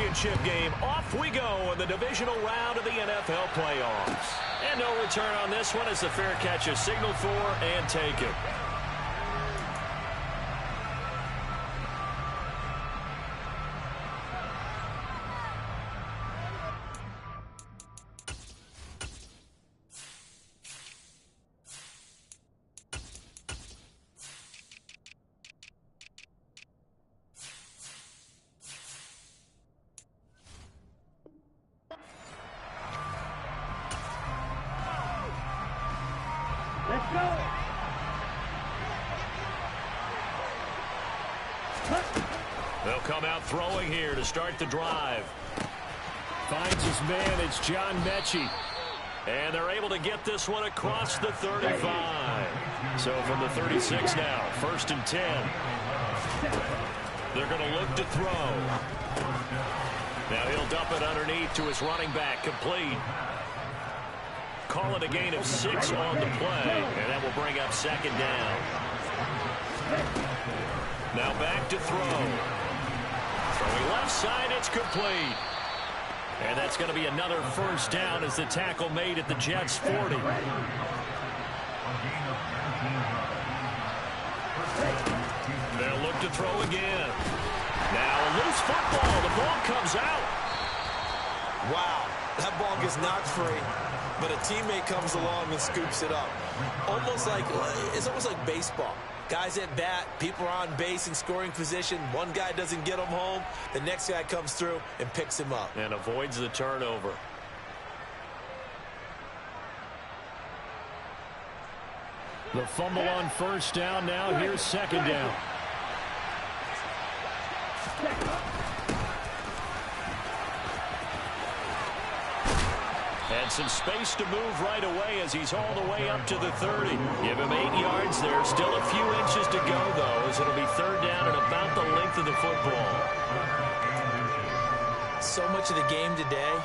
championship game. Off we go in the divisional round of the NFL playoffs. And no return on this one as the fair catch is signaled for and taken. They'll come out throwing here to start the drive. Finds his man. It's John Mechie. And they're able to get this one across the 35. So from the 36 now, 1st and 10. They're going to look to throw. Now he'll dump it underneath to his running back, complete. Call it a gain of 6 on the play, and that will bring up 2nd down. Now back to throw. Throwing left side, it's complete. And that's going to be another 1st down as the tackle made at the Jets' 40. They'll look to throw again. Now a loose football. The ball comes out. Wow, that ball gets knocked free, but a teammate comes along and scoops it up. It's almost like baseball. Guys at bat, people are on base in scoring position. One guy doesn't get him home. The next guy comes through and picks him up. And avoids the turnover. The fumble on 1st down now. Here's 2nd down. And some space to move right away as he's all the way up to the 30. Give him 8 yards there. Still a few inches to go, though, as it'll be 3rd down and about the length of the football. So much of the game today,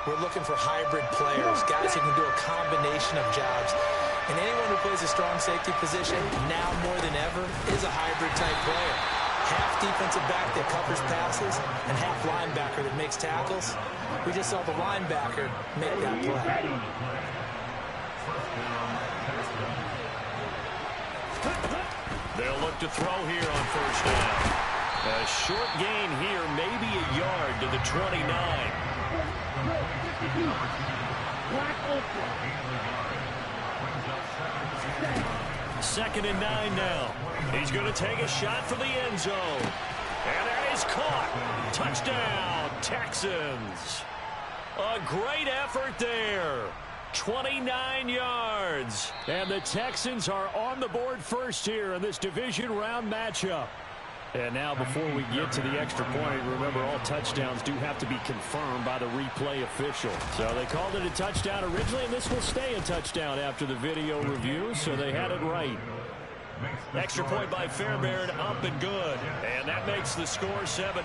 we're looking for hybrid players, guys who can do a combination of jobs. And anyone who plays a strong safety position, now more than ever, is a hybrid-type player. Half defensive back that covers passes and half linebacker that makes tackles. We just saw the linebacker make that play. They'll look to throw here on 1st down. A short gain here, maybe a yard to the 29. 2nd and 9 now. He's going to take a shot for the end zone. And that is caught. Touchdown, Texans. A great effort there. 29 yards. And the Texans are on the board first here in this division round matchup. And now before we get to the extra point, remember all touchdowns do have to be confirmed by the replay official. So they called it a touchdown originally, and this will stay a touchdown after the video review, so they had it right. Extra point by Fairbairn, up and good. And that makes the score 7-0.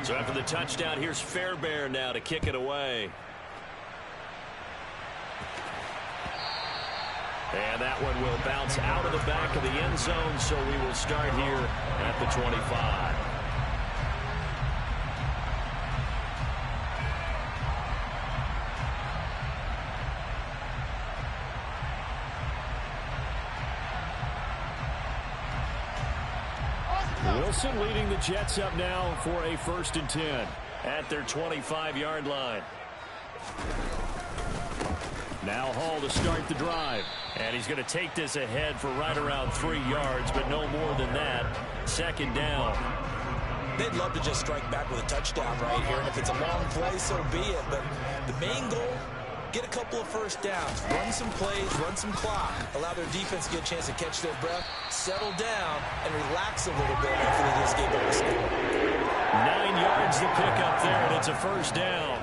So after the touchdown, here's Fairbairn now to kick it away. And that one will bounce out of the back of the end zone, so we will start here at the 25. Wilson leading the Jets up now for a 1st and 10 at their 25-yard line. Now Hall to start the drive. And he's going to take this ahead for right around 3 yards, but no more than that. 2nd down. They'd love to just strike back with a touchdown right here. And if it's a long play, so be it. But the main goal, get a couple of 1st downs. Run some plays, run some clock. Allow their defense to get a chance to catch their breath, settle down, and relax a little bit after they just gave up a score. 9 yards to pick up there, and it's a 1st down.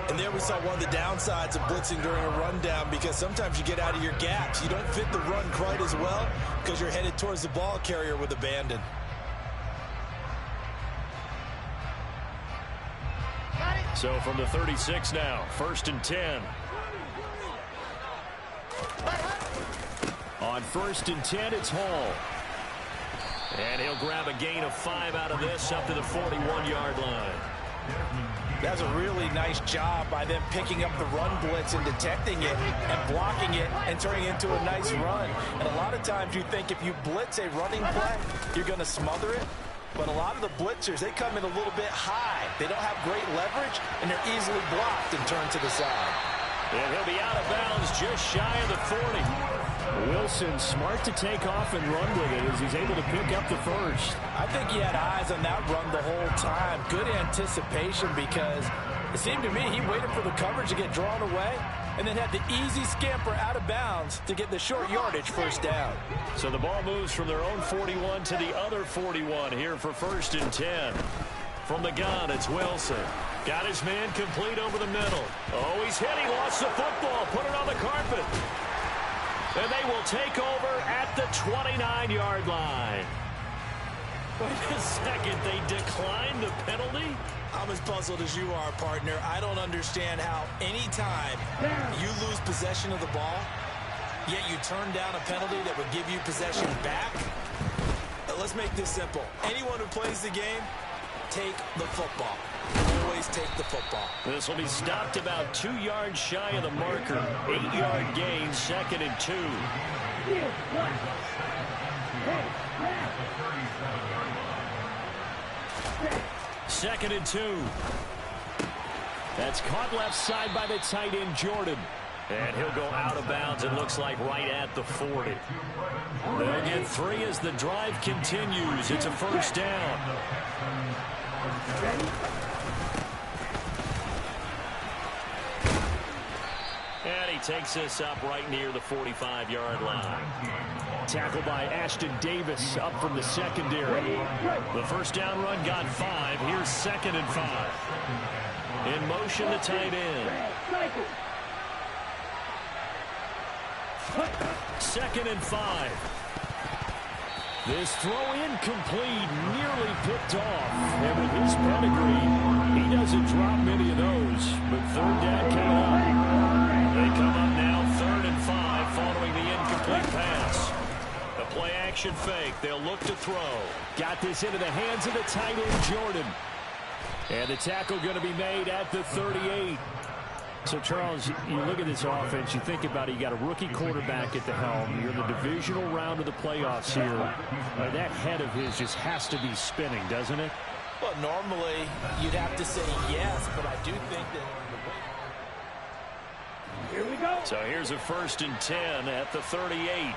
And there we saw one of the downsides of blitzing during a rundown, because sometimes you get out of your gaps. You don't fit the run quite as well because you're headed towards the ball carrier with abandon. So from the 36 now, 1st and 10. On 1st and 10, it's Hall. And he'll grab a gain of 5 out of this up to the 41-yard line. That's a really nice job by them picking up the run blitz and detecting it and blocking it and turning it into a nice run. And a lot of times you think if you blitz a running play, you're going to smother it. But a lot of the blitzers, they come in a little bit high. They don't have great leverage, and they're easily blocked and turned to the side. And he'll be out of bounds just shy of the 40. Wilson smart to take off and run with it as he's able to pick up the first. I think he had eyes on that run the whole time. Good anticipation because it seemed to me he waited for the coverage to get drawn away and then had the easy scamper out of bounds to get the short yardage first down. So the ball moves from their own 41 to the other 41 here for 1st and 10. From the gun, it's Wilson. Got his man complete over the middle. Oh, he's hit. He lost the football. Put it on the carpet. And they will take over at the 29-yard line. Wait a second. They declined the penalty? I'm as puzzled as you are, partner. I don't understand how any time you lose possession of the ball, yet you turn down a penalty that would give you possession back. Let's make this simple. Anyone who plays the game, take the football. Always take the football. This will be stopped about 2 yards shy of the marker. 8-yard gain, 2nd and 2. 2nd and 2. That's caught left side by the tight end, Jordan. And he'll go out of bounds, it looks like, right at the 40. They'll get 3 as the drive continues. It's a first down. And he takes this up right near the 45-yard line. Tackled by Ashton Davis up from the secondary. The first down run got 5. Here's 2nd and 5. In motion, the tight end. 2nd and 5. This throw incomplete, nearly picked off. And with his pedigree, he doesn't drop many of those. But 3rd down coming up. They come up now 3rd and 5 following the incomplete pass. The play action fake. They'll look to throw. Got this into the hands of the tight end, Jordan. And the tackle going to be made at the 38. So, Charles, you look at this offense, you think about it, you got a rookie quarterback at the helm. You're in the divisional round of the playoffs here. That head of his just has to be spinning, doesn't it? Well, normally you'd have to say yes, but I do think that... Here we go. So here's a 1st and 10 at the 38.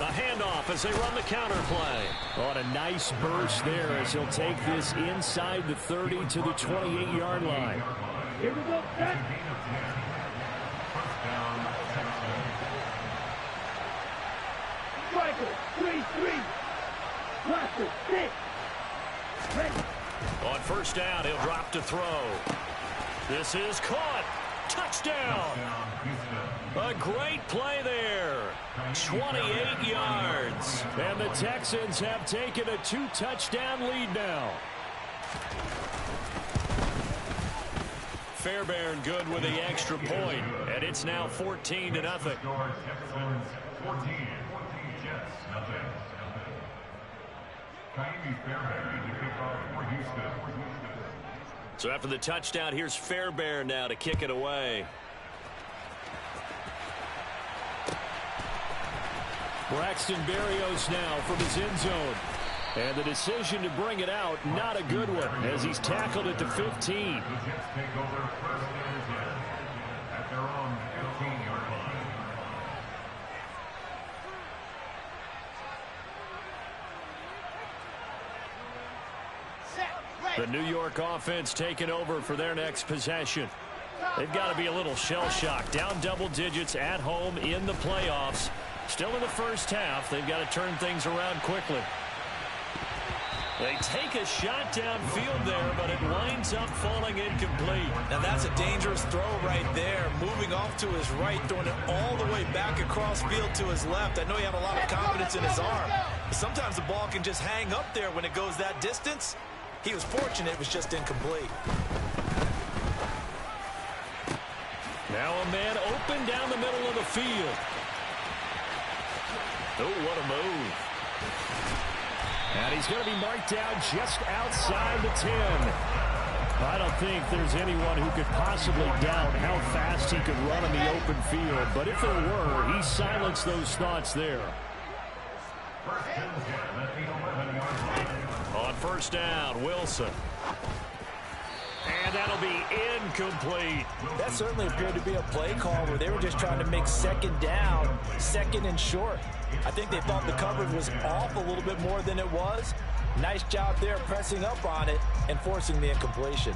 A handoff as they run the counter play. On a nice burst there as he'll take this inside the 30 to the 28-yard line. Here we go. Striker, 3-3. Blaster, 6. Ready. On first down, he'll drop to throw. This is caught. Touchdown. A great play there. 28 yards. And the Texans have taken a 2-touchdown lead now. Fairbairn good with the extra point. And it's now 14-0. So after the touchdown, here's Fairbairn now to kick it away. Braxton Berrios now from his end zone. And the decision to bring it out, not a good one, as he's tackled at the 15. The New York offense taking over for their next possession. They've got to be a little shell-shocked. Down double digits at home in the playoffs. Still in the first half. They've got to turn things around quickly. They take a shot downfield there, but it winds up falling incomplete. Now that's a dangerous throw right there. Moving off to his right, throwing it all the way back across field to his left. I know he had a lot of confidence in his arm. But sometimes the ball can just hang up there when it goes that distance. He was fortunate it was just incomplete. Now a man open down the middle of the field. Oh, what a move. And he's going to be marked down just outside the 10. I don't think there's anyone who could possibly doubt how fast he could run in the open field. But if there were, he silenced those thoughts there. On first down, Wilson. And that'll be incomplete. That certainly appeared to be a play call where they were just trying to make second down, second and short. I think they thought the coverage was off a little bit more than it was. Nice job there pressing up on it and forcing the incompletion.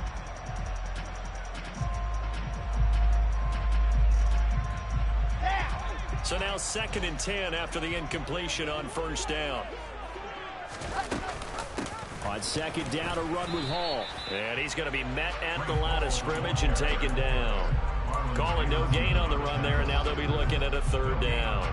So now 2nd and 10 after the incompletion on first down. On 2nd down, a run with Hall. And he's going to be met at the line of scrimmage and taken down. Calling no gain on the run there, and now they'll be looking at a 3rd down.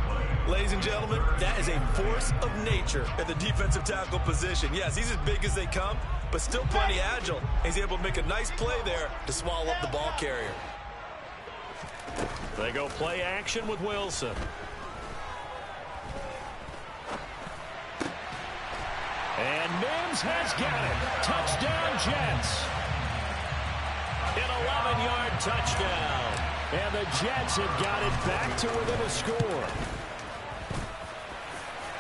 Ladies and gentlemen, that is a force of nature at the defensive tackle position. Yes, he's as big as they come, but still plenty agile. He's able to make a nice play there to swallow up the ball carrier. They go play action with Wilson. And Mims has got it. Touchdown, Jets. An 11-yard touchdown. And the Jets have got it back to within a score.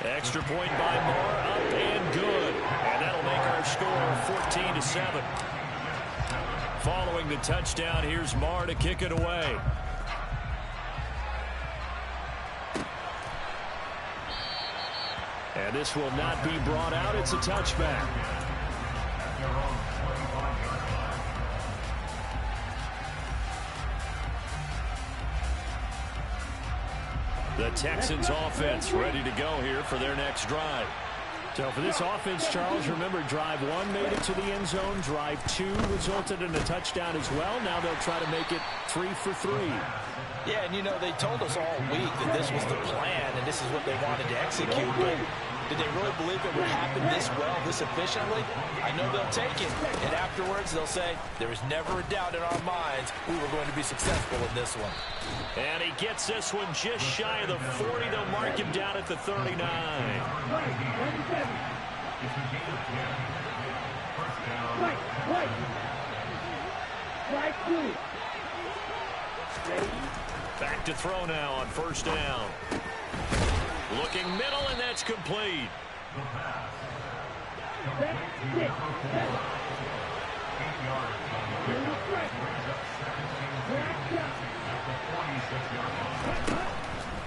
Extra point by Moore, up and good. And that'll make our score 14-7. Following the touchdown, here's Moore to kick it away. And this will not be brought out. It's a touchback. The Texans offense ready to go here for their next drive. So for this offense, Charles, remember drive 1 made it to the end zone. Drive 2 resulted in a touchdown as well. Now they'll try to make it 3 for 3. Yeah, and you know, they told us all week that this was the plan and this is what they wanted to execute. But did they really believe it would happen this well, this efficiently? I know they'll take it. And afterwards, they'll say, there was never a doubt in our minds we were going to be successful in this one. And he gets this one just shy of the 40. They'll mark him down at the 39. Back to throw now on first down. Looking middle, and that's complete.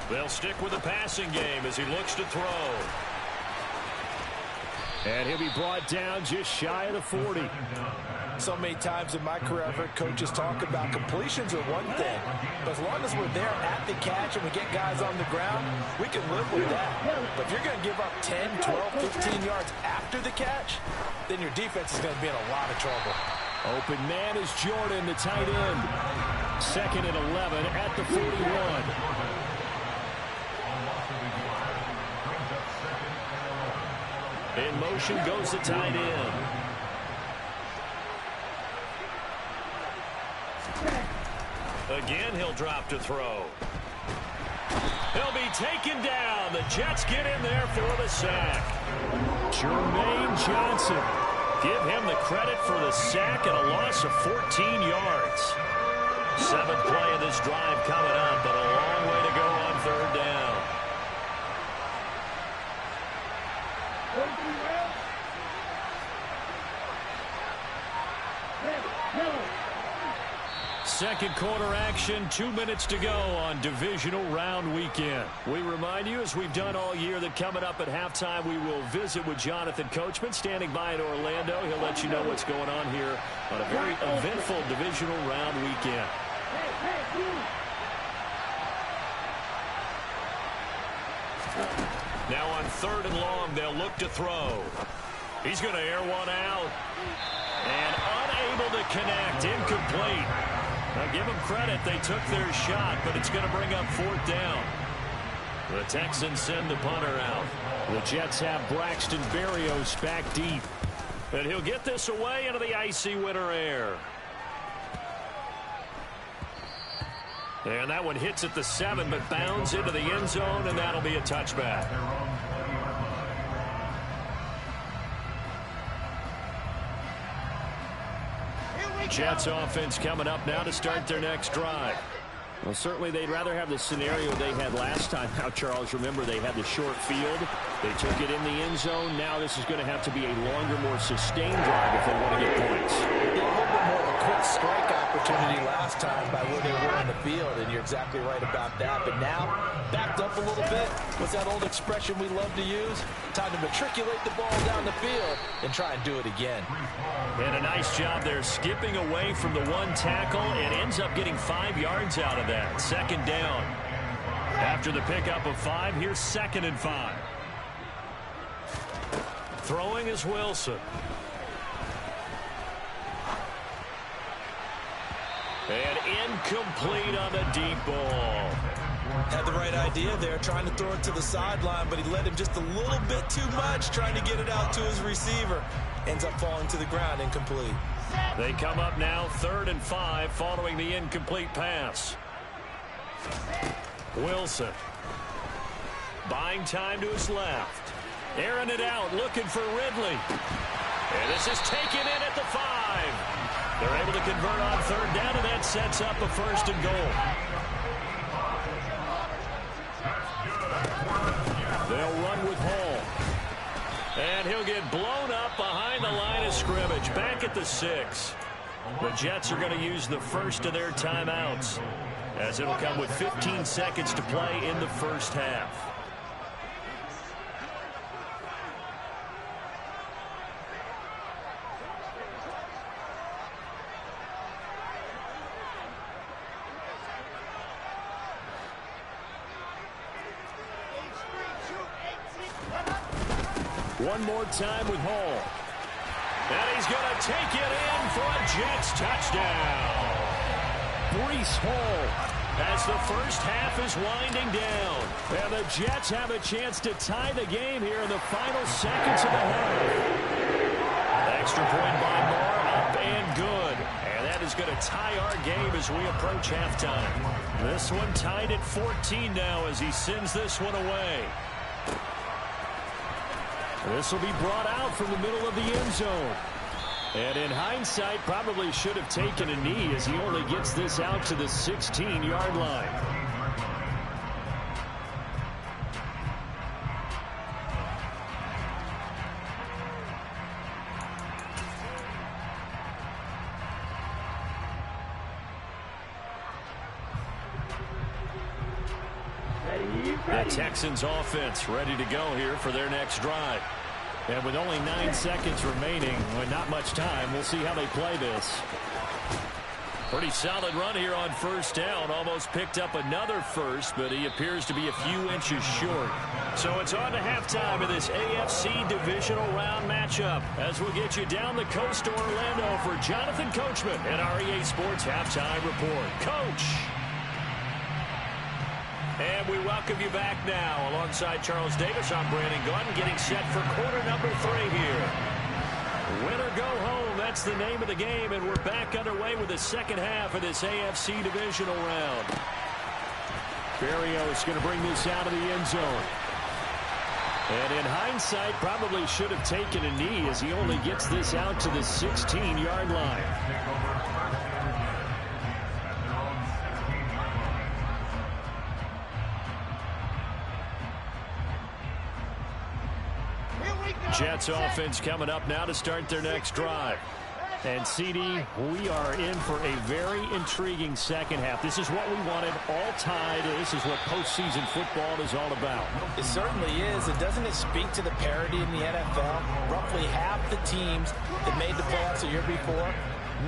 They'll stick with the passing game as he looks to throw. And he'll be brought down just shy of the 40. So many times in my career, I've heard coaches talk about completions are one thing. But as long as we're there at the catch and we get guys on the ground, we can live with that. But if you're going to give up 10, 12, 15 yards after the catch, then your defense is going to be in a lot of trouble. Open man is Jordan, the tight end. 2nd and 11 at the 41. In motion goes the tight end. Again, he'll drop to throw. He'll be taken down. The Jets get in there for the sack. Jermaine Johnson. Give him the credit for the sack and a loss of 14 yards. 7th play of this drive coming up, but a long way to go on 3rd down. Second quarter action, 2 minutes to go on divisional round weekend. We remind you, as we've done all year, that coming up at halftime, we will visit with Jonathan Coachman, standing by in Orlando. He'll let you know what's going on here on a very eventful divisional round weekend. Now on 3rd and long, they'll look to throw. He's going to air one out. And unable to connect, incomplete. Now give them credit, they took their shot, but it's going to bring up 4th down. The Texans send the punter out. The Jets have Braxton Berrios back deep. And he'll get this away into the icy winter air. And that one hits at the 7, but bounds into the end zone, and that'll be a touchback. Jets offense coming up now to start their next drive. Well, certainly they'd rather have the scenario they had last time. Now, Charles, remember they had the short field. They took it in the end zone. Now this is going to have to be a longer, more sustained drive if they want to get points. Yeah, a little bit more of a quick strike opportunity last time by where they were in the field, and you're exactly right about that. But now, backed up a little bit. What's that old expression we love to use? Time to matriculate the ball down the field and try and do it again. And a nice job there skipping away from the one tackle and ends up getting 5 yards out of that. Second down. After the pickup of 5, here's 2nd and 5. Throwing is Wilson. And incomplete on the deep ball. Had the right idea there, trying to throw it to the sideline, but he led him just a little bit too much, trying to get it out to his receiver. Ends up falling to the ground, incomplete. They come up now 3rd and 5 following the incomplete pass. Wilson. Buying time to his left. Airing it out, looking for Ridley. And this is taken in at the 5. They're able to convert on 3rd down, and that sets up a 1st and goal. They'll run with Hall. And he'll get blown up behind the line of scrimmage. Back at the 6. The Jets are going to use the first of their timeouts, as it'll come with 15 seconds to play in the first half. One more time with Hall. And he's going to take it in for a Jets touchdown. Breece Hall, as the first half is winding down. And the Jets have a chance to tie the game here in the final seconds of the half. Extra point by Moore, up and good. And that is going to tie our game as we approach halftime. This one tied at 14 now as he sends this one away. This will be brought out from the middle of the end zone. And in hindsight, probably should have taken a knee as he only gets this out to the 16-yard line. The Texans offense ready to go here for their next drive. And with only 9 seconds remaining, with not much time, we'll see how they play this. Pretty solid run here on 1st down. Almost picked up another first, but he appears to be a few inches short. So it's on to halftime of this AFC divisional round matchup, as we'll get you down the coast to Orlando for Jonathan Coachman and our EA Sports Halftime Report. Coach! And we welcome you back now. Alongside Charles Davis, I'm Brandon Gaudin, getting set for quarter number 3 here. Win or go home, that's the name of the game, and we're back underway with the second half of this AFC divisional round. Berrios going to bring this out of the end zone. And in hindsight, probably should have taken a knee as he only gets this out to the 16-yard line. Jets offense coming up now to start their next drive. And, CD, we are in for a very intriguing second half. This is what we wanted, all tied. This is what postseason football is all about. It certainly is. And doesn't it speak to the parity in the NFL? Roughly half the teams that made the playoffs a year before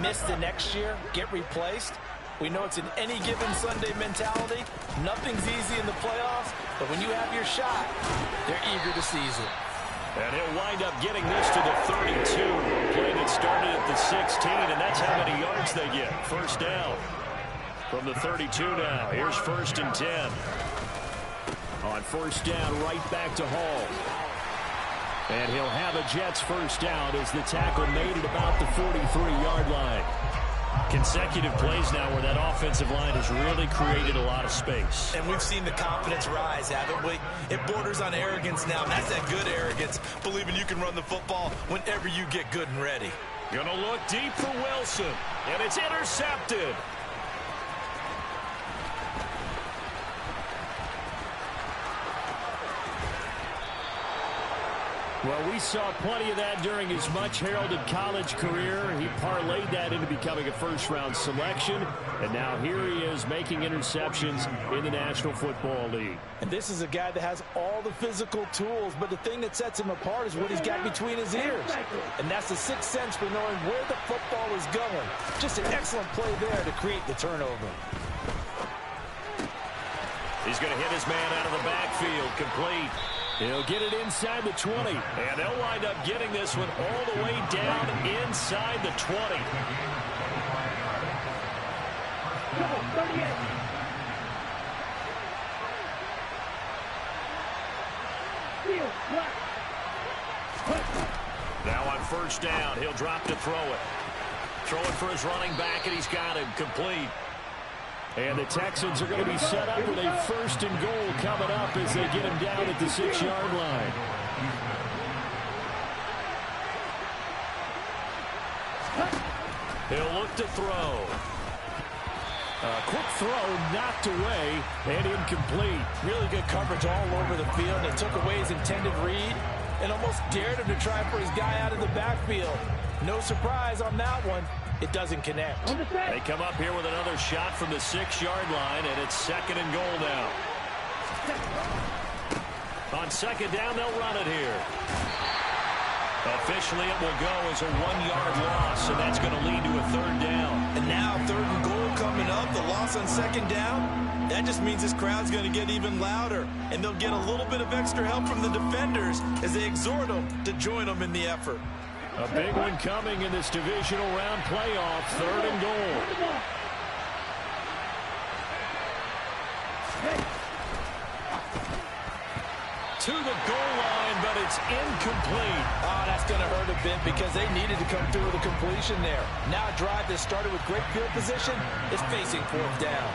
miss the next year, get replaced. We know it's an any given Sunday mentality. Nothing's easy in the playoffs, but when you have your shot, they're eager to seize it. And he'll wind up getting this to the 32. Play that started at the 16, and that's how many yards they get. First down from the 32 now. Here's 1st and 10. On 1st down, right back to Hall. And he'll have a Jets first down as the tackle made at about the 43-yard line. Consecutive plays now where that offensive line has really created a lot of space. And we've seen the confidence rise, haven't we? It borders on arrogance now, and that's that good arrogance, believing you can run the football whenever you get good and ready. Gonna look deep for Wilson, and it's intercepted. Well, we saw plenty of that during his much-heralded college career. He parlayed that into becoming a first-round selection, and now here he is making interceptions in the National Football League. And this is a guy that has all the physical tools, but the thing that sets him apart is what he's got between his ears. And that's the sixth sense for knowing where the football is going. Just an excellent play there to create the turnover. He's going to hit his man out of the backfield, complete. He'll get it inside the 20, and they'll wind up getting this one all the way down inside the 20. Now on first down, he'll drop to throw it. Throwing for his running back, and he's got him complete. And the Texans are going to be set up with a first and goal coming up as they get him down at the 6-yard line. He'll look to throw. A quick throw knocked away and incomplete. Really good coverage all over the field. They took away his intended read and almost dared him to try for his guy out of the backfield. No surprise on that one. It doesn't connect. They come up here with another shot from the 6-yard line, and it's second and goal now. On second down, they'll run it here. Officially, it will go as a 1-yard loss, and that's going to lead to a third down. And now third and goal coming up, the loss on second down. That just means this crowd's going to get even louder, and they'll get a little bit of extra help from the defenders as they exhort them to join them in the effort. A big one coming in this divisional round playoff, third and goal. To the goal line, but it's incomplete. Oh, that's going to hurt a bit because they needed to come through with a completion there. Now a drive that started with great field position is facing fourth down.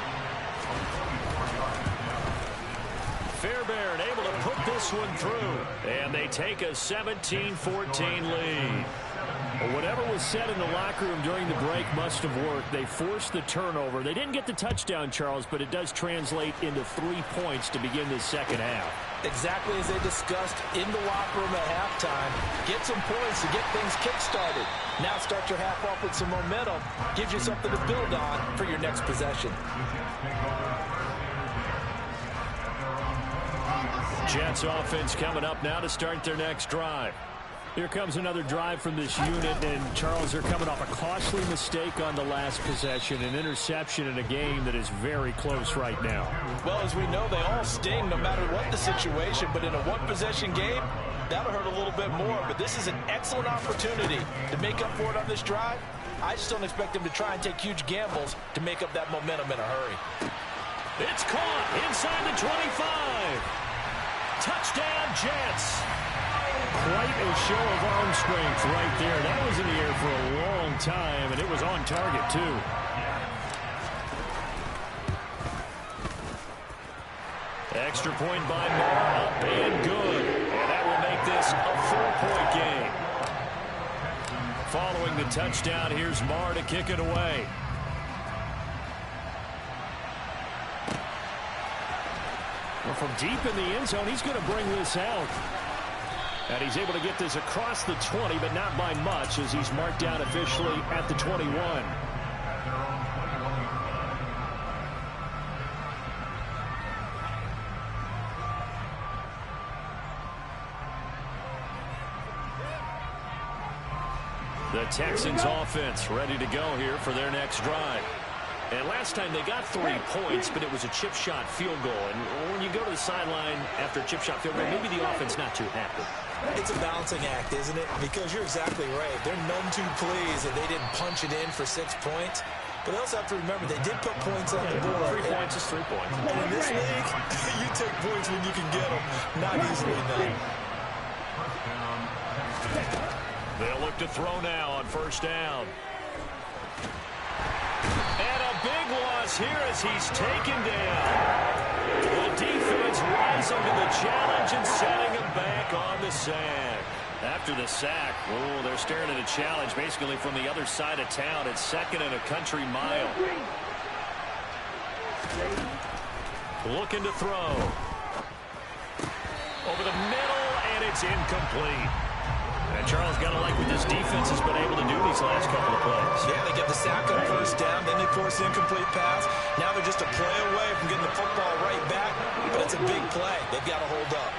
Fairbairn able to put this one through, and they take a 17-14 lead. Well, whatever was said in the locker room during the break must have worked. They forced the turnover. They didn't get the touchdown, Charles, but it does translate into 3 points to begin this second half. Exactly as they discussed in the locker room at halftime. Get some points to get things kick-started. Now start your half off with some momentum. Gives you something to build on for your next possession. Jets offense coming up now to start their next drive. Here comes another drive from this unit, and Charles, they're coming off a costly mistake on the last possession, an interception in a game that is very close right now. Well, as we know, they all sting no matter what the situation, but in a one-possession game, that'll hurt a little bit more. But this is an excellent opportunity to make up for it on this drive. I just don't expect them to try and take huge gambles to make up that momentum in a hurry. It's caught inside the 25. Touchdown, Jets. Quite a show of arm strength right there. That was in the air for a long time, and it was on target, too. Extra point by Moore, up and good. And that will make this a 4-point game. Following the touchdown, here's Moore to kick it away. Well, from deep in the end zone, he's going to bring this out. And he's able to get this across the 20, but not by much, as he's marked down officially at the 21. The Texans offense ready to go here for their next drive. And last time they got 3 points, but it was a chip shot field goal. And when you go to the sideline after a chip shot field goal, maybe the offense not too happy. It's a balancing act, isn't it? Because you're exactly right. They're none too pleased that they didn't punch it in for 6 points. But they also have to remember they did put points on the board. 3 points is 3 points. And in this league, you take points when you can get them. Not easily done. They'll look to throw now on first down. big loss here as he's taken down. The defense rising to the challenge and setting him back on the sack. After the sack, oh, they're staring at a challenge basically from the other side of town. It's 2nd and a country mile. Looking to throw. Over the middle, and it's incomplete. And Charles, got to like what this defense has been able to do these last couple of plays. Yeah, they get the sack on first down, then they force the incomplete pass. Now they're just a play away from getting the football right back, but it's a big play. They've got to hold up.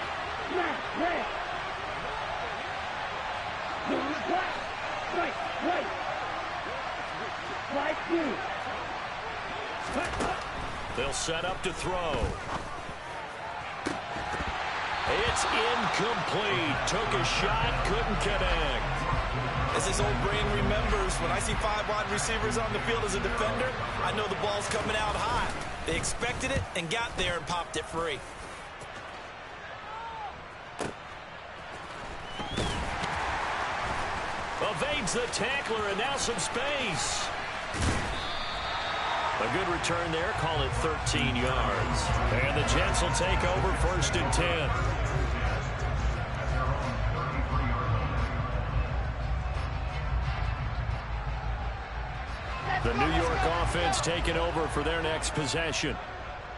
They'll set up to throw. It's incomplete. Took a shot, couldn't connect. As his old brain remembers, when I see 5 wide receivers on the field as a defender, I know the ball's coming out hot. They expected it and got there and popped it free. Evades the tackler, and now some space. A good return there. Call it 13 yards. And the Jets will take over 1st and 10. The New York offense taking over for their next possession.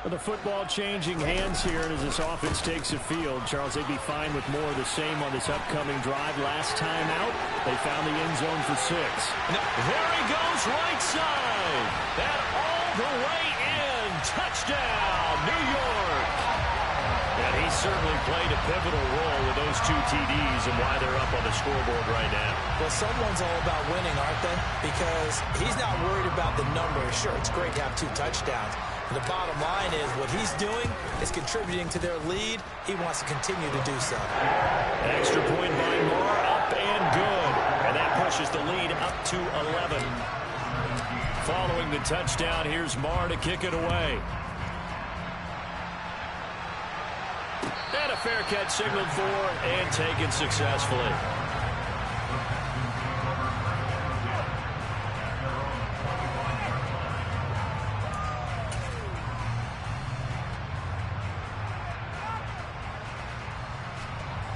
The football changing hands here, and as this offense takes the field, Charles, they'd be fine with more of the same on this upcoming drive. Last time out, they found the end zone for 6. There he goes, right side. And all the way in. Touchdown, New York. And he certainly played a pivotal role with those 2 TDs and why they're up on the scoreboard right now. Well, someone's all about winning, aren't they? Because he's not worried about the number. Sure, it's great to have 2 touchdowns. The bottom line is what he's doing is contributing to their lead. He wants to continue to do so. Extra point by Moore, up and good. And that pushes the lead up to 11. Following the touchdown, here's Moore to kick it away. And a fair catch signaled for and taken successfully.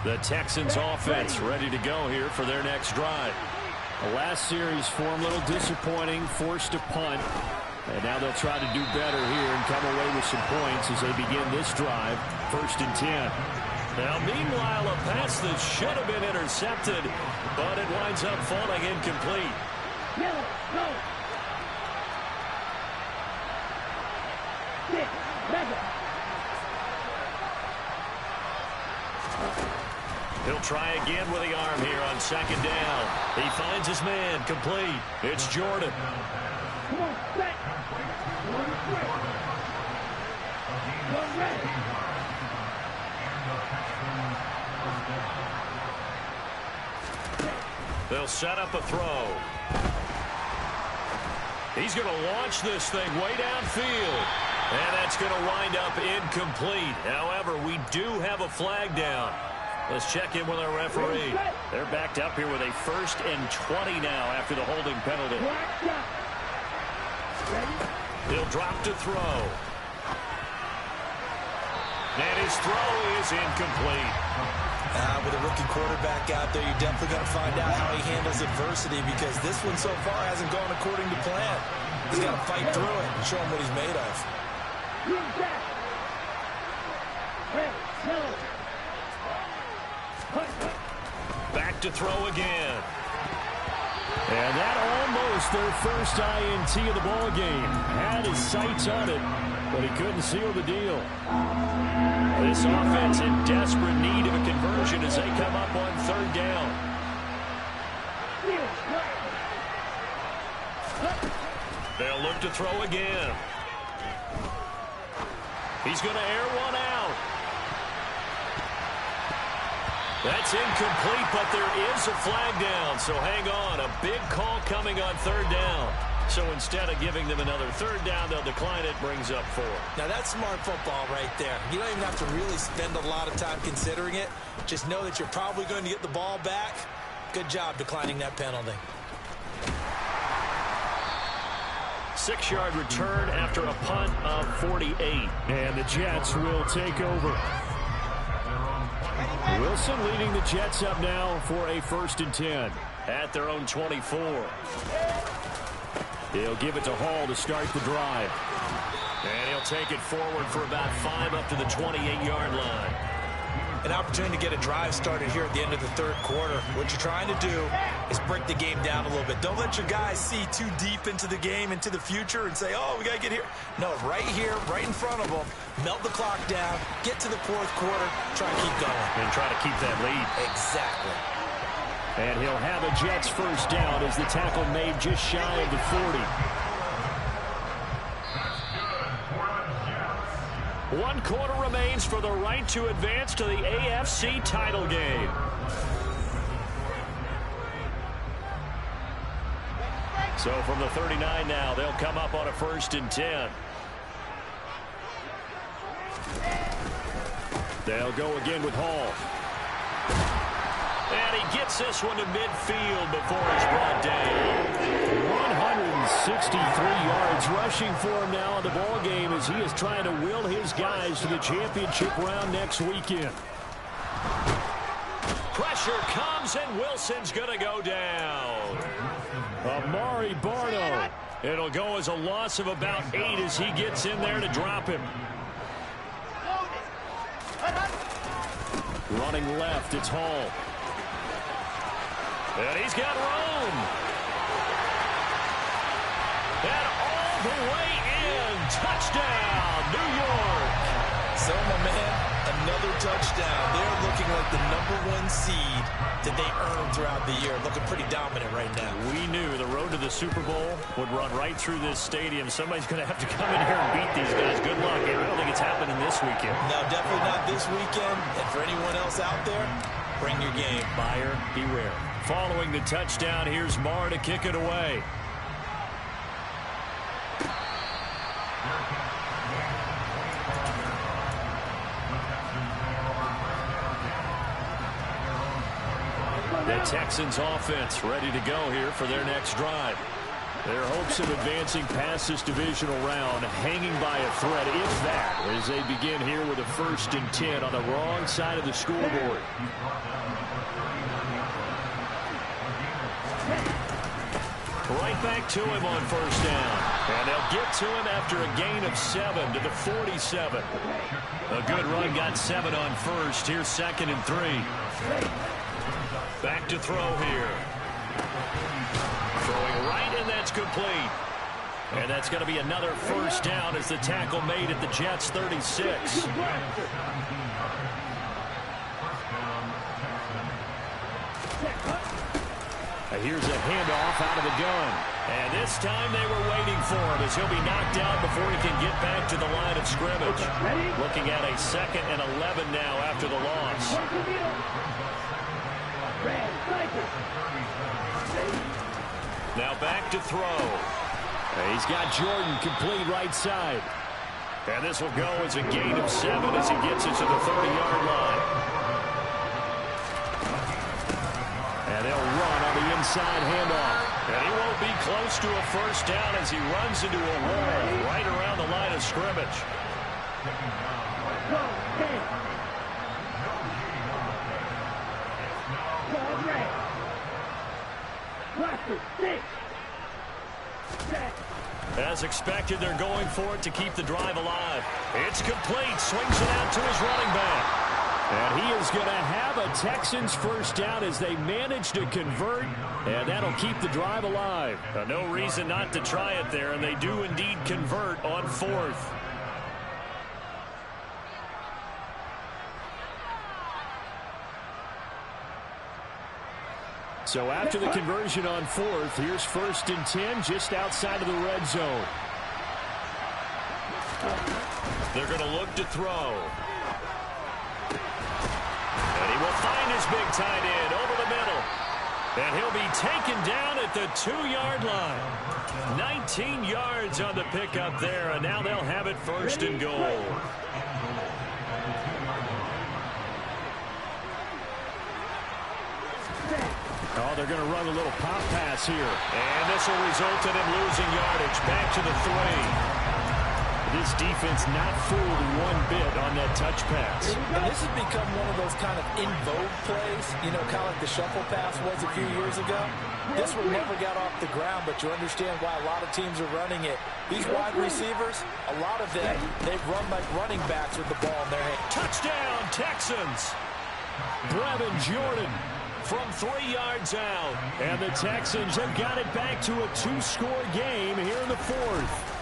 The Texans offense ready to go here for their next drive. The last series form a little disappointing, forced a punt. And now they'll try to do better here and come away with some points as they begin this drive, 1st and 10. Now, meanwhile, a pass that should have been intercepted, but it winds up falling incomplete. He'll try again with the arm here on 2nd down. He finds his man, complete. It's Jordan. They'll set up a throw. He's going to launch this thing way downfield. And that's going to wind up incomplete. However, we do have a flag down. Let's check in with our referee. They're backed up here with a 1st and 20 now after the holding penalty. He'll drop to throw. And his throw is incomplete. With a rookie quarterback out there, you're definitely going to find out how he handles adversity because this one so far hasn't gone according to plan. He's got to fight through it and show him what he's made of. Back to throw again. And that almost their first INT of the ball game. Had his sights on it, but he couldn't seal the deal. This offense in desperate need of a conversion as they come up on 3rd down. They'll look to throw again. He's going to air one out. That's incomplete, but there is a flag down, so hang on. A big call coming on 3rd down. So instead of giving them another 3rd down, they'll decline it, brings up 4. Now, that's smart football right there. You don't even have to really spend a lot of time considering it. Just know that you're probably going to get the ball back. Good job declining that penalty. 6-yard return after a punt of 48. And the Jets will take over. Wilson leading the Jets up now for a 1st and 10. At their own 24. He'll give it to Hall to start the drive. And he'll take it forward for about 5 up to the 28-yard line. An opportunity to get a drive started here at the end of the 3rd quarter. What you're trying to do is break the game down a little bit. Don't let your guys see too deep into the game, into the future, and say, oh, we got to get here. No, right here, right in front of them, melt the clock down, get to the 4th quarter, try and keep going. And try to keep that lead. Exactly. And he'll have a Jets 1st down as the tackle made just shy of the 40. 1 quarter remains for the right to advance to the AFC title game. So from the 39 now, they'll come up on a 1st and 10. They'll go again with Hall. And he gets this one to midfield before he's brought down. 163 yards rushing for him now in the ball game as he is trying to will his guys to the championship round next weekend. Pressure comes, and Wilson's going to go down. Amari Barno. It'll go as a loss of about 8 as he gets in there to drop him. Running left, it's Hall. And he's got room. And all the way in. Touchdown, New York. So, my man, another touchdown. They're looking like the #1 seed that they earned throughout the year. Looking pretty dominant right now. We knew the road to the Super Bowl would run right through this stadium. Somebody's going to have to come in here and beat these guys. Good luck. I don't think it's happening this weekend. No, definitely not this weekend. And for anyone else out there, bring your game. Buyer beware. Following the touchdown, here's Marr to kick it away. The Texans offense ready to go here for their next drive. Their hopes of advancing past this divisional round hanging by a thread, if that, as they begin here with a 1st and 10 on the wrong side of the scoreboard. Right back to him on 1st down. And they'll get to him after a gain of 7 to the 47. A good run, got 7 on 1st. Here's 2nd and 3. Back to throw here. Throwing right, and that's complete. And that's going to be another 1st down as the tackle made at the Jets' 36. Here's a handoff out of the gun. And this time they were waiting for him as he'll be knocked out before he can get back to the line of scrimmage. Looking at a 2nd and 11 now after the loss. Now back to throw. He's got Jordan complete right side. And this will go as a gain of 7 as he gets it to the 30-yard line. And they'll run on the inside handoff. And he won't be close to a 1st down as he runs into a wall right around the line of scrimmage. As expected, they're going for it to keep the drive alive. It's complete. Swings it out to his running back. And he is going to have a Texans 1st down as they manage to convert, and that'll keep the drive alive. No reason not to try it there, and they do indeed convert on 4th. So after the conversion on 4th, here's 1st and 10 just outside of the red zone. They're going to look to throw. And he will find his big tight end over the middle. And he'll be taken down at the 2-yard line. 19 yards on the pickup there, and now they'll have it 1st and goal. Oh, they're going to run a little pop pass here. And this will result in him losing yardage. Back to the 3. This defense not fooled one bit on that touch pass. And this has become one of those kind of in vogue plays, you know, kind of like the shuffle pass was a few years ago. This one never got off the ground, but you understand why a lot of teams are running it. These wide receivers, a lot of them, they've run like running backs with the ball in their hand. Touchdown, Texans. Brevin Jordan From 3 yards out. And the Texans have got it back to a 2-score game here in the 4th.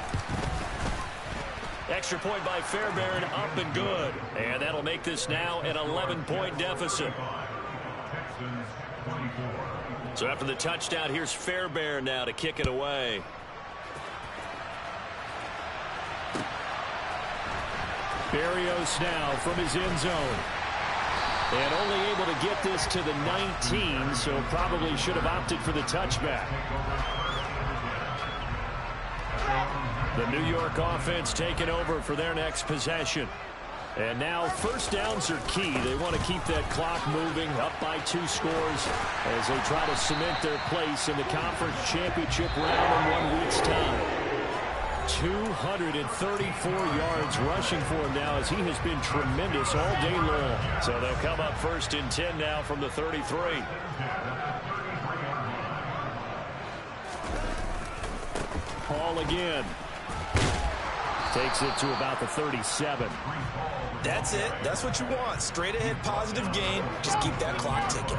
Extra point by Fairbairn, up and good. And that'll make this now an 11-point deficit. So after the touchdown, here's Fairbairn now to kick it away. Berrios now from his end zone. And only able to get this to the 19, so probably should have opted for the touchback. The New York offense taking over for their next possession. And now first downs are key. They want to keep that clock moving, up by 2 scores as they try to cement their place in the conference championship round in 1 week's time. 234 yards rushing for him now as he has been tremendous all day long. So they'll come up first and 10 now from the 33. Hall again. Takes it to about the 37. That's it. That's what you want. Straight ahead positive gain. Just keep that clock ticking.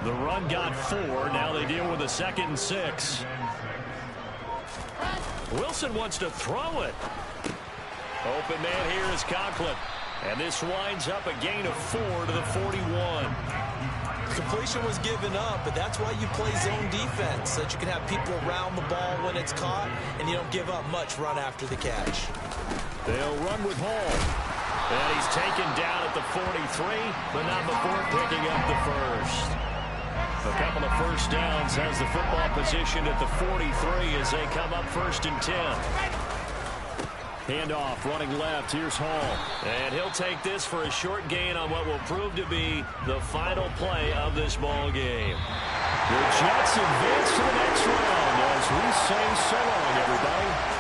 The run got 4. Now they deal with a 2nd and 6. Wilson wants to throw it. Open man here is Conklin. And this winds up a gain of 4 to the 41. Completion was given up, but that's why you play zone defense, so that you can have people around the ball when it's caught, and you don't give up much run after the catch. They'll run with Hall. And he's taken down at the 43, but not before picking up the first. A couple of first downs has the football position at the 43 as they come up first and 10. Handoff, running left. Here's Hall. And he'll take this for a short gain on what will prove to be the final play of this ball game. The Jets advance to the next round as we say so long, everybody.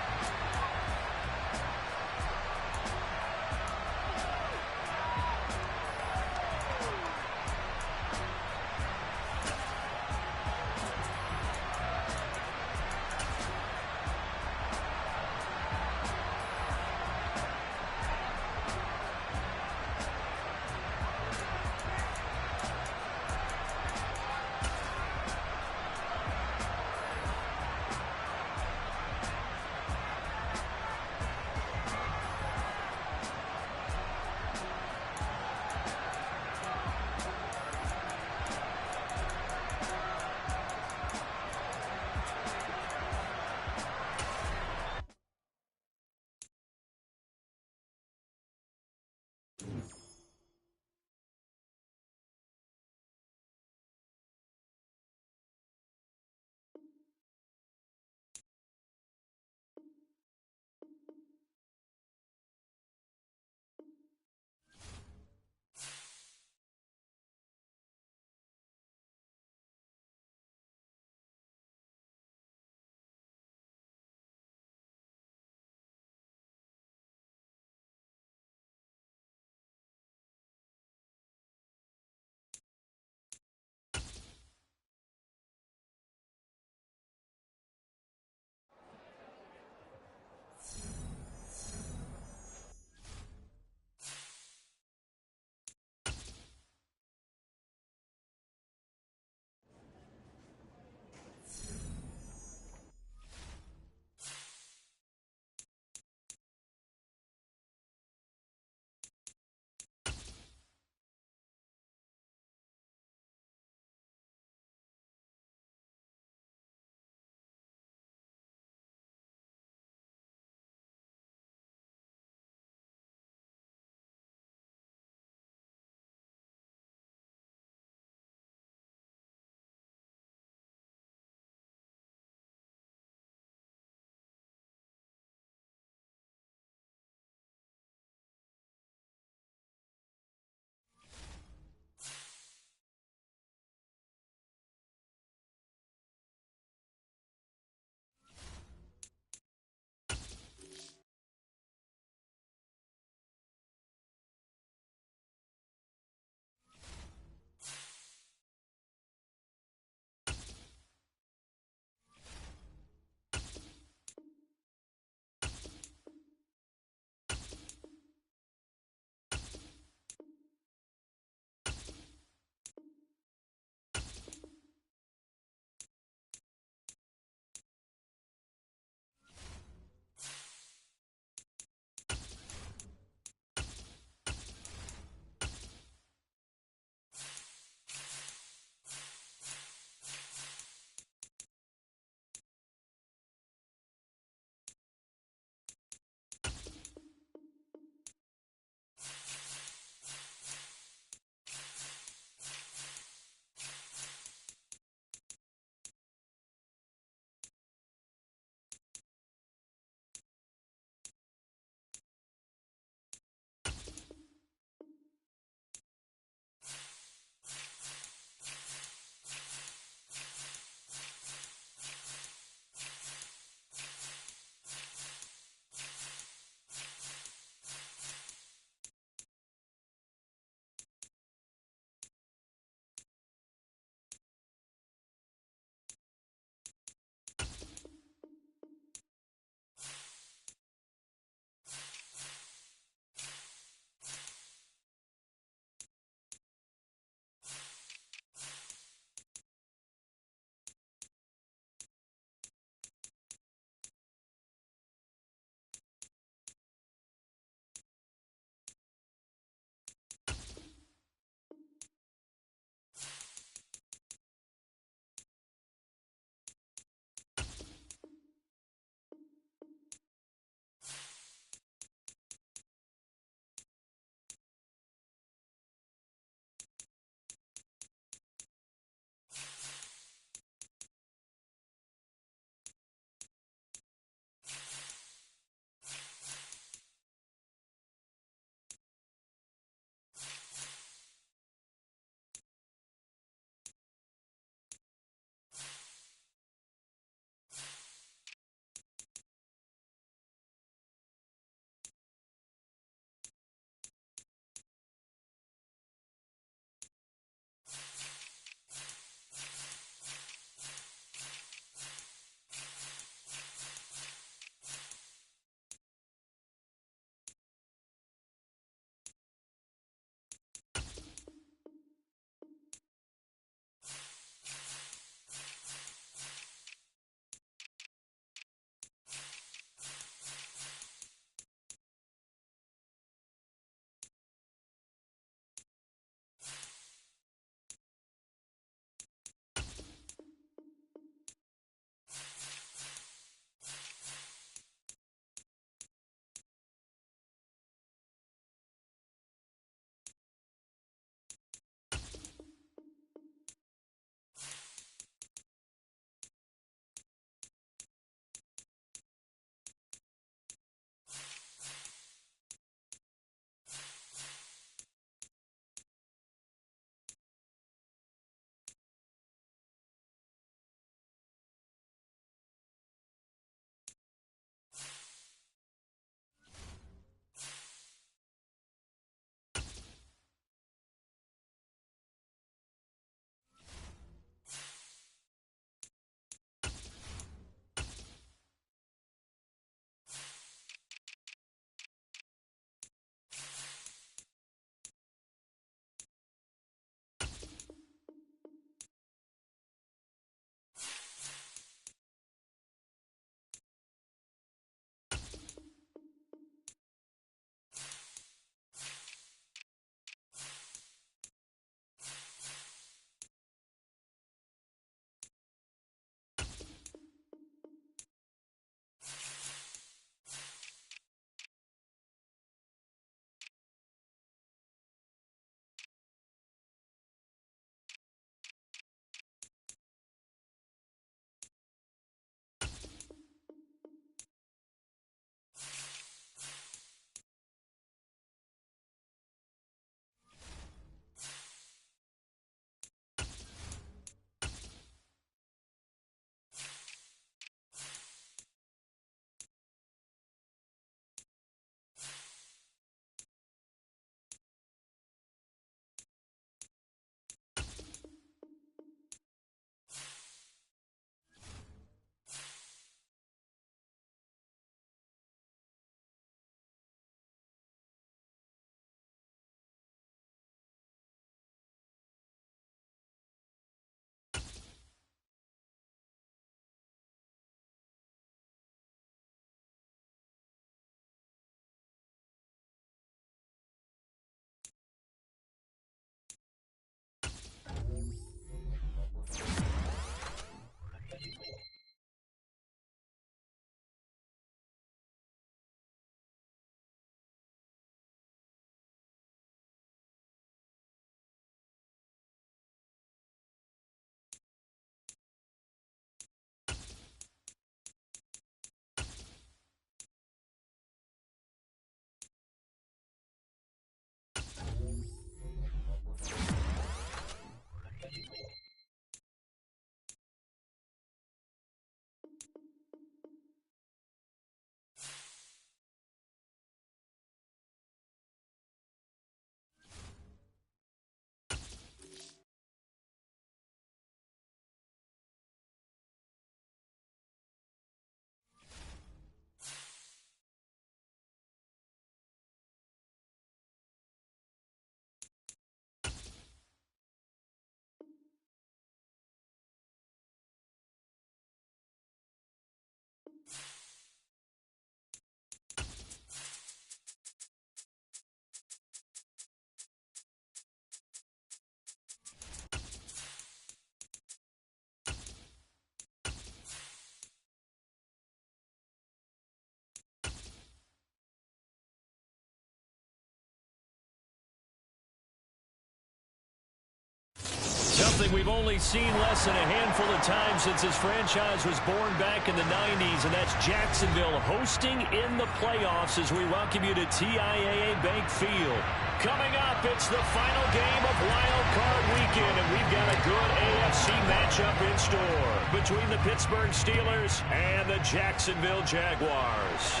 something we've only seen less than a handful of times since this franchise was born back in the 90s, and that's Jacksonville hosting in the playoffs as we welcome you to TIAA Bank Field. Coming up, it's the final game of Wild Card Weekend, and we've got a good AFC matchup in store between the Pittsburgh Steelers and the Jacksonville Jaguars.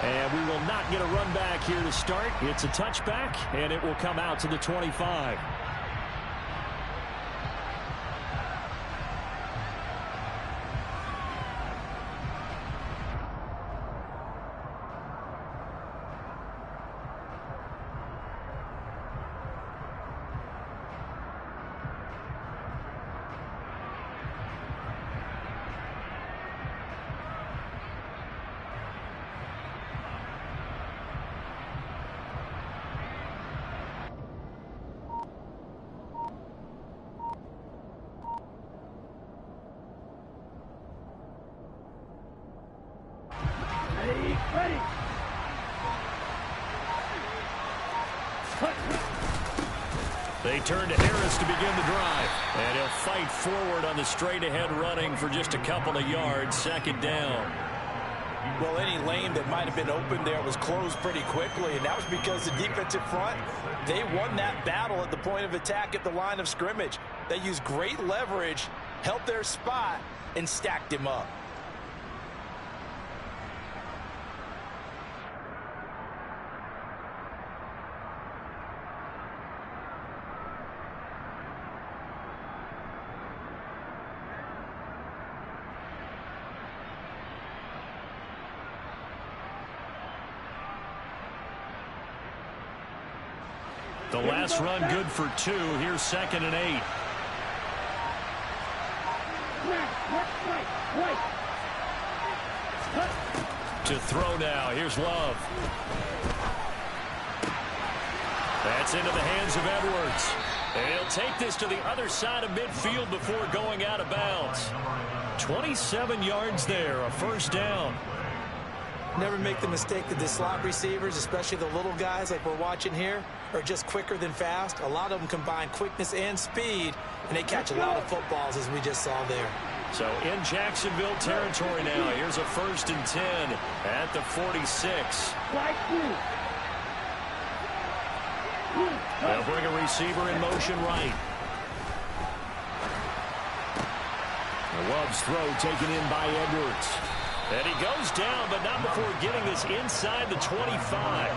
And we will not get a run back here to start. It's a touchback, and it will come out to the 25. They turn to Harris to begin the drive. And he'll fight forward on the straight-ahead running for just a couple of yards. Second down. Well, any lane that might have been open there was closed pretty quickly, and that was because the defensive front, they won that battle at the point of attack at the line of scrimmage. They used great leverage, held their spot, and stacked him up. The last run good for 2. Here's 2nd and 8. To throw now. Here's Love. That's into the hands of Edwards. And he'll take this to the other side of midfield before going out of bounds. 27 yards there, a first down. Never make the mistake that the slot receivers, especially the little guys like we're watching here, are just quicker than fast. A lot of them combine quickness and speed, and they catch a lot of footballs, as we just saw there. So in Jacksonville territory now. Here's a 1st and 10 at the 46. They'll bring a receiver in motion right. Love's throw taken in by Edwards. And he goes down, but not before getting this inside the 25.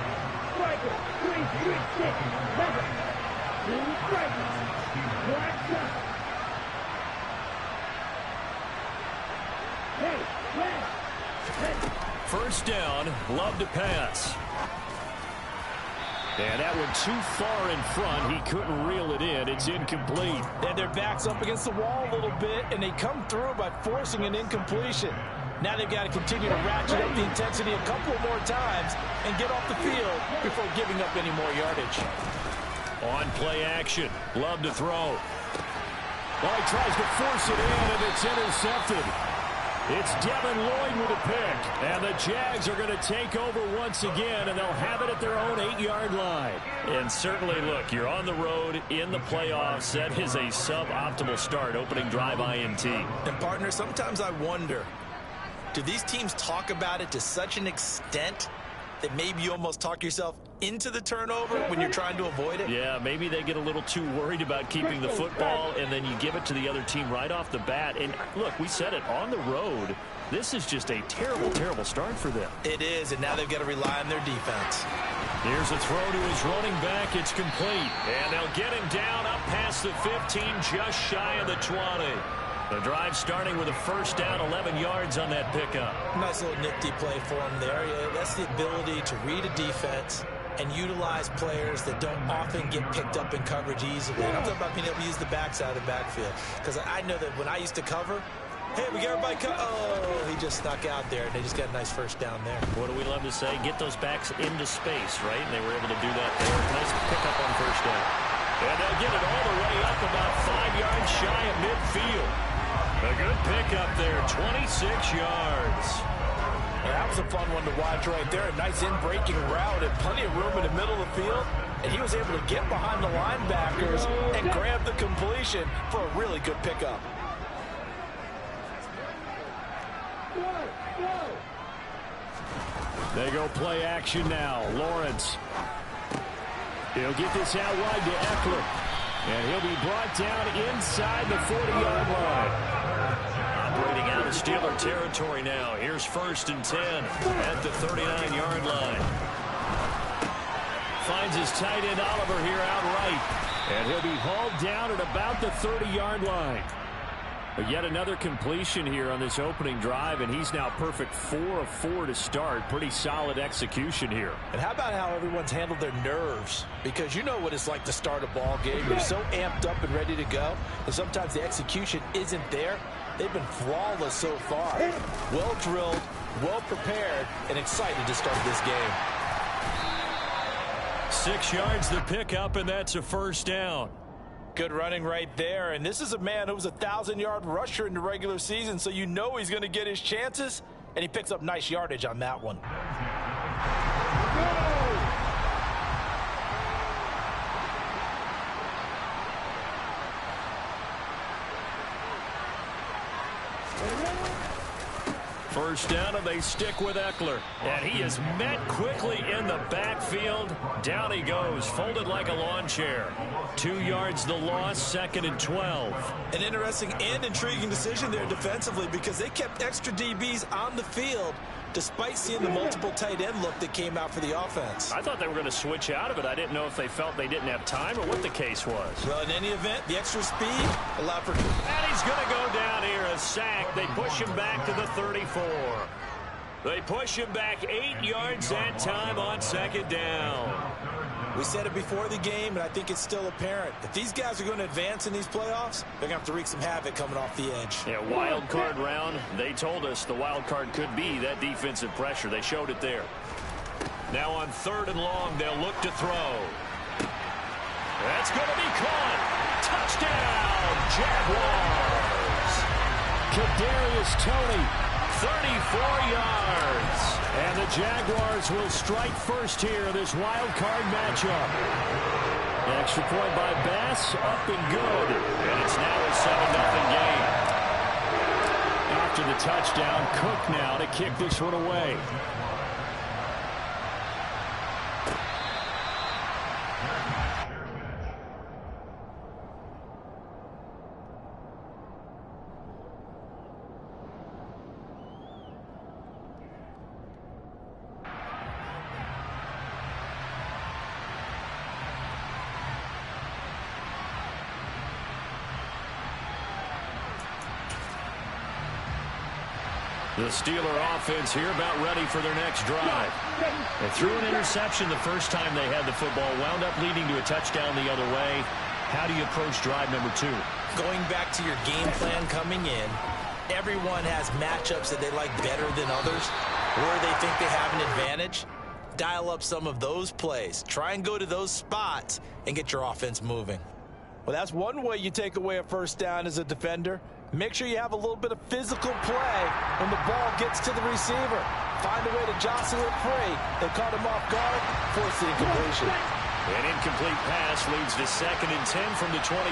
First down, Love to pass. And that one too far in front. He couldn't reel it in. It's incomplete. And their back's up against the wall a little bit, and they come through by forcing an incompletion. Now they've got to continue to ratchet up the intensity a couple more times and get off the field before giving up any more yardage. On play action. Love to throw. Well, he tries to force it in, and it's intercepted. It's Devin Lloyd with a pick. And the Jags are going to take over once again, and they'll have it at their own 8-yard line. And certainly, look, you're on the road in the playoffs. That is a suboptimal start, opening drive INT. And, partner, sometimes I wonder, do these teams talk about it to such an extent that maybe you almost talk yourself into the turnover when you're trying to avoid it? Yeah, maybe they get a little too worried about keeping the football, and then you give it to the other team right off the bat. And look, we said it, on the road, this is just a terrible, terrible start for them. It is, and now they've got to rely on their defense. Here's a throw to his running back. It's complete. And they'll get him down up past the 15, just shy of the 20. The drive starting with a first down, 11 yards on that pickup. Nice little nifty play for him there. Yeah, that's the ability to read a defense and utilize players that don't often get picked up in coverage easily. And I'm talking about being able to use the backside of the backfield. Because I know that when I used to cover, hey, we got everybody oh, he just snuck out there, and they just got a nice first down there. What do we love to say? Get those backs into space, right? And they were able to do that there. Nice pickup on first down. And they'll get it all the way up about 5 yards shy of midfield. A good pickup there, 26 yards. That was a fun one to watch right there. A nice in-breaking route and plenty of room in the middle of the field. And he was able to get behind the linebackers and grab the completion for a really good pickup. They go play action now. Lawrence. He'll get this out wide to Eckler. And he'll be brought down inside the 40-yard line. Operating out of Steeler territory now. Here's 1st and 10 at the 39-yard line. Finds his tight end Oliver here outright. And he'll be hauled down at about the 30-yard line. But yet another completion here on this opening drive, and he's now perfect 4 of 4 to start. Pretty solid execution here. And how about how everyone's handled their nerves? Because you know what it's like to start a ball game. You're so amped up and ready to go, and sometimes the execution isn't there. They've been flawless so far. Well drilled, well prepared, and excited to start this game. 6 yards the pickup, and that's a 1st down. Good running right there, and this is a man who was a 1,000-yard rusher in the regular season, so you know he's going to get his chances, and he picks up nice yardage on that one. First down, and they stick with Eckler. And he is met quickly in the backfield. Down he goes, folded like a lawn chair. 2 yards the loss, 2nd and 12. An interesting and intriguing decision there defensively because they kept extra DBs on the field despite seeing the multiple tight end look that came out for the offense. I thought they were going to switch out of it. I didn't know if they felt they didn't have time or what the case was. Well, in any event, the extra speed allowed for... And he's going to go down here, a sack. They push him back to the 34. They push him back 8 yards that time on 2nd down. We said it before the game, and I think it's still apparent. If these guys are going to advance in these playoffs, they're going to have to wreak some havoc coming off the edge. Yeah, wild card round. They told us the wild card could be that defensive pressure. They showed it there. Now on 3rd and long, they'll look to throw. That's going to be caught. Touchdown, Jaguars. Kadarius Toney, 34 yards. and the Jaguars will strike first here in this wild card matchup. Extra point by Bass, up and good. And it's now a 7-0 game. After the touchdown, Cook now to kick this one away. The Steeler offense here about ready for their next drive. They threw an interception the first time they had the football, wound up leading to a touchdown the other way. How do you approach drive number 2? Going back to your game plan coming in, everyone has matchups that they like better than others, where they think they have an advantage. Dial up some of those plays. Try and go to those spots and get your offense moving. Well, that's one way you take away a first down as a defender. Make sure you have a little bit of physical play when the ball gets to the receiver. Find a way to jostle it free. They caught him off guard, forced the incompletion. An incomplete pass leads to 2nd and 10 from the 25.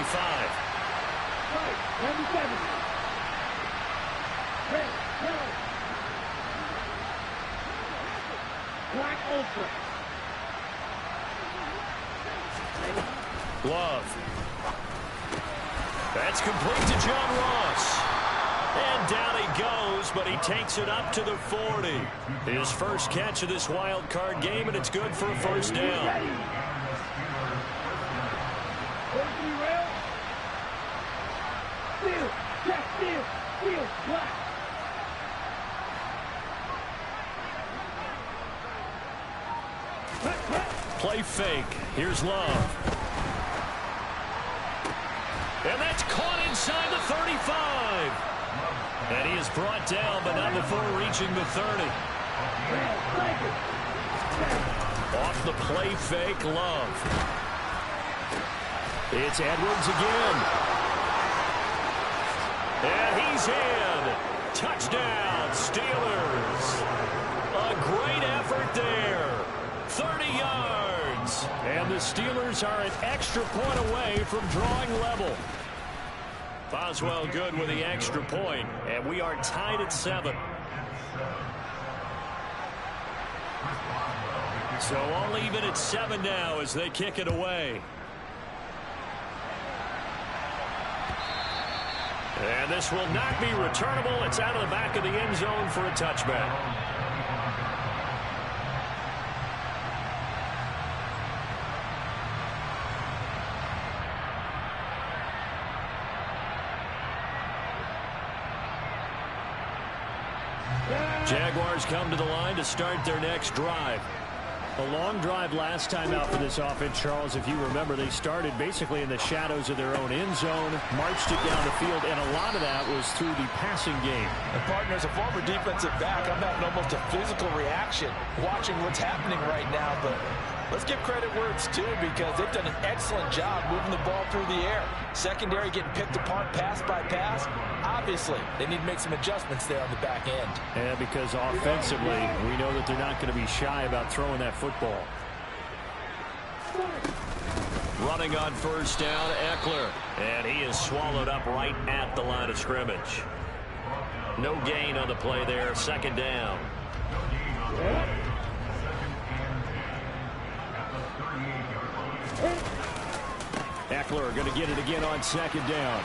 Glove. That's complete to John Ross. And down he goes, but he takes it up to the 40. His first catch of this wild card game, and it's good for a first down. Play fake. Here's Love. And that's caught inside the 35. And he is brought down, but not before reaching the 30. Off the play fake, Love. It's Edwards again. And he's in. Touchdown, Steelers. great effort there. 30 yards. And the Steelers are an extra point away from drawing level. Boswell good with the extra point, and we are tied at 7. So all even at 7 now as they kick it away. And this will not be returnable. It's out of the back of the end zone for a touchback. Jaguars come to the line to start their next drive. A long drive last time out for this offense, Charles. If you remember, they started basically in the shadows of their own end zone, marched it down the field, and a lot of that was through the passing game. And partner, as a former defensive back, I'm having almost a physical reaction watching what's happening right now. But let's give credit where it's due, because they've done an excellent job moving the ball through the air. Secondary getting picked apart pass by pass. Obviously, they need to make some adjustments there on the back end. And because offensively, we know that they're not going to be shy about throwing that football. Running on first down, Eckler. And he is swallowed up right at the line of scrimmage. No gain on the play there, second down. Eckler going to get it again on second down.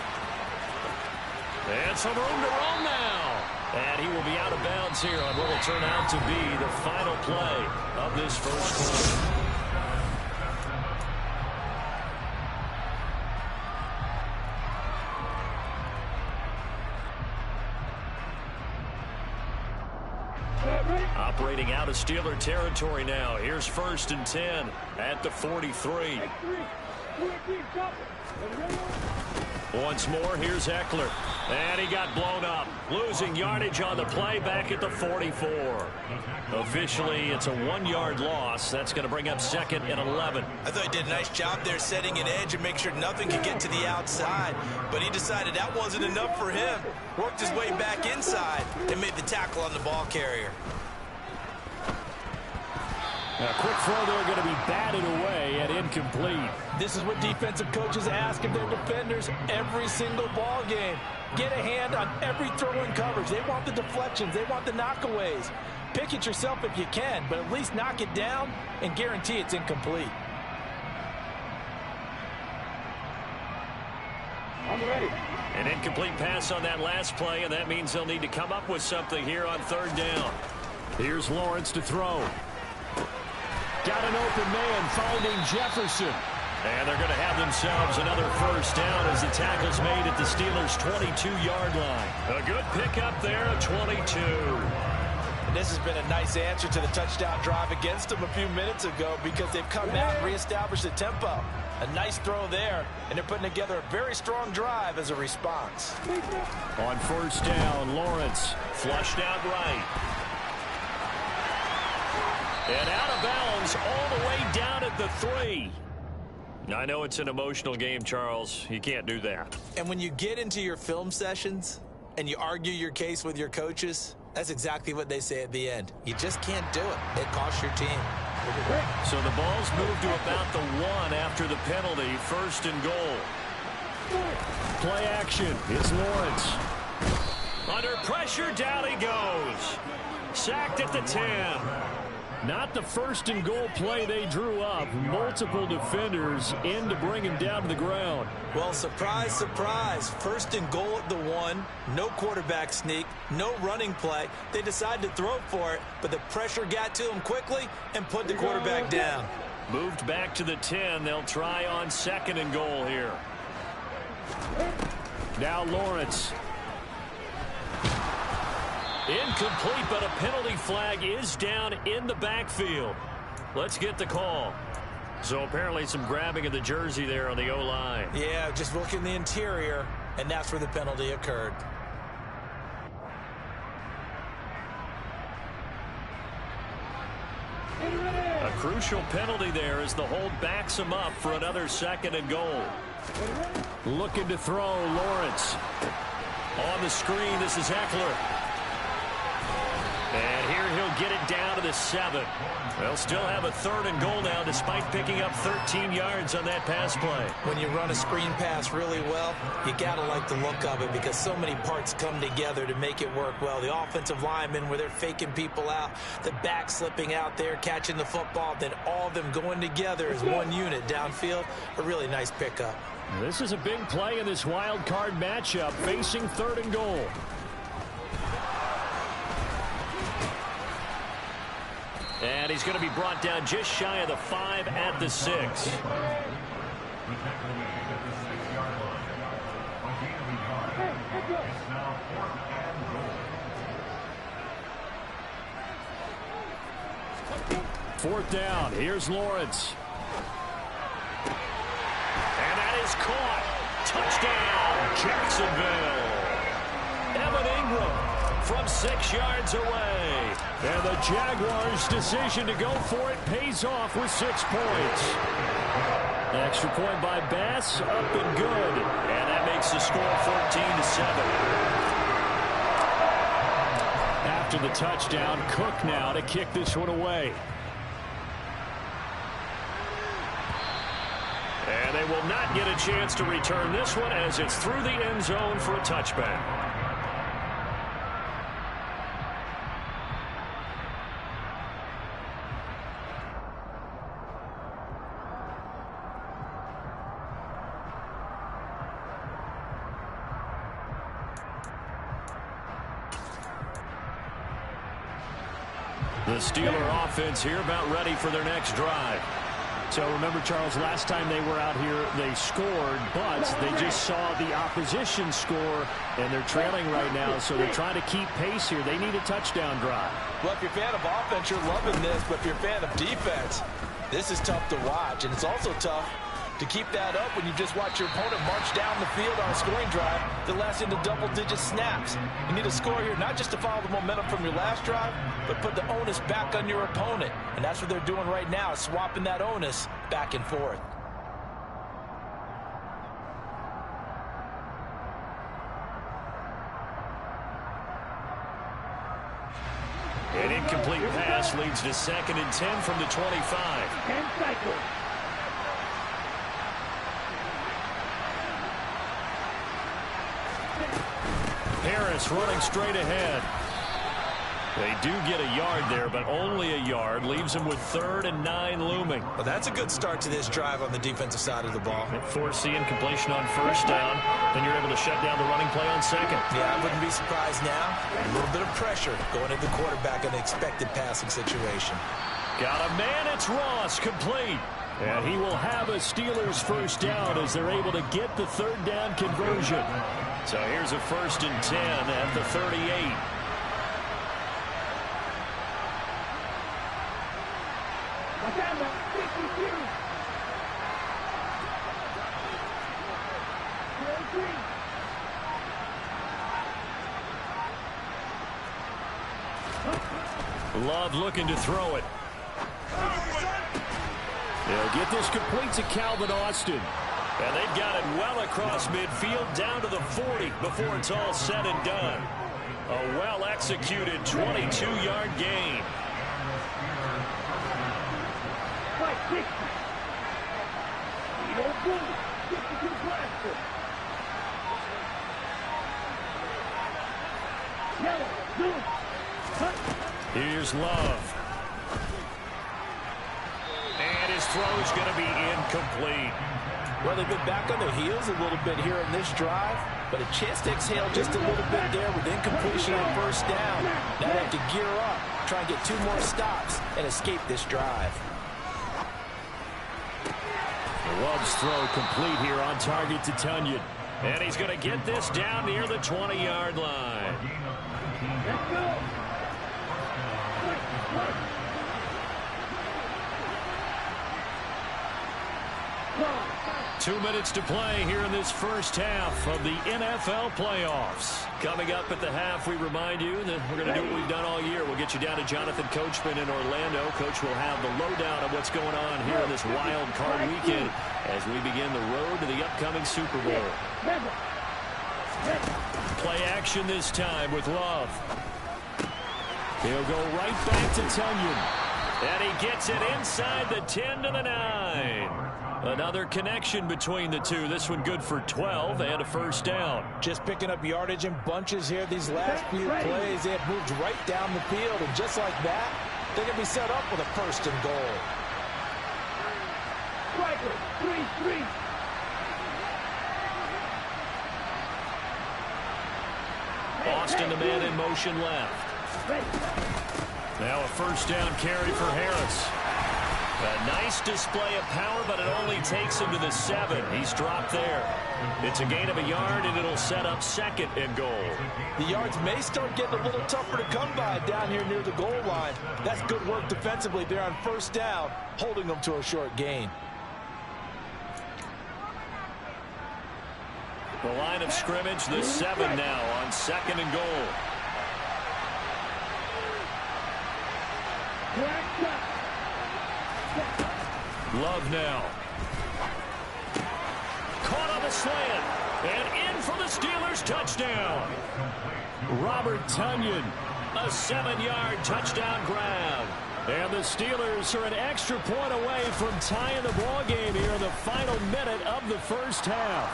And some room to roam now. And he will be out of bounds here on what will turn out to be the final play of this first quarter. Operating out of Steeler territory now. Here's 1st and 10 at the 43. Once more, here's Eckler. And he got blown up. Losing yardage on the play back at the 44. Officially, it's a 1-yard loss. That's going to bring up 2nd and 11. I thought he did a nice job there setting an edge and make sure nothing could get to the outside. But he decided that wasn't enough for him. Worked his way back inside and made the tackle on the ball carrier. A quick throw there going to be batted away and incomplete. This is what defensive coaches ask of their defenders every single ball game. Get a hand on every throw in coverage. They want the deflections. They want the knockaways. Pick it yourself if you can, but at least knock it down and guarantee it's incomplete. I'm ready. An incomplete pass on that last play, and that means they'll need to come up with something here on 3rd down. Here's Lawrence to throw. Got an open man finding Jefferson. And they're going to have themselves another first down as the tackle's made at the Steelers' 22-yard line. A good pickup there at 22. And this has been a nice answer to the touchdown drive against them a few minutes ago, because they've come out and reestablished the tempo. A nice throw there, and they're putting together a very strong drive as a response. On 1st down, Lawrence flushed out right. And out of bounds all the way down at the 3. I know it's an emotional game, Charles. You can't do that. And when you get into your film sessions and you argue your case with your coaches, that's exactly what they say at the end. You just can't do it. It costs your team. So the ball's moved to about the 1 after the penalty. 1st and goal. play action. It's Lawrence. Under pressure, down he goes. Sacked at the 10. Not the 1st and goal play they drew up. Multiple defenders in to bring him down to the ground. Well, surprise, surprise. 1st and goal at the 1. No quarterback sneak. No running play. They decided to throw for it, but the pressure got to him quickly and put the quarterback down. Moved back to the 10. They'll try on 2nd and goal here. Now Lawrence. Incomplete, but a penalty flag is down in the backfield. Let's get the call. So apparently some grabbing of the jersey there on the O-line. Yeah, just look in the interior, and that's where the penalty occurred. A crucial penalty there as the hold backs him up for another 2nd and goal. Looking to throw, Lawrence. On the screen, this is Eckler. And here he'll get it down to to the 7. They'll still have a 3rd and goal now despite picking up 13 yards on that pass play. When you run a screen pass really well, you got to like the look of it because so many parts come together to make it work well. The offensive linemen where they're faking people out, the back slipping out there, catching the football, then all of them going together as one unit downfield. A really nice pickup. This is a big play in this wild card matchup, facing 3rd and goal. And he's going to be brought down just shy of the 5 at the 6. Fourth down. Here's Lawrence. And that is caught. Touchdown, Jacksonville. Evan Ingram from 6 yards away. And the Jaguars' decision to go for it pays off with 6 points. Extra point by Bass, up and good. And that makes the score 14-7. After the touchdown, Cook now to kick this one away. And they will not get a chance to return this one as it's through the end zone for a touchback. The Steeler offense here about ready for their next drive. So remember, Charles, last time they were out here, they scored, but they just saw the opposition score, and they're trailing right now, so they're trying to keep pace here. They need a touchdown drive. Well, if you're a fan of offense, you're loving this, but if you're a fan of defense, this is tough to watch, and it's also tough to keep that up when you just watch your opponent march down the field on a scoring drive that lasts into double-digit snaps. You need a score here, not just to follow the momentum from your last drive, but put the onus back on your opponent. And that's what they're doing right now, swapping that onus back and forth. An incomplete pass leads to 2nd and 10 from the 25. 10 cycles. Harris running straight ahead. They do get a yard there, but only a yard. Leaves them with 3rd and 9 looming. Well, that's a good start to this drive on the defensive side of the ball. Force the incompletion on 1st down. Then you're able to shut down the running play on 2nd. Yeah, I wouldn't be surprised now. A little bit of pressure going at the quarterback in an expected passing situation. Got a man, it's Ross, complete. And he will have a Steelers 1st down as they're able to get the 3rd down conversion. So here's a 1st and 10 at the 38. Love looking to throw it. They'll get this complete to Calvin Austin. And they've got it well across midfield down to the 40 before it's all said and done. A well-executed 22-yard gain. Here's Love. And his throw's going to be incomplete. Well, they've been back on their heels a little bit here in this drive, but a chance to exhale just a little bit there with incompletion on 1st down. Now they have to gear up, try and get 2 more stops, and escape this drive. Love's throw complete here on target to Tunyon. And he's going to get this down near the 20-yard line. Let's go. 2 minutes to play here in this 1st half of the NFL playoffs. Coming up at the half, we remind you that we're going to do what we've done all year. We'll get you down to Jonathan Coachman in Orlando. Coach will have the lowdown of what's going on here in this wild card weekend as we begin the road to the upcoming Super Bowl. Play action this time with Love. He'll go right back to Tonyan. And he gets it inside the 10 to the 9. Another connection between the two. This one good for 12 and a first down. Just picking up yardage in bunches here these last few plays. They have moved right down the field, and just like that, they're going to be set up with a first and goal. Striker, 3-3. Austin, the man in motion left. Now a first down carry for Harris. A nice display of power, but it only takes him to the 7. He's dropped there. It's a gain of a yard, and it'll set up second and goal. The yards may start getting a little tougher to come by down here near the goal line. That's good work defensively there on first down, holding them to a short gain. The line of scrimmage, the 7 now on second and goal. Love now. Caught on the slant. And in for the Steelers touchdown. Robert Tonyan. A 7-yard touchdown grab. And the Steelers are an extra point away from tying the ball game here in the final minute of the first half.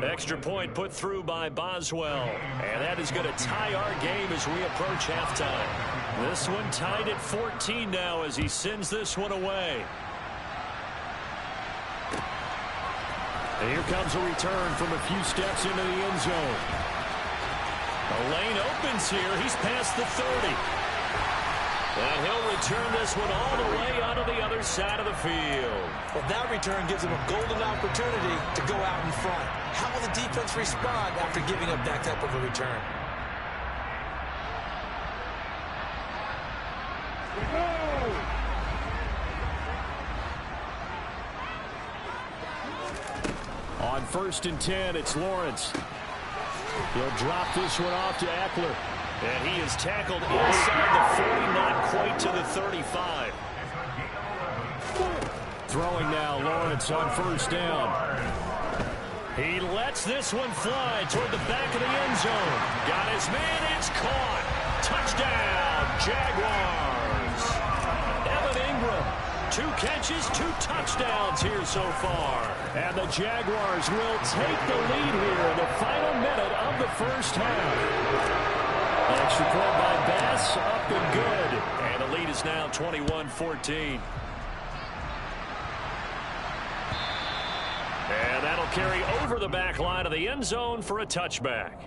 Extra point put through by Boswell. And that is going to tie our game as we approach halftime. This one tied at 14 now as he sends this one away. And here comes a return from a few steps into the end zone. The lane opens here. He's past the 30. And he'll return this one all the way out of the other side of the field. Well, that return gives him a golden opportunity to go out in front. How will the defense respond after giving up that type of a return? On 1st and 10, it's Lawrence. He'll drop this one off to Eckler. And he is tackled inside the 40, not quite to the 35. Throwing now, Lawrence on 1st down. He lets this one fly toward the back of the end zone. Got his man, it's caught. Touchdown, Jaguars. Evan Ingram, 2 catches, 2 touchdowns here so far. And the Jaguars will take the lead here in the final minute of the first half. Extra point by Bass, up and good. And the lead is now 21-14. And that'll carry over the back line of the end zone for a touchback.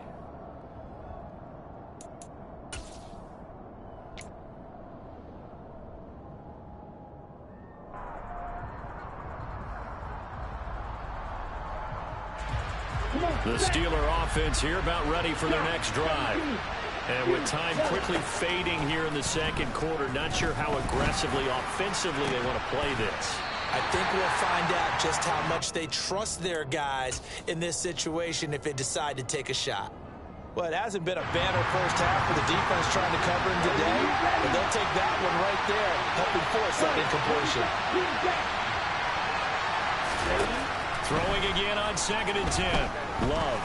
The Steeler offense here about ready for their next drive. And with time quickly fading here in the second quarter, not sure how aggressively, offensively they want to play this. I think we'll find out just how much they trust their guys in this situation if they decide to take a shot. Well, it hasn't been a banner first half for the defense trying to cover him today, but they'll take that one right there, helping force that incompletion. Throwing again on 2nd and 10. Love.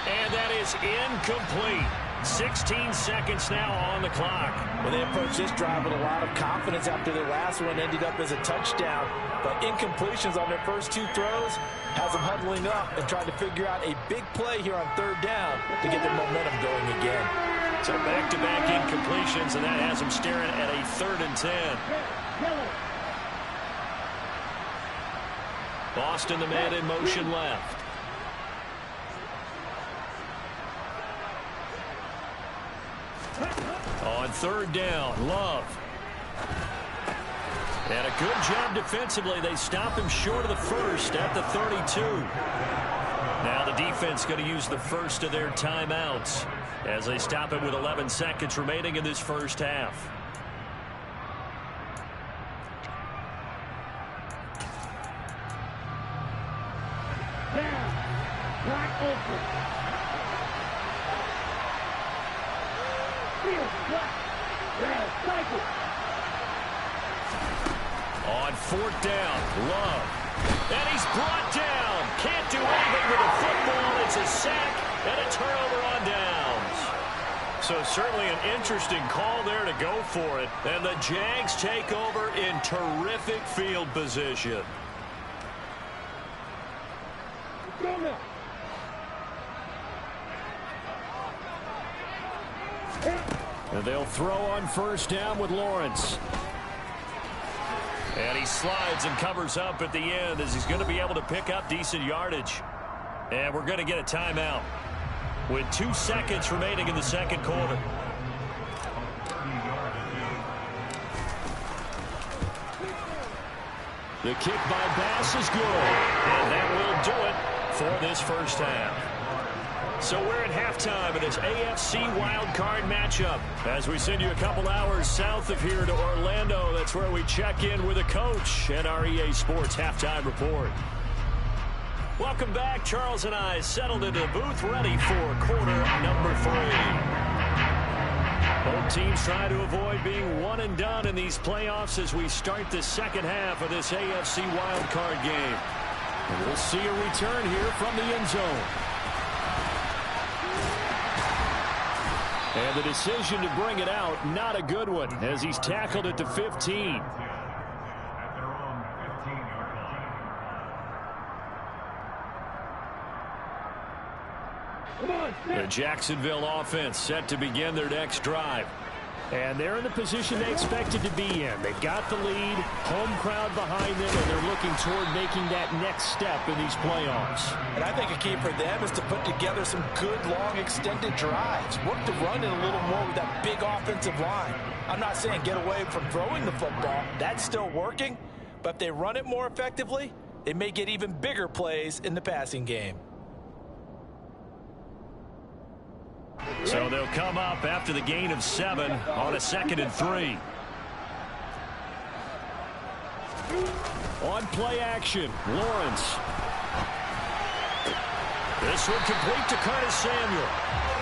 And that is incomplete. 16 seconds now on the clock. Well, they approached this drive with a lot of confidence after their last one ended up as a touchdown. But incompletions on their first 2 throws has them huddling up and trying to figure out a big play here on 3rd down to get their momentum going again. So back-to-back incompletions, and that has them staring at a 3rd and 10. Boston, the man in motion left. On 3rd down, Love. And a good job defensively. They stop him short of the first at the 32. Now the defense going to use the first of their timeouts as they stop it with 11 seconds remaining in this first half. On 4th down, Love. And he's brought down. Can't do anything with a football. It's a sack and a turnover on downs. So certainly an interesting call there to go for it. And the Jags take over in terrific field position. And they'll throw on first down with Lawrence. And he slides and covers up at the end as he's going to be able to pick up decent yardage. And we're going to get a timeout with 2 seconds remaining in the second quarter. The kick by Bass is good. And that will do it for this first half. So we're at halftime in this AFC wildcard matchup as we send you a couple hours south of here to Orlando. That's where we check in with a coach and our EA Sports Halftime Report. Welcome back. Charles and I settled into the booth ready for quarter number 3. Both teams try to avoid being one and done in these playoffs as we start the second half of this AFC wildcard game. And we'll see a return here from the end zone. And the decision to bring it out, not a good one, as he's tackled at the 15. The Jacksonville offense set to begin their next drive. And they're in the position they expected to be in. They've got the lead, home crowd behind them, and they're looking toward making that next step in these playoffs. And I think a key for them is to put together some good, long, extended drives. Work the run in a little more with that big offensive line. I'm not saying get away from throwing the football. That's still working. But if they run it more effectively, they may get even bigger plays in the passing game. So they'll come up after the gain of 7 on a 2nd and 3. On play action, Lawrence. This one complete to Curtis Samuel.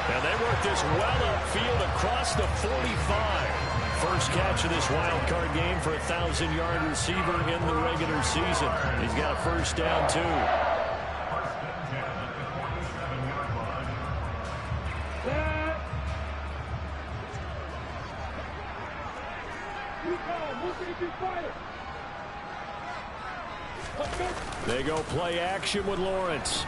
And they work this well upfield across the 45. First catch of this wild card game for a 1,000-yard receiver in the regular season. He's got a first down, too. They go play action with Lawrence.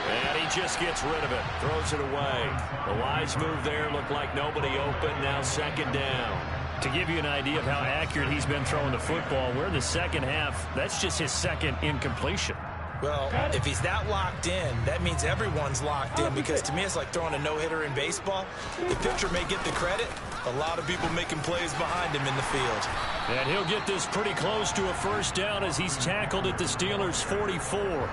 And he just gets rid of it. Throws it away. The wise move there. Looked like nobody open. Now 2nd down. To give you an idea of how accurate he's been throwing the football, we're in the second half. That's just his second incompletion. Well, if he's that locked in, that means everyone's locked in, because to me it's like throwing a no-hitter in baseball. The pitcher may get the credit. A lot of people making plays behind him in the field. And he'll get this pretty close to a first down as he's tackled at the Steelers' 44.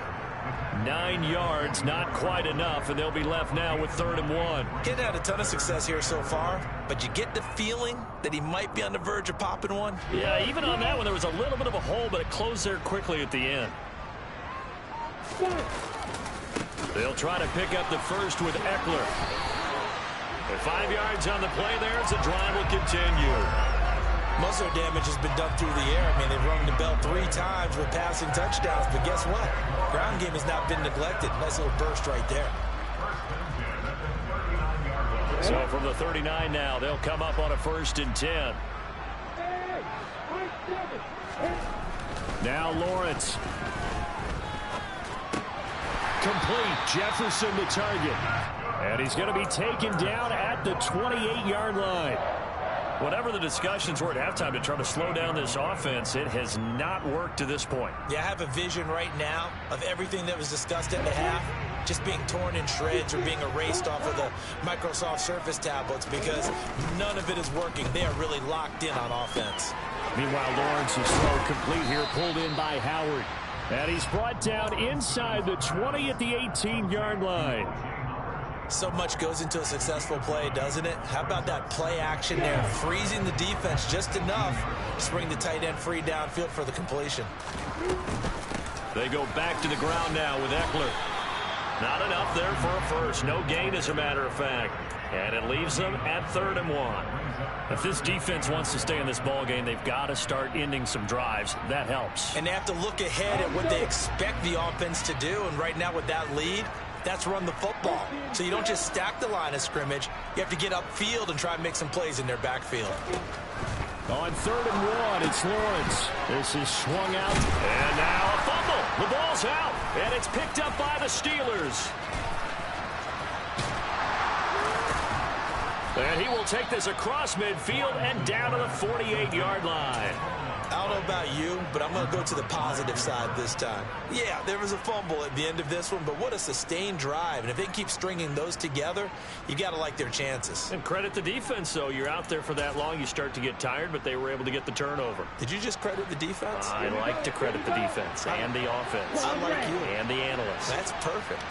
9 yards, not quite enough, and they'll be left now with 3rd and 1. Getting had a ton of success here so far, but you get the feeling that he might be on the verge of popping one. Yeah, even on that one, there was a little bit of a hole, but it closed there quickly at the end. They'll try to pick up the first with Eckler. With 5 yards on the play there as the drive will continue. Most of their damage has been done through the air. I mean, they've rung the bell 3 times with passing touchdowns, but guess what? Ground game has not been neglected. Nice little burst right there. So from the 39 now, they'll come up on a 1st and 10. Now Lawrence. Complete. Jefferson the target. And he's going to be taken down at the 28-yard line. Whatever the discussions were at halftime to try to slow down this offense, it has not worked to this point. Yeah, I have a vision right now of everything that was discussed at the half just being torn in shreds or being erased off of the Microsoft Surface tablets, because none of it is working. They are really locked in on offense. Meanwhile, Lawrence's throw complete here, pulled in by Howard. And he's brought down inside the 20 at the 18-yard line. So much goes into a successful play, doesn't it? How about that play action there? Freezing the defense just enough to bring the tight end free downfield for the completion. They go back to the ground now with Eckler. Not enough there for a first. No gain, as a matter of fact. And it leaves them at 3rd and 1. If this defense wants to stay in this ballgame, they've got to start ending some drives. That helps. And they have to look ahead at what they expect the offense to do. And right now with that lead, That's run the football. So you don't just stack the line of scrimmage. You have to get upfield and try and make some plays in their backfield. On 3rd and 1, it's Lawrence. This is swung out. And now a fumble. The ball's out, and it's picked up by the Steelers. And he will take this across midfield and down to the 48-yard line. I don't know about you, but I'm going to go to the positive side this time. Yeah, there was a fumble at the end of this one, but what a sustained drive. And if they keep stringing those together, you got to like their chances. And credit the defense, though. You're out there for that long, you start to get tired, but they were able to get the turnover. Did you just credit the defense? I like to credit the defense and the offense. I like you. And the analysts. That's perfect.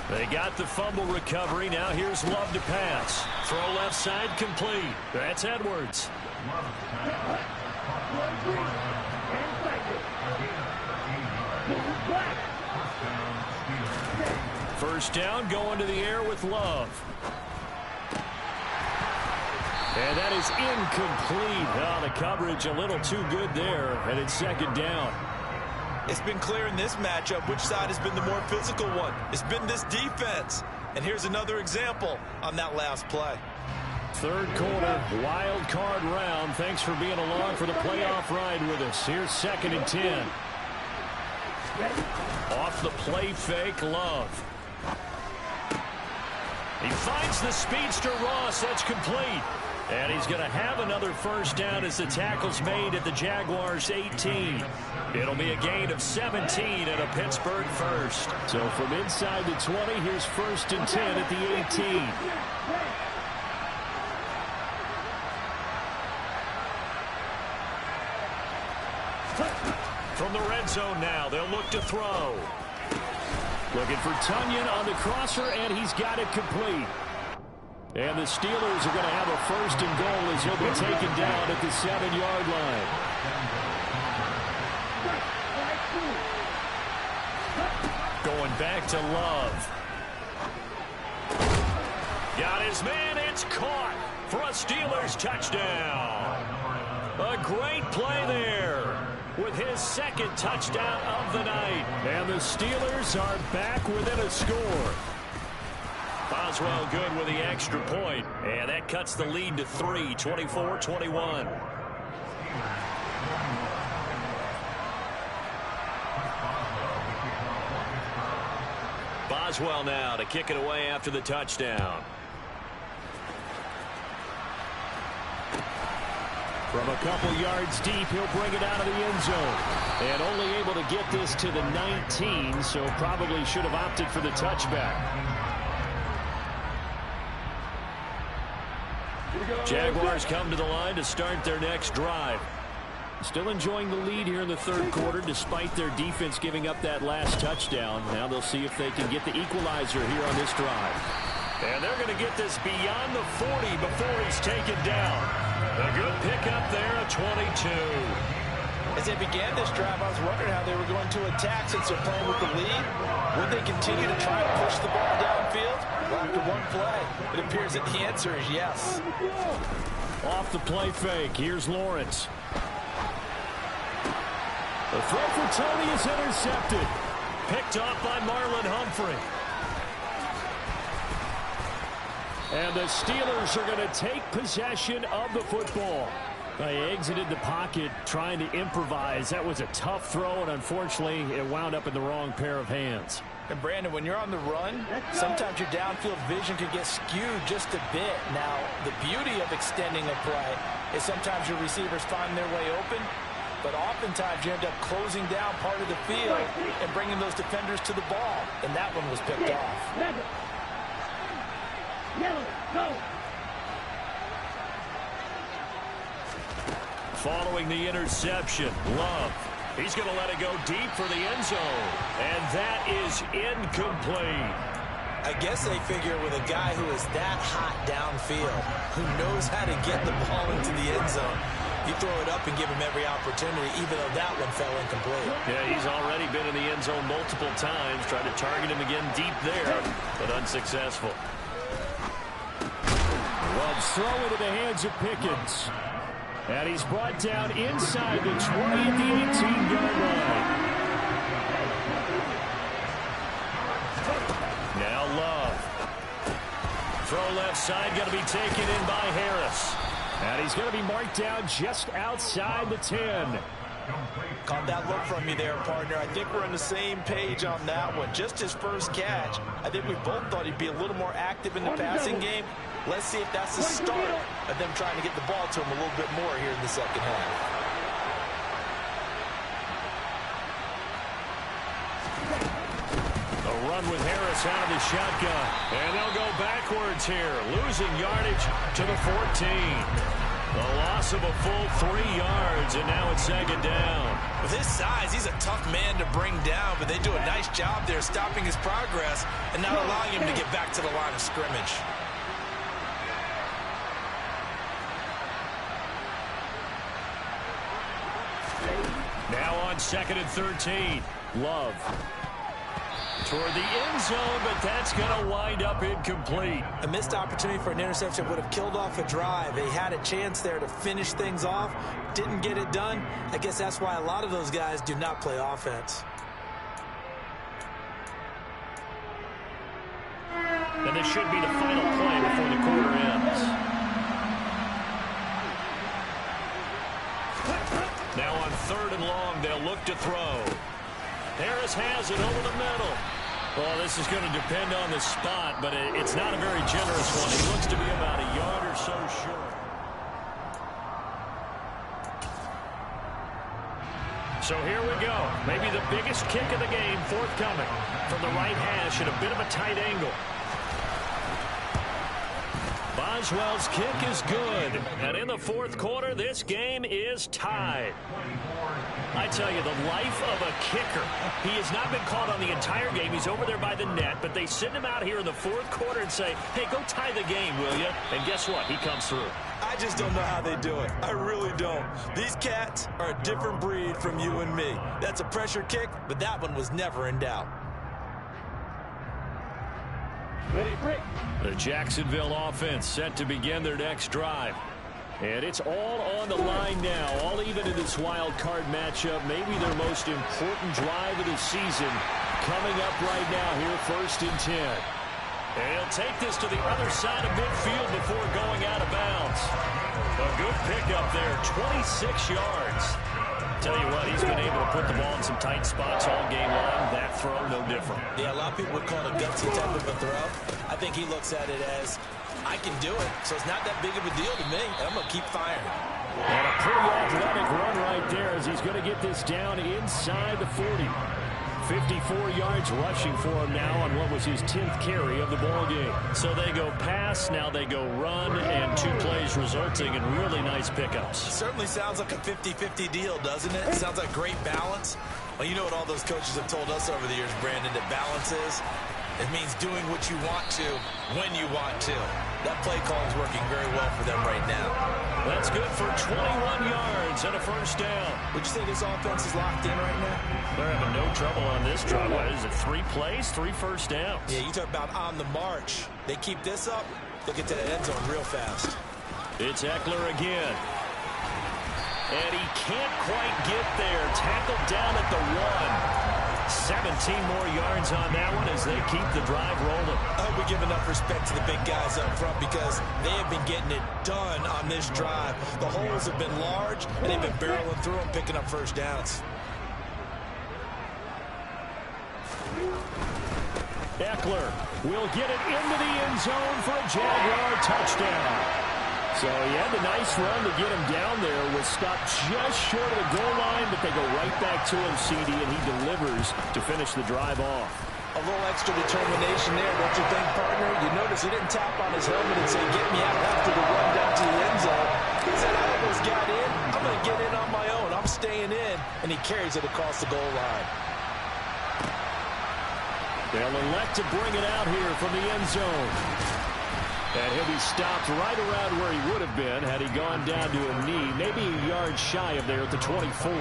They got the fumble recovery. Now here's Love to pass. Throw left side complete. That's Edwards. First down, going to the air with Love. And that is incomplete. Oh, the coverage a little too good there, and it's 2nd down. It's been clear in this matchup which side has been the more physical one. It's been this defense. And here's another example on that last play. 3rd quarter, wild card round. Thanks for being along for the playoff ride with us. Here's 2nd and 10. Off the play fake, Love. He finds the speedster Ross. That's complete. And he's going to have another first down as the tackle's made at the Jaguars' 18. It'll be a gain of 17 and a Pittsburgh first. So from inside the 20, here's 1st and 10 at the 18. From the red zone now, they'll look to throw. Looking for Tonyan on the crosser, and he's got it complete. And the Steelers are going to have a 1st and goal as he'll be taken down at the 7-yard line. Going back to Love. Got his man. It's caught for a Steelers touchdown. A great play there with his 2nd touchdown of the night. And the Steelers are back within a score. Boswell good with the extra point. And that cuts the lead to 3, 24-21. Boswell now to kick it away after the touchdown. From a couple yards deep, he'll bring it out of the end zone. And only able to get this to the 19, so probably should have opted for the touchback. Jaguars come to the line to start their next drive. Still enjoying the lead here in the 3rd quarter despite their defense giving up that last touchdown. Now they'll see if they can get the equalizer here on this drive. And they're going to get this beyond the 40 before he's taken down. A good pickup there, a 22. As they began this drive, I was wondering how they were going to attack since they're playing with the lead. Would they continue to try to push the ball downfield? Well, after one play, it appears that the answer is yes. Off the play fake, here's Lawrence. The throw for Tony is intercepted. Picked off by Marlon Humphrey. And the Steelers are going to take possession of the football. They exited the pocket trying to improvise. That was a tough throw, and unfortunately, it wound up in the wrong pair of hands. And Brandon, when you're on the run, sometimes your downfield vision can get skewed just a bit. Now, the beauty of extending a play is sometimes your receivers find their way open, but oftentimes you end up closing down part of the field and bringing those defenders to the ball. And that one was picked off. Yellow, go. Following the interception, Love. He's going to let it go deep for the end zone. And that is incomplete. I guess they figure with a guy who is that hot downfield, who knows how to get the ball into the end zone, you throw it up and give him every opportunity, even though that one fell incomplete. Yeah, he's already been in the end zone multiple times, tried to target him again deep there, but unsuccessful. Love's throw into the hands of Pickens. And he's brought down inside the 20 at the 18-yard line. Now Love. Throw left side, going to be taken in by Harris. And he's going to be marked down just outside the 10. Caught that look from you there, partner. I think we're on the same page on that one. Just his first catch. I think we both thought he'd be a little more active in the passing game. Let's see if that's the start of them trying to get the ball to him a little bit more here in the second half. A run with Harris out of the shotgun. And they'll go backwards here, losing yardage to the 14. A loss of a full 3 yards, and now it's second down. With his size, he's a tough man to bring down, but they do a nice job there stopping his progress and not allowing him to get back to the line of scrimmage. Now on 2nd and 13. Love. Toward the end zone, but that's going to wind up incomplete. A missed opportunity for an interception would have killed off a drive. They had a chance there to finish things off. Didn't get it done. I guess that's why a lot of those guys do not play offense. And this should be the final play before the quarter ends. Now on 3rd and long, they'll look to throw. Harris has it over the middle. Well, this is going to depend on the spot, but it's not a very generous one. He looks to be about a yard or so short. So here we go. Maybe the biggest kick of the game forthcoming from the right hash at a bit of a tight angle. Boswell's kick is good. And in the 4th quarter, this game is tied. I tell you, the life of a kicker. He has not been called on the entire game. He's over there by the net, but they send him out here in the 4th quarter and say, hey, go tie the game, will you? And guess what? He comes through. I just don't know how they do it. I really don't. These cats are a different breed from you and me. That's a pressure kick, but that one was never in doubt. The Jacksonville offense set to begin their next drive. And it's all on the line now, all even in this wild card matchup. Maybe their most important drive of the season coming up right now here, 1st and 10. And he'll take this to the other side of midfield before going out of bounds. A good pickup there, 26 yards. Tell you what, he's been able to put the ball in some tight spots all game long. That throw, no different. Yeah, a lot of people would call it a gutsy type of a throw. I think he looks at it as, I can do it, so it's not that big of a deal to me, and I'm going to keep firing. And a pretty athletic run right there as he's going to get this down inside the 40. 54 yards rushing for him now on what was his 10th carry of the ball game. So they go pass, now they go run, and 2 plays resulting in really nice pickups. Certainly sounds like a 50-50 deal, doesn't it? Sounds like great balance. Well, you know what all those coaches have told us over the years, Brandon, that balance is? It means doing what you want to when you want to. That play call is working very well for them right now. That's good for 21 yards and a 1st down. Would you say this offense is locked in right now? They're having no trouble on this drive. What is it, 3 plays, 3 first downs? Yeah, you talk about on the march. They keep this up, they'll get to the end zone real fast. It's Eckler again. And he can't quite get there. Tackled down at the 1. 17 more yards on that one as they keep the drive rolling. I hope we give enough respect to the big guys up front because they have been getting it done on this drive. The holes have been large, and they've been barreling through them, picking up 1st downs. Eckler will get it into the end zone for a Jaguar touchdown. So he had a nice run to get him down there. Was stopped just short of the goal line, but they go right back to him, CD, and he delivers to finish the drive off. A little extra determination there, don't you think, partner? You notice he didn't tap on his helmet and say, get me out after the run down to the end zone. He said, I almost got in. I'm going to get in on my own. I'm staying in. And he carries it across the goal line. They'll elect to bring it out here from the end zone. And he'll be stopped right around where he would have been had he gone down to a knee, maybe a yard shy of there at the 24.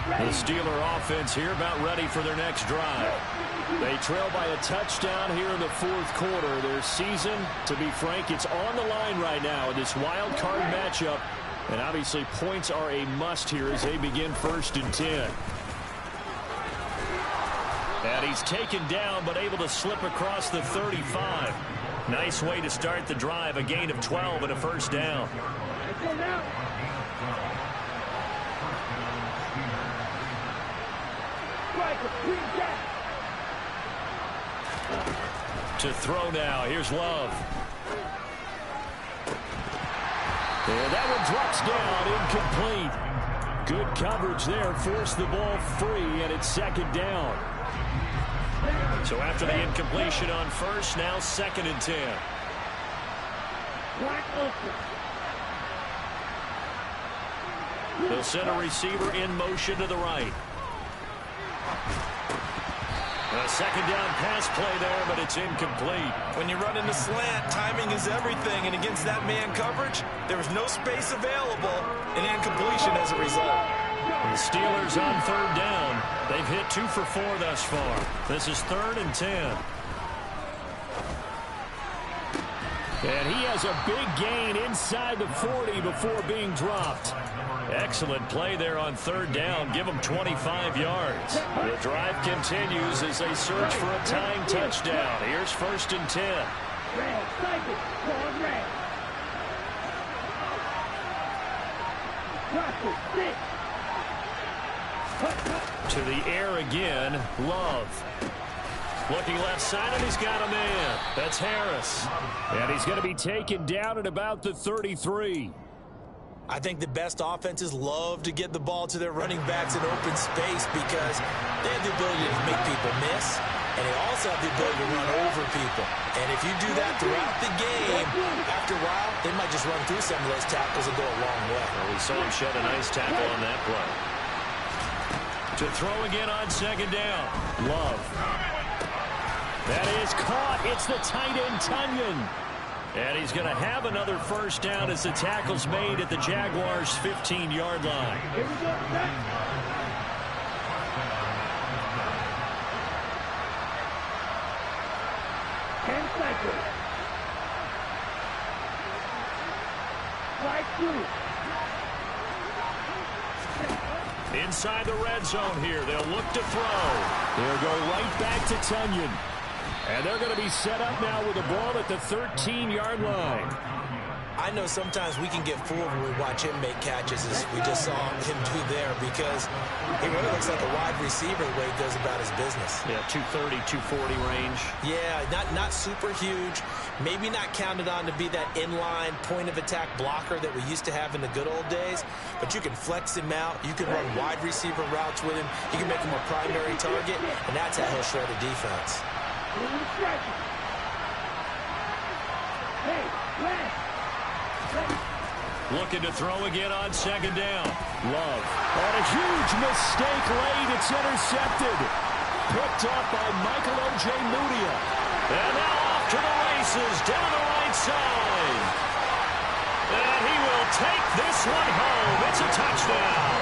The Steeler offense here about ready for their next drive. They trail by a touchdown here in the fourth quarter. Their season, to be frank, it's on the line right now in this wild card matchup. And obviously points are a must here as they begin 1st and 10. And he's taken down but able to slip across the 35. Nice way to start the drive. A gain of 12 and a first down. To throw now. Here's Love. And that one drops down, incomplete. Good coverage there. Forced the ball free, and it's 2nd down. So after the incompletion on first, now 2nd and 10. They'll send a receiver in motion to the right. A 2nd down pass play there, but it's incomplete. When you run in the slant, timing is everything, and against that man coverage, there was no space available, and incompletion as a result. The Steelers on 3rd down. They've hit 2 for 4 thus far. This is 3rd and 10. And he has a big gain inside the 40 before being dropped. Excellent play there on 3rd down. Give them 25 yards. The drive continues as they search for a tying touchdown. Here's 1st and 10. To the air again, Love. Looking left side, and he's got a man. That's Harris. And he's going to be taken down at about the 33. I think the best offenses love to get the ball to their running backs in open space because they have the ability to make people miss, and they also have the ability to run over people. And if you do that throughout the game, after a while, they might just run through some of those tackles and go a long way. Well, we saw him shed a nice tackle on that play. To throw again on 2nd down. Love. That is caught. It's the tight end, Tunyon. And he's going to have another first down as the tackle's made at the Jaguars' 15-yard line. Here we go, back. Inside the red zone here. They'll look to throw. They'll go right back to Tunyon. And they're going to be set up now with the ball at the 13-yard line. I know sometimes we can get fooled when we watch him make catches, as we just saw him do there, because he really looks like a wide receiver the way he goes about his business. Yeah, 230, 240 range. Yeah, not super huge. Maybe not counted on to be that inline point-of-attack blocker that we used to have in the good old days, but you can flex him out. You can run wide receiver routes with him. You can make him a primary target, and that's how he'll shred a defense. Hey, left. Looking to throw again on 2nd down. Love. And a huge mistake late. It's intercepted. Picked up by Michael O.J. Mudia. And now off to the races down the right side. And he will take this one home. It's a touchdown.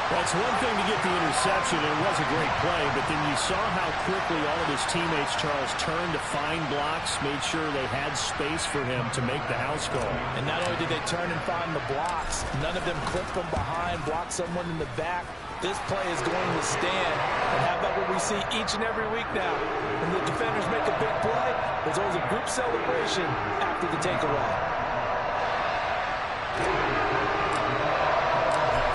That's one thing to get the interception, and it was a great play, but then you saw how quickly all of his teammates, Charles, turned to find blocks, made sure they had space for him to make the house call. And not only did they turn and find the blocks, none of them clipped from behind, blocked someone in the back. This play is going to stand. And how about what we see each and every week now? When the defenders make a big play, there's always a group celebration after the takeaway.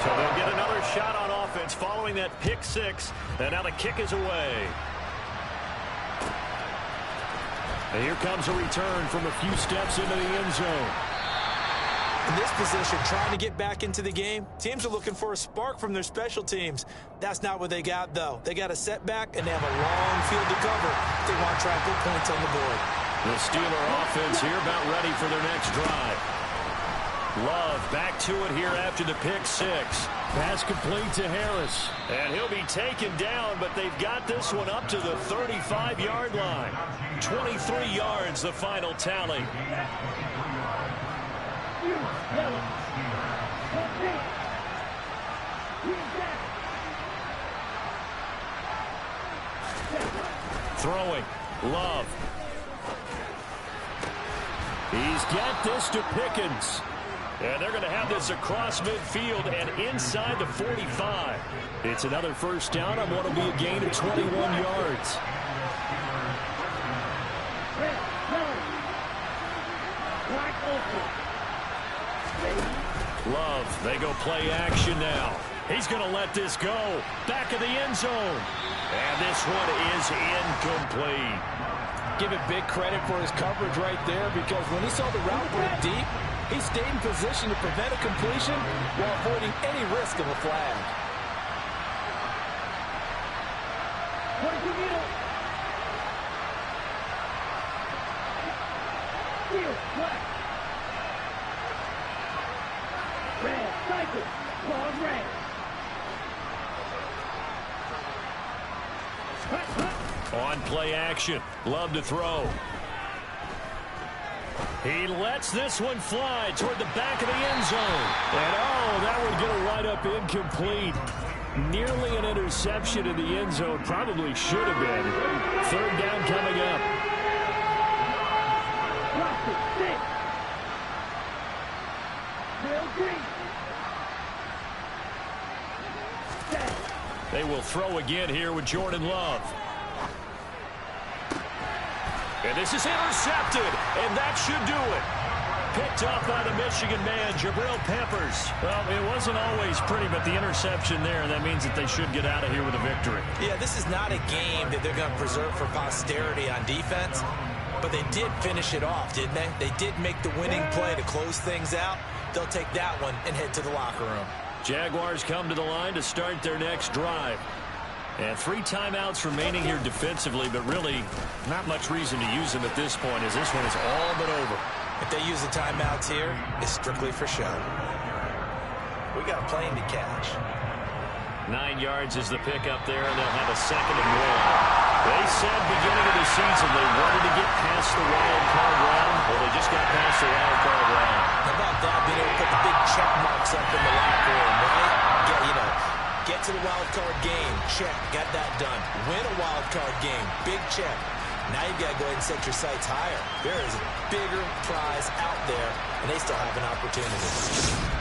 So they'll get another shot on offense following that pick six. And now the kick is away. And here comes a return from a few steps into the end zone. In this position, trying to get back into the game, teams are looking for a spark from their special teams. That's not what they got, though. They got a setback, and they have a long field to cover. They want to try and put points on the board. The Steeler offense here about ready for their next drive. Love back to it here after the pick six. Pass complete to Harris. And he'll be taken down, but they've got this one up to the 35-yard line. 23 yards, the final tally. Throwing. Love. He's got this to Pickens. And they're going to have this across midfield and inside the 45. It's another first down on what will be a gain of 21 yards. Love, they go play action now. He's going to let this go. Back of the end zone. And this one is incomplete. Give it big credit for his coverage right there, because when he saw the route break deep, he stayed in position to prevent a completion while avoiding any risk of a flag. Red, cycle, long red. On play action. Love to throw. He lets this one fly toward the back of the end zone. And, oh, that would get a right up incomplete. Nearly an interception in the end zone. Probably should have been. Third down coming up. They will throw again here with Jordan Love. And this is intercepted, and that should do it. Picked up by the Michigan man, Jabril Peppers. Well, it wasn't always pretty, but the interception there, that means that they should get out of here with a victory. Yeah, this is not a game that they're going to preserve for posterity on defense, but they did finish it off, didn't they? They did make the winning play to close things out. They'll take that one and head to the locker room. Jaguars come to the line to start their next drive. And 3 timeouts remaining here defensively, but really not much reason to use them at this point, as this one is all but over. If they use the timeouts here, it's strictly for show. We got a plane to catch. 9 yards is the pickup there, and they'll have a 2nd and 1. They said beginning of the season they wanted to get past the wild card round. Well, they just got past the wild card round. How about that, being able to put the big check marks up in the locker room, right? Get to the wild card game, check, got that done. Win a wild card game, big check. Now you've got to go ahead and set your sights higher. There is a bigger prize out there, and they still have an opportunity.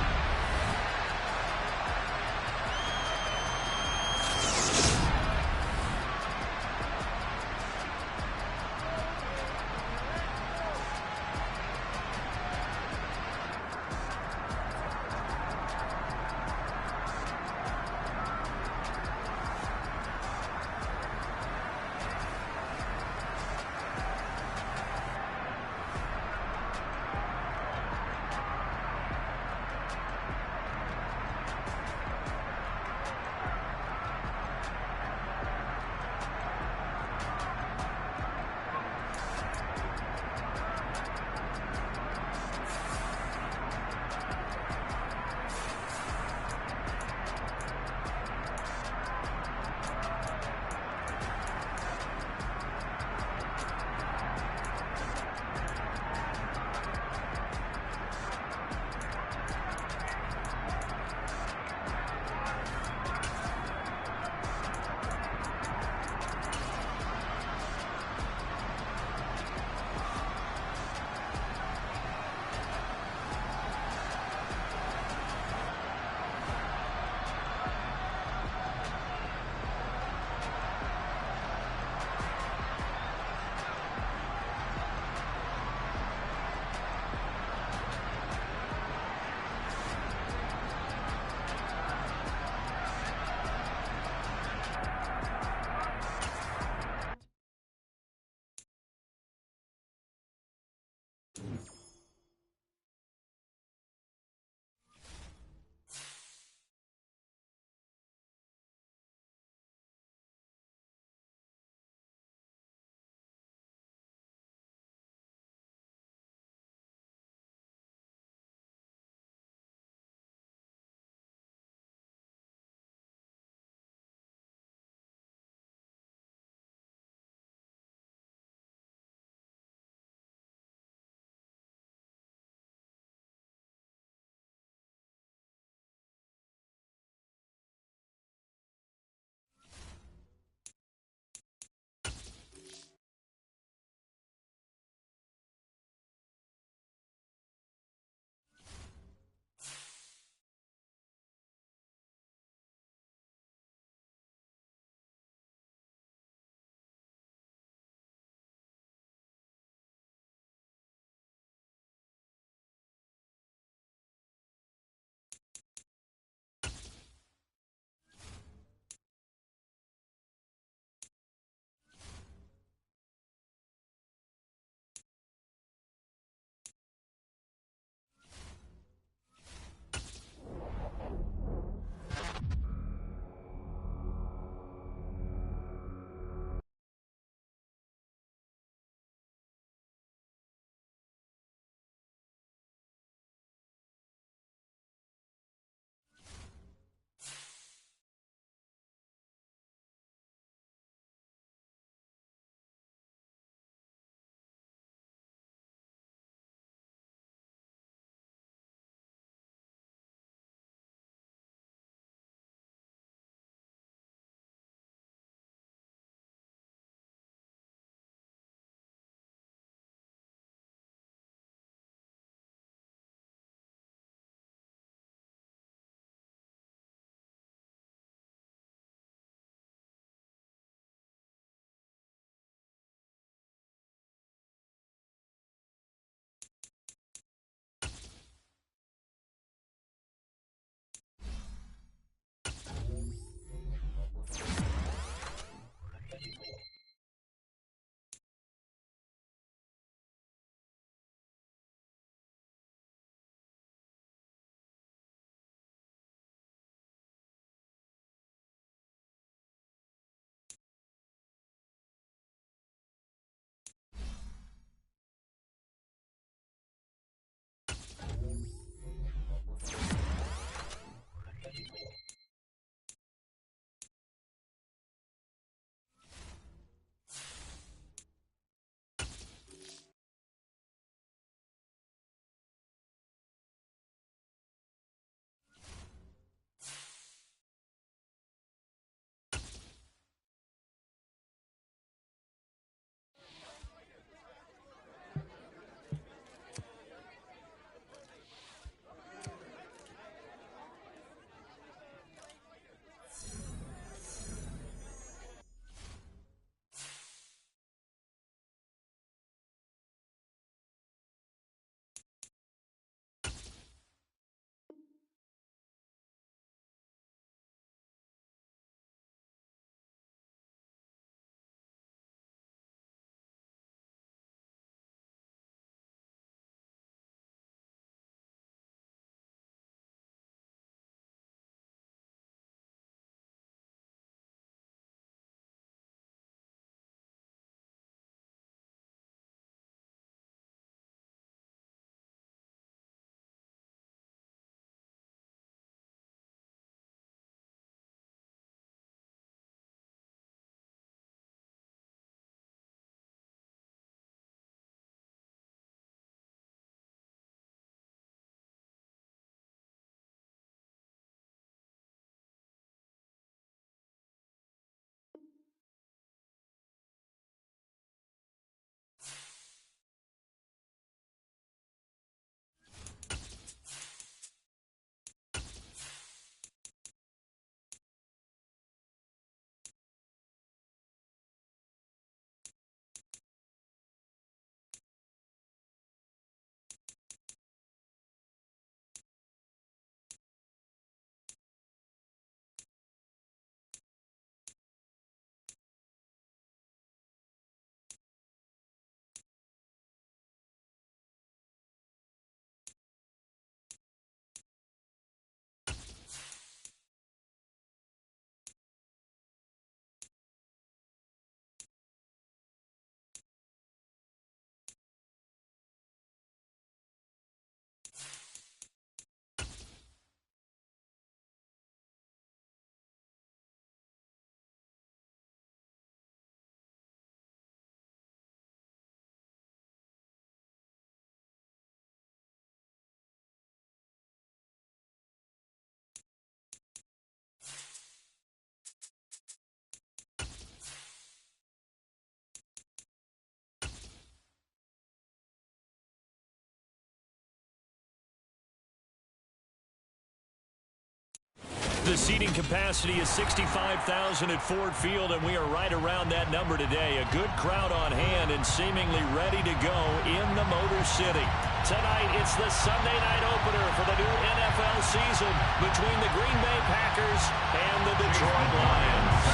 The seating capacity is 65,000 at Ford Field, and we are right around that number today. A good crowd on hand and seemingly ready to go in the Motor City. Tonight, it's the Sunday night opener for the new NFL season between the Green Bay Packers and the Detroit Lions.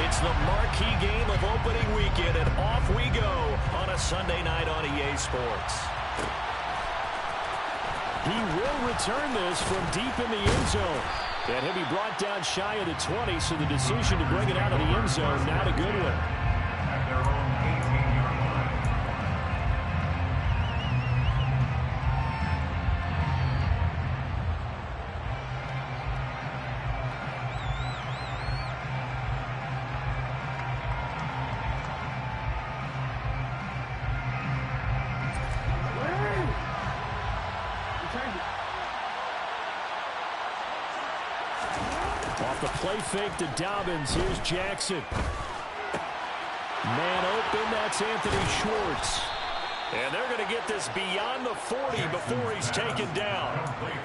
It's the marquee game of opening weekend, and off we go on a Sunday night on EA Sports. He will return this from deep in the end zone. And he'll be brought down shy of the 20, so the decision to bring it out of the end zone, not a good one. At their own 18-yard line. Off the play fake to Dobbins. Here's Jackson. Man open. That's Anthony Schwartz. And they're going to get this beyond the 40 before he's taken down.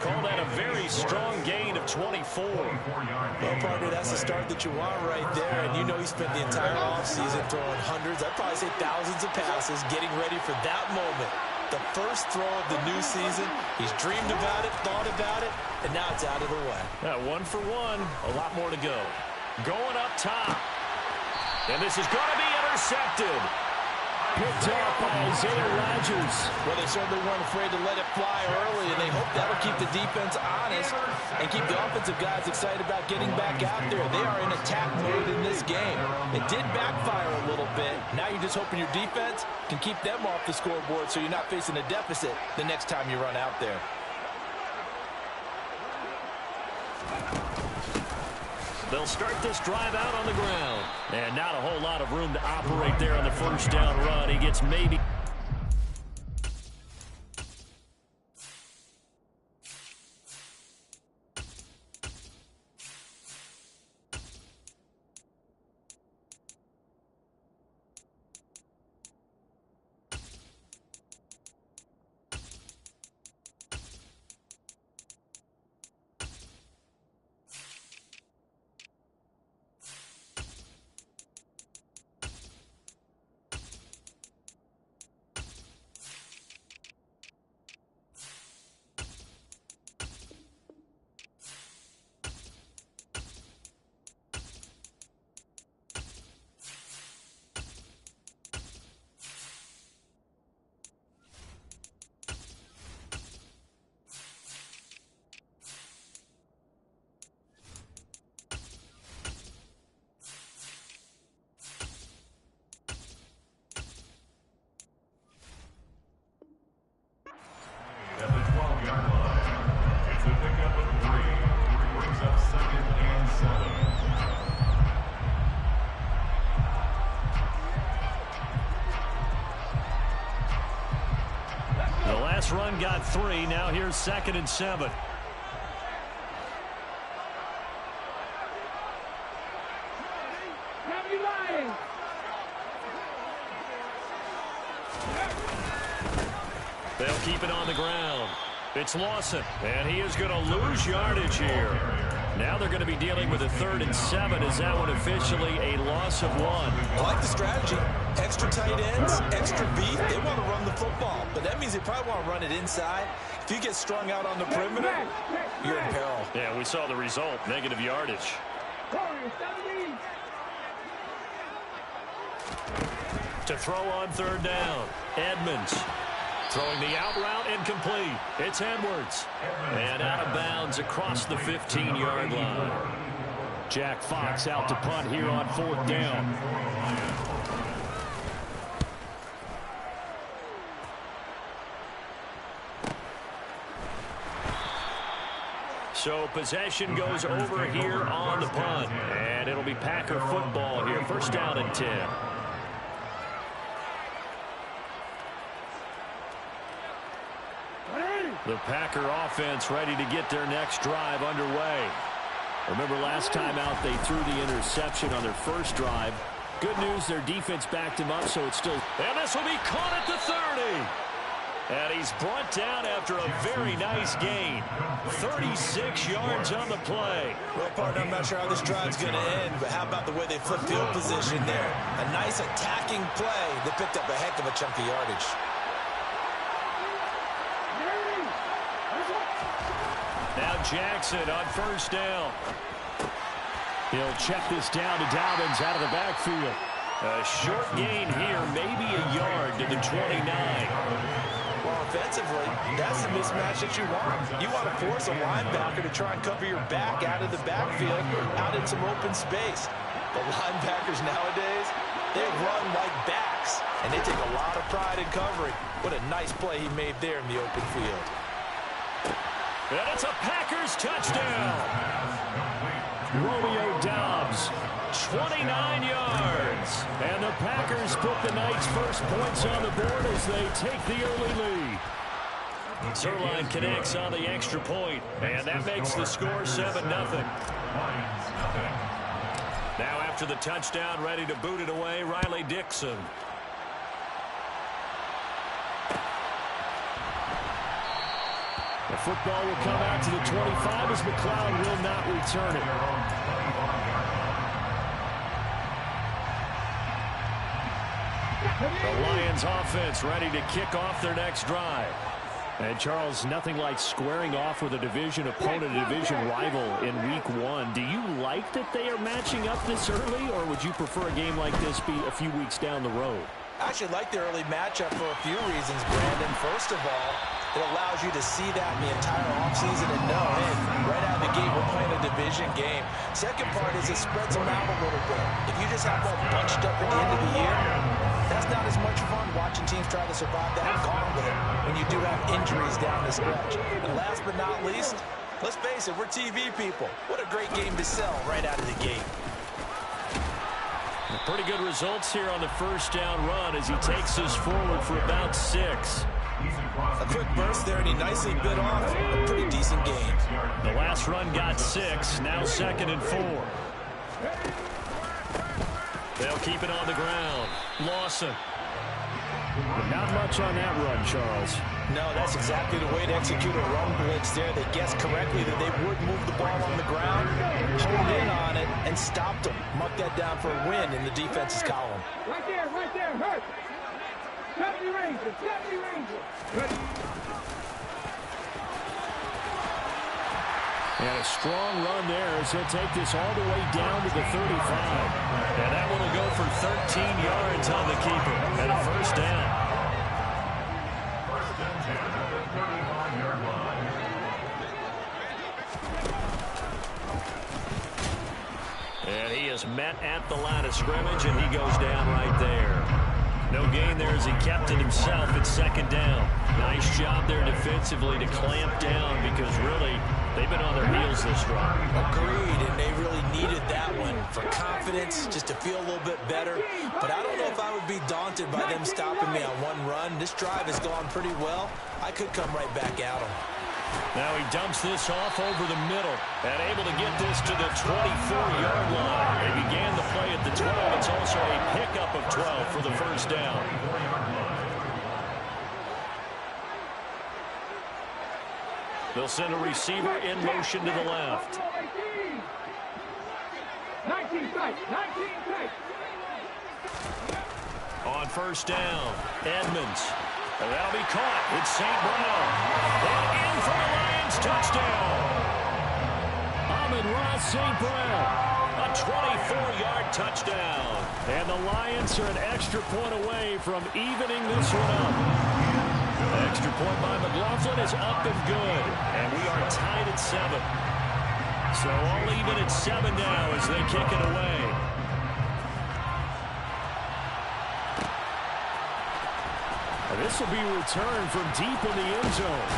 Call that a very strong gain of 24. Well, partner, that's the start that you want right there. And you know he spent the entire offseason throwing hundreds, I'd probably say thousands of passes, getting ready for that moment. The first throw of the new season. He's dreamed about it, thought about it, and now it's out of the way. 1 for 1. A lot more to go. Going up top. And this is going to be intercepted. Picked off by Isaiah Rodgers. Well, they certainly weren't afraid to let it fly early, and they hope that'll keep the defense honest and keep the offensive guys excited about getting back out there. They are in attack mode in this game. It did backfire a little bit. Now you're just hoping your defense can keep them off the scoreboard so you're not facing a deficit the next time you run out there. They'll start this drive out on the ground. And not a whole lot of room to operate there on the first down run. He gets maybe... At the 12-yard line, it's a pickup of 3. Brings up 2nd and 7. The last run got 3. Now here's 2nd and 7. They'll keep it on the ground. It's Lawson, and he is going to lose yardage here. Now they're going to be dealing with a 3rd and 7. Is that one officially a loss of 1? I like the strategy. Extra tight ends, extra beat. They want to run the football, but that means they probably want to run it inside. If you get strung out on the perimeter, you're in peril. Yeah, we saw the result, negative yardage. To throw on 3rd down, Edmonds. Throwing the out route incomplete. It's Edwards. And out of bounds across the 15-yard line. Jack Fox out to punt here on 4th down. So possession goes over here on the punt. And it'll be Packer football here. 1st down and 10. The Packer offense ready to get their next drive underway. Remember last time out they threw the interception on their first drive. Good news, their defense backed him up, so it's still... And this will be caught at the 30. And he's brought down after a very nice gain. 36 yards on the play. Well, partner, I'm not sure how this drive's going to end, but how about the way they flipped field position there? A nice attacking play that picked up a heck of a chunk of yardage. Now Jackson on first down. He'll check this down to Dobbins out of the backfield. A short gain here, maybe a yard to the 29. Well, offensively, that's the mismatch that you want. You want to force a linebacker to try and cover your back out of the backfield, out in some open space. The linebackers nowadays, they run like backs, and they take a lot of pride in covering. What a nice play he made there in the open field. And it's a Packers touchdown. Romeo Doubs, 29 yards. And the Packers put the night's first points on the board as they take the early lead. Zuerlein connects on the extra point, and that makes the score 7-0. Now after the touchdown, ready to boot it away, Riley Dixon. The football will come out to the 25 as McLeod will not return it. The Lions offense ready to kick off their next drive. And Charles, nothing like squaring off with a division opponent, a division rival in week 1. Do you like that they are matching up this early, or would you prefer a game like this be a few weeks down the road? I actually like the early matchup for a few reasons, Brandon. First of all, it allows you to see that in the entire offseason and know, hey, right out of the gate, we're playing a division game. Second part is it spreads them out a little bit. If you just have them bunched up at the end of the year, that's not as much fun watching teams try to survive that gauntlet when you do have injuries down the stretch. And last but not least, let's face it, we're TV people. What a great game to sell right out of the gate. Pretty good results here on the first down run as he takes us forward for about 6. A quick burst there, and he nicely bit off a pretty decent gain. The last run got 6, now 2nd and 4. They'll keep it on the ground. Lawson. Not much on that run, Charles. No, that's exactly the way to execute a run blitz there. They guessed correctly that they would move the ball on the ground, honed in on it, and stopped them. Mark that down for a win in the defense's column. Right there, hurt. 70 Rangers, 70 Rangers. Ready. And a strong run there as he'll take this all the way down to the 35. And that one will go for 13 yards on the keeper and a first down. First and 10 at the 35-yard line. And he is met at the line of scrimmage, and he goes down right there. No gain there as he kept it himself at 2nd down. Nice job there defensively to clamp down because really they've been on their heels this drive. Agreed, and they really needed that one for confidence, just to feel a little bit better. But I don't know if I would be daunted by them stopping me on one run. This drive has gone pretty well. I could come right back at them. Now he dumps this off over the middle and able to get this to the 24-yard line. They began the play at the 12. It's also a pickup of 12 for the first down. They'll send a receiver in motion to the left. 19 tight. On first down, Edmonds. And that'll be caught. It's St. Brown. And in for the Lions touchdown. Amon-Ra St. Brown. A 24-yard touchdown. And the Lions are an extra point away from evening this one up. Extra point by McLaughlin is up and good. And we are tied at 7. So all even at 7 now as they kick it away. This will be returned from deep in the end zone.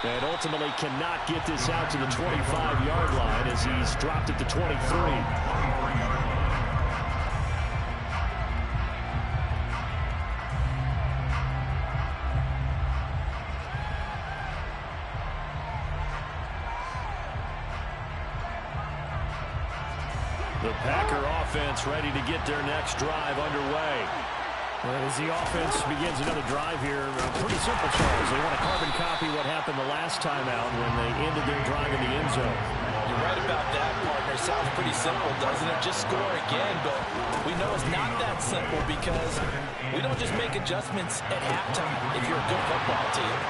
And ultimately cannot get this out to the 25-yard line as he's dropped at the 23. The Packer offense ready to get their next drive underway. Well, as the offense begins another drive here, pretty simple, Charles. They want to carbon copy what happened the last time out when they ended their drive in the end zone. You're right about that, partner. Sounds pretty simple, doesn't it? Just score again, but we know it's not that simple because we don't just make adjustments at halftime if you're a good football team.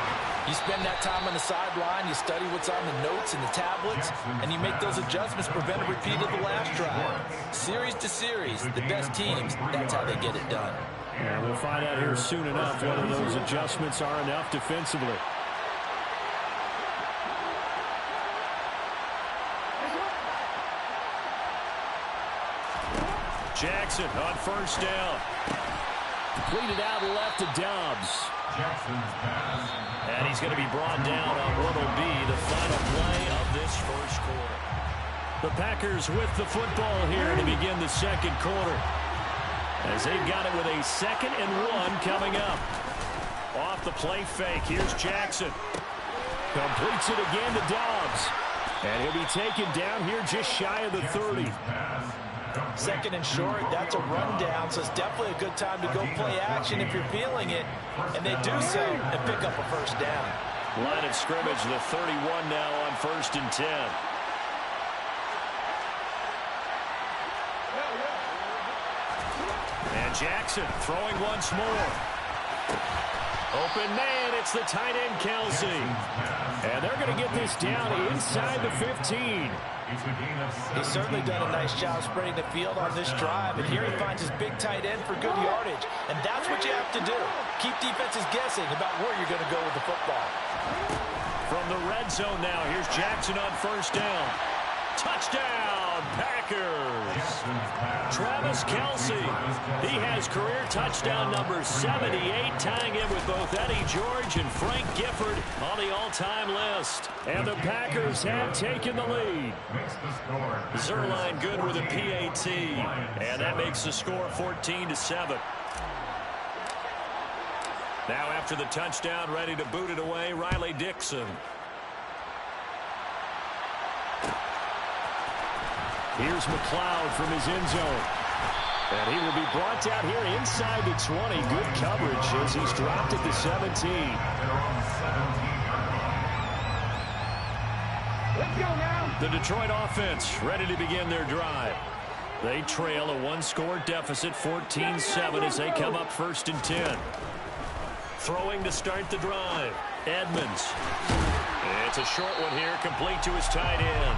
You spend that time on the sideline, you study what's on the notes and the tablets, and you make those adjustments, prevent a repeat of the last drive. Series to series, the best teams, that's how they get it done. Yeah, we'll find out here soon enough whether those adjustments are enough defensively. Jackson on first down. Completed out left to Dobbs. Jackson's pass. And he's going to be brought down on what will be the final play of this first quarter. The Packers with the football here to begin the second quarter, as they've got it with a 2nd and 1 coming up. Off the play fake, here's Jackson. Completes it again to Dobbs. And he'll be taken down here just shy of the 30. 2nd and short, that's a rundown, so it's definitely a good time to go play action if you're feeling it. And they do so and pick up a first down. Line of scrimmage, the 31 now on 1st and 10. And Jackson throwing once more. Open man, it's the tight end, Kelsey. And they're going to get this down inside the 15. He's certainly done a nice job spreading the field on this drive, and here he finds his big tight end for good yardage. And that's what you have to do. Keep defenses guessing about where you're going to go with the football. From the red zone now, here's Jackson on first down. Touchdown, Packers. Travis Kelce. He has career touchdown number 78, tying in with both Eddie George and Frank Gifford on the all-time list. And the Packers have taken the lead. Zerline good with a PAT. And that makes the score 14-7. Now after the touchdown, ready to boot it away, Riley Dixon. Here's McLeod from his end zone. And he will be brought down here inside the 20. Good coverage as he's dropped at the 17. Let's go now. The Detroit offense ready to begin their drive. They trail a one-score deficit, 14-7, as they come up 1st and 10. Throwing to start the drive. Edmonds. It's a short one here, complete to his tight end.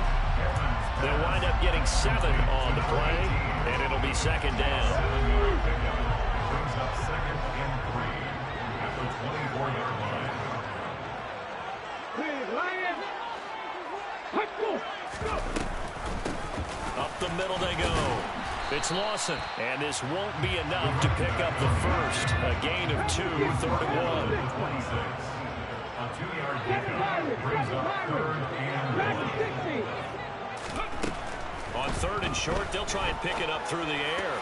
They'll wind up getting 7 on the play, and it'll be 2nd down. Brings up 2nd and 3 at the 24-yard line. Please, Lions. Let's go. Go. Up the middle they go. It's Lawson, and this won't be enough to pick up the first. A gain of 2, 3rd and 1. 26. A 2-yard pickup brings up 3rd and 1. On 3rd and short, they'll try and pick it up through the air.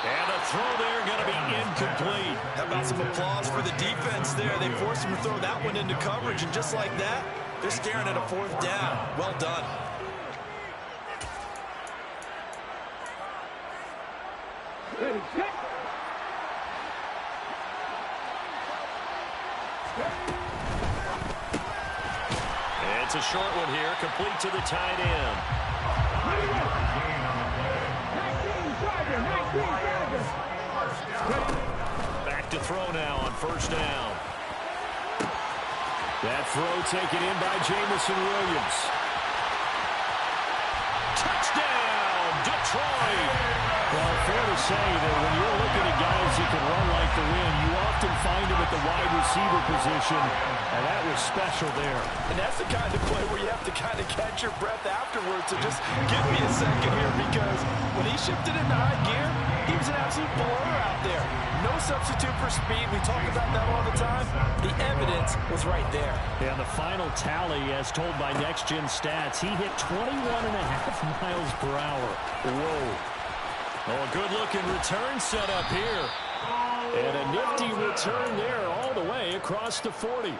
And a throw there going to be incomplete. How about some applause for the defense there? They forced him to throw that one into coverage, and just like that, they're staring at a 4th down. Well done. Ready, set. It's a short one here, complete to the tight end. 19 Chargers, 19 Chargers. Back to throw now on 1st down. That throw taken in by Jamison Williams. Touchdown, Detroit! Well, fair to say that when you're looking at guys who can run like the wind, you often find them at the wide receiver position, and that was special there. And that's the kind of play where you have to kind of catch your breath afterwards. So just give me a second here, because when he shifted into high gear, he was an absolute blur out there. No substitute for speed. We talk about that all the time. The evidence was right there. And the final tally, as told by Next Gen Stats, he hit 21.5 miles per hour. Whoa. Oh, a good-looking return set up here. And a nifty return there all the way across the 40.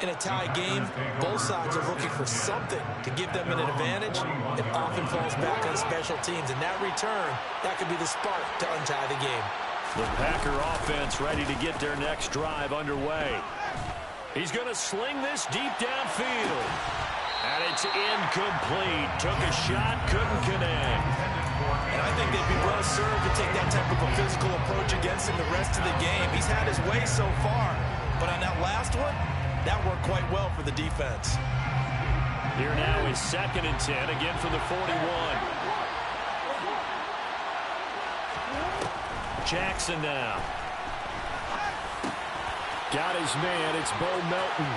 In a tie game, both sides are looking for something to give them an advantage. It often falls back on special teams, and that return, that could be the spark to untie the game. The Packer offense ready to get their next drive underway. He's going to sling this deep downfield. And it's incomplete. Took a shot, couldn't connect. And I think they'd be well served to take that type of a physical approach against him the rest of the game. He's had his way so far. But on that last one, that worked quite well for the defense. Here now is 2nd and 10, again from the 41. Jackson now. Got his man. It's Bo Melton.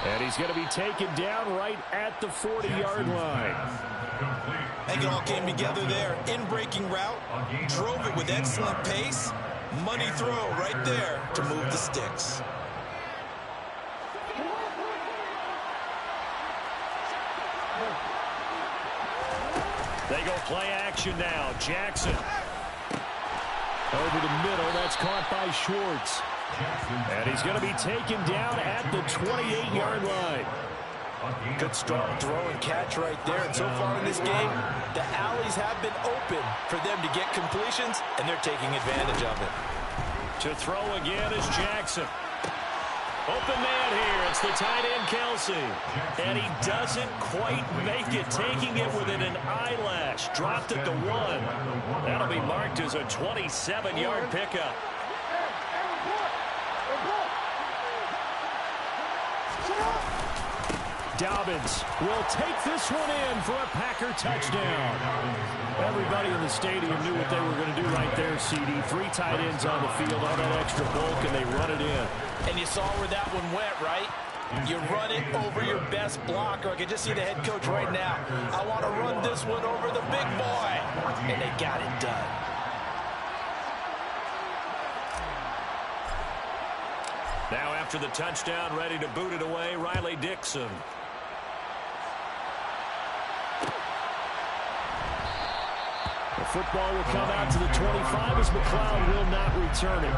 And he's going to be taken down right at the 40-yard line. I think it all came together there. In-breaking route. Drove it with excellent pace. Money throw right there to move the sticks. They go play action now. Jackson. Over the middle. That's caught by Schwartz. And he's going to be taken down at the 28-yard line. Good strong throw and catch right there. And so far in this game, the alleys have been open for them to get completions, and they're taking advantage of it. To throw again is Jackson. Open man here. It's the tight end, Kelsey. And he doesn't quite make it, taking it within an eyelash. Dropped at the 1. That'll be marked as a 27-yard pickup. Dobbins will take this one in for a Packer touchdown. Everybody in the stadium knew what they were going to do right there, CD. 3 tight ends on the field, all that extra bulk, and they run it in. And you saw where that one went, right? You run it over your best blocker. I can just see the head coach right now. I want to run this one over the big boy. And they got it done. Now after the touchdown, ready to boot it away, Riley Dixon. The football will come out to the 25 as McLeod will not return it.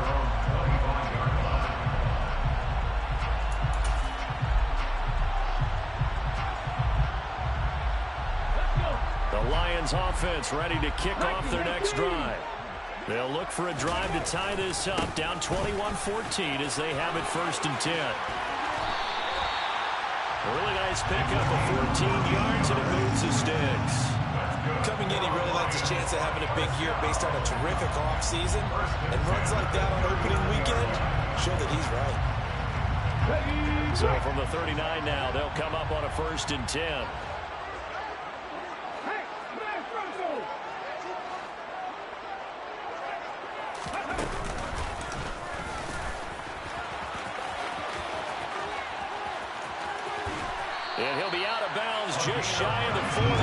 The Lions offense ready to kick off their next drive. They'll look for a drive to tie this up, down 21-14 as they have it 1st and 10. A really nice pickup of 14 yards, and it moves the sticks. Coming in, he really likes his chance of having a big year based on a terrific offseason. And runs like that on opening weekend show that he's right. So from the 39 now, they'll come up on a 1st and 10. And he'll be out of bounds just shy of the 40.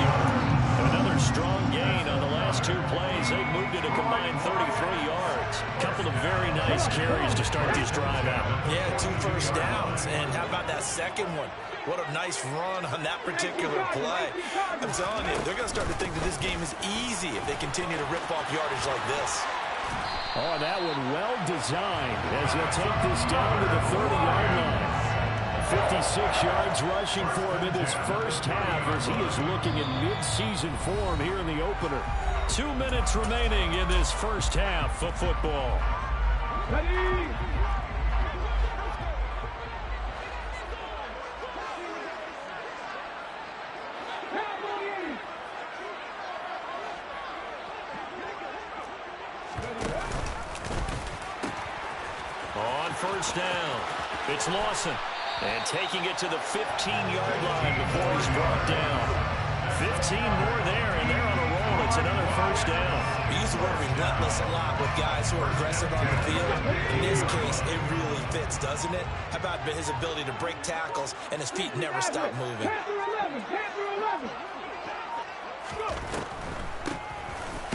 Another strong gain on the last 2 plays. They moved it a combined 33 yards. A couple of very nice carries to start this drive out. Yeah, 2 first downs. And how about that second one? What a nice run on that particular play. I'm telling you, they're going to start to think that this game is easy if they continue to rip off yardage like this. Oh, that one well designed as he'll take this down to the 30-yard line. 56 yards rushing for him in this first half as he is looking in mid-season form here in the opener. 2 minutes remaining in this first half of football. Ready? On 1st down, it's Lawson. And taking it to the 15-yard line before he's brought down. 15 more there, and they're on a roll. It's another 1st down. We use the word relentless a lot with guys who are aggressive on the field. In this case, it really fits, doesn't it? How about his ability to break tackles and his feet never stop moving?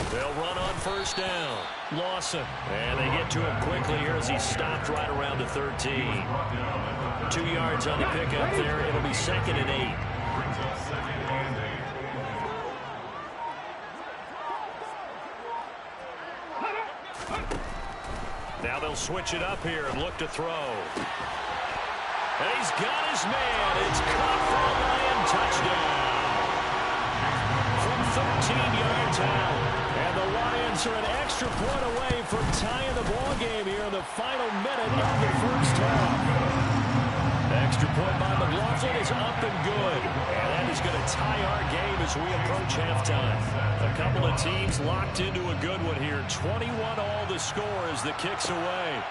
They'll run on 1st down. Lawson. And they get to him quickly here as he stopped right around the 13. 2 yards on the pickup there. It'll be 2nd and 8. Now they'll switch it up here and look to throw. And he's got his man. It's caught for a Lion touchdown. From 13 yards out. And the Lions Chiefs are an extra point away from tying the ball game here in the final minute of the first half. Extra point by McLaughlin is up and good. And that is going to tie our game as we approach halftime. A couple of teams locked into a good one here. 21 all the score as the kick's away.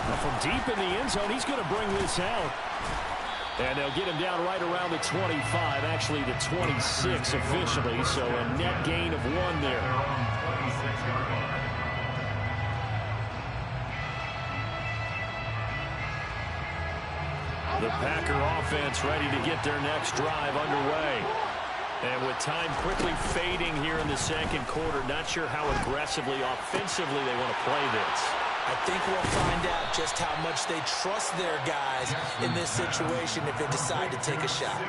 Now from deep in the end zone, he's going to bring this out. And they'll get him down right around the 25, actually the 26 officially, so a net gain of 1 there. The Packer offense ready to get their next drive underway. And with time quickly fading here in the second quarter, not sure how aggressively, offensively they want to play this. I think we'll find out just how much they trust their guys in this situation if they decide to take a shot.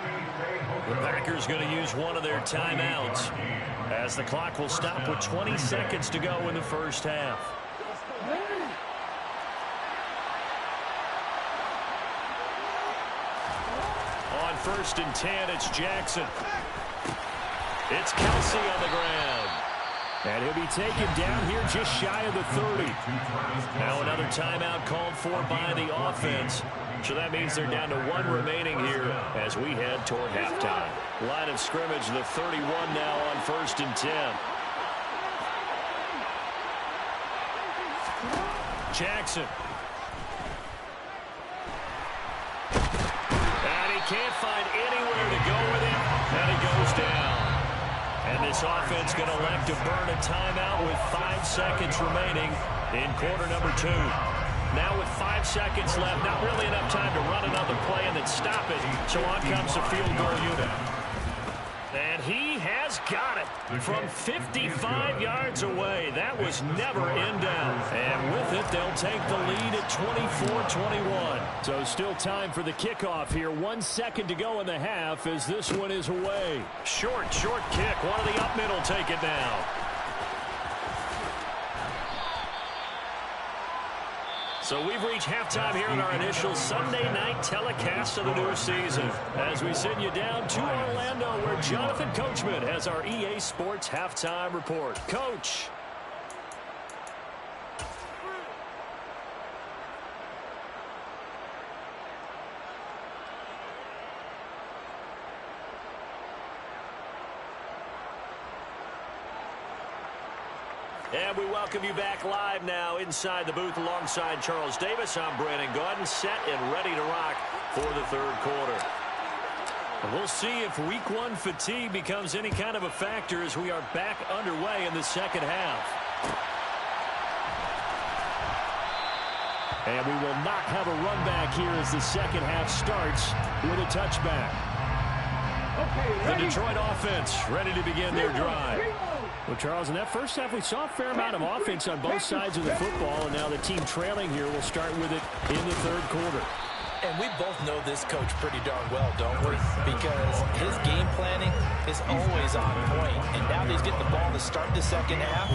The Packers going to use one of their timeouts as the clock will stop with 20 seconds to go in the first half. On 1st and 10, it's Jackson. It's Kelsey on the ground. And he'll be taken down here just shy of the 30. Now another timeout called for by the offense. So that means they're down to 1 remaining here as we head toward halftime. Line of scrimmage, the 31 now on 1st and 10. Jackson. And he can't find anywhere to go with it. And he goes down. And this offense going to elect to burn a timeout with 5 seconds remaining in quarter number 2. Now with 5 seconds left, not really enough time to run another play and then stop it. So on comes the field goal unit. And he has got it from 55 yards away. That was never in doubt. And with it, they'll take the lead at 24-21. So still time for the kickoff here. 1 second to go in the half as this one is away. Short kick. One of the up middle take it now. So we've reached halftime here in our initial Sunday night telecast of the new season as we send you down to Orlando where Jonathan Coachman has our EA Sports halftime report. Coach. And we welcome you back live now inside the booth alongside Charles Davis. I'm Brandon Gaudin, set and ready to rock for the third quarter. And we'll see if week 1 fatigue becomes any kind of a factor as we are back underway in the second half. And we will not have a run back here as the second half starts with a touchback. The Detroit offense ready to begin their drive. Well, Charles, in that first half, we saw a fair amount of offense on both sides of the football, and now the team trailing here will start with it in the third quarter. And we both know this coach pretty darn well, don't we? Because his game planning is always on point. And now that he's getting the ball to start the second half,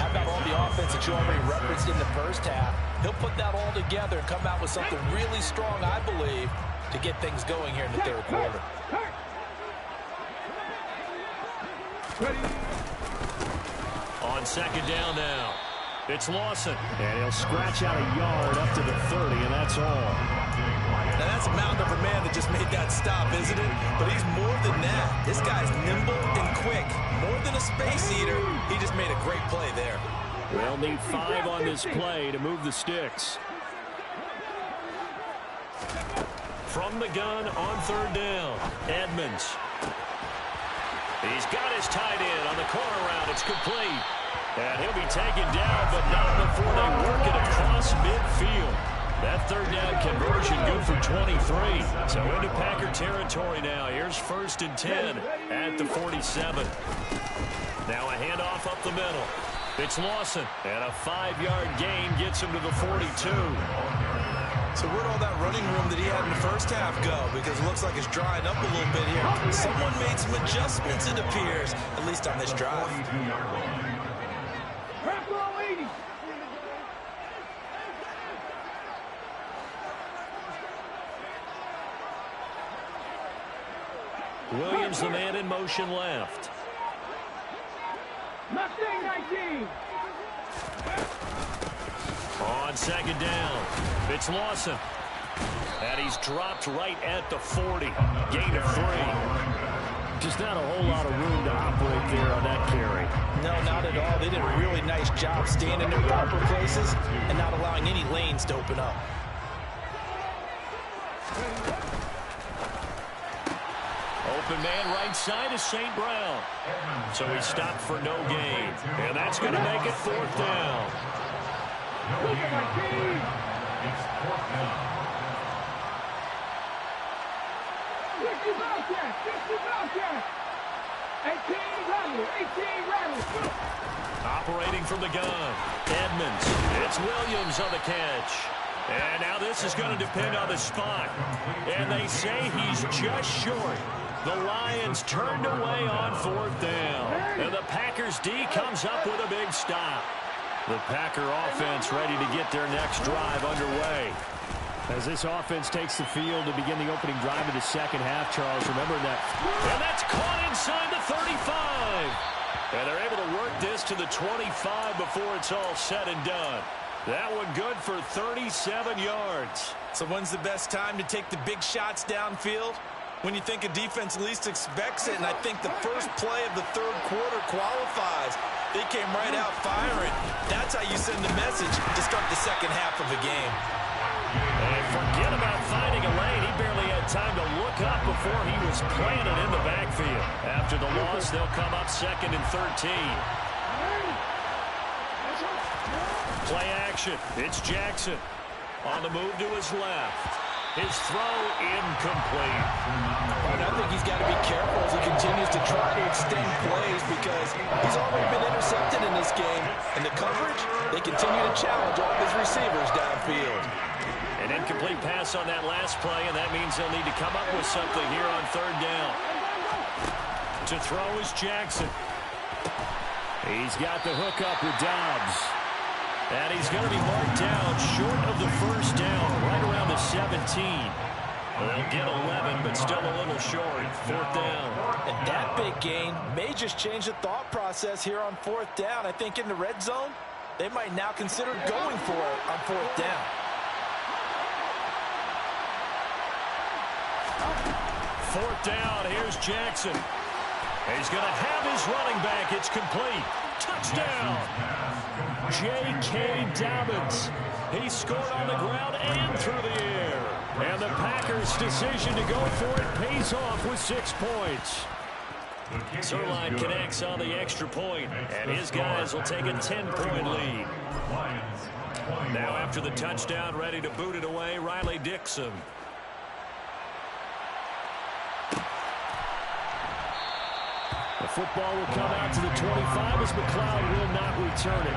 how about all the offense that you already referenced in the first half? He'll put that all together and come out with something really strong, I believe, to get things going here in the third quarter. On second down now, it's Lawson. And he'll scratch out a yard up to the 30, and that's all. Now that's a mountain of a man that just made that stop, isn't it? But he's more than that. This guy's nimble and quick. More than a space eater, he just made a great play there. They'll need 5 on this play to move the sticks. From the gun on third down, Edmonds. He's got his tight end on the corner route. It's complete. And he'll be taken down, but not before they work it across midfield. That third down conversion good for 23. So into Packer territory now. Here's 1st and 10 at the 47. Now a handoff up the middle. It's Lawson. And a 5-yard gain gets him to the 42. So where'd all that running room that he had in the first half go? Because it looks like it's drying up a little bit here. Someone made some adjustments, it appears, at least on this drive. Williams, the man in motion left. Mustang 19. On second down, it's Lawson. And he's dropped right at the 40. Gain of 3. Just not a whole lot of room to operate there on that carry. No, not at all. They did a really nice job staying in their proper places and not allowing any lanes to open up. Open man right side is St. Brown. So he stopped for no gain. And that's going to make it 4th down. Look at my team. It's 4th down. 50 Bobcat. 50 Bobcat. 18 Rattle. 18 Rattle. Operating from the gun, Edmonds. It's Williams on the catch. And now this is going to depend on the spot. And they say he's just short. The Lions turned away on 4th down. And the Packers D comes up with a big stop. The Packer offense ready to get their next drive underway. As this offense takes the field to begin the opening drive of the second half, Charles, remember that. And that's caught inside the 35. And they're able to work this to the 25 before it's all said and done. That one good for 37 yards. So when's the best time to take the big shots downfield? When you think a defense least expects it, and I think the first play of the 3rd quarter qualifies. They came right out firing. That's how you send a message to start the second half of a game. And forget about finding a lane. He barely had time to look up before he was planted in the backfield. After the loss, they'll come up 2nd and 13. Play action. It's Jackson. On the move to his left. His throw incomplete. And I think he's got to be careful as he continues to try to extend plays because he's already been intercepted in this game. And the coverage, they continue to challenge all of his receivers downfield. An incomplete pass on that last play, and that means they'll need to come up with something here on 3rd down. To throw is Jackson. He's got the hook up with Dobbs. And he's going to be marked down short of the 1st down, right around the 17. They'll get 11, but still a little short. 4th down. And that big gain may just change the thought process here on 4th down. I think in the red zone, they might now consider going for it on 4th down. 4th down, here's Jackson. He's going to have his running back. It's complete. Touchdown. J.K. Dobbins. He scored on the ground and through the air. And the Packers' decision to go for it pays off with 6 points. Zuerlein connects on the extra point, and his guys will take a 10-point lead. Now after the touchdown, ready to boot it away, Riley Dixon. The football will come out to the 25 as McLeod will not return it.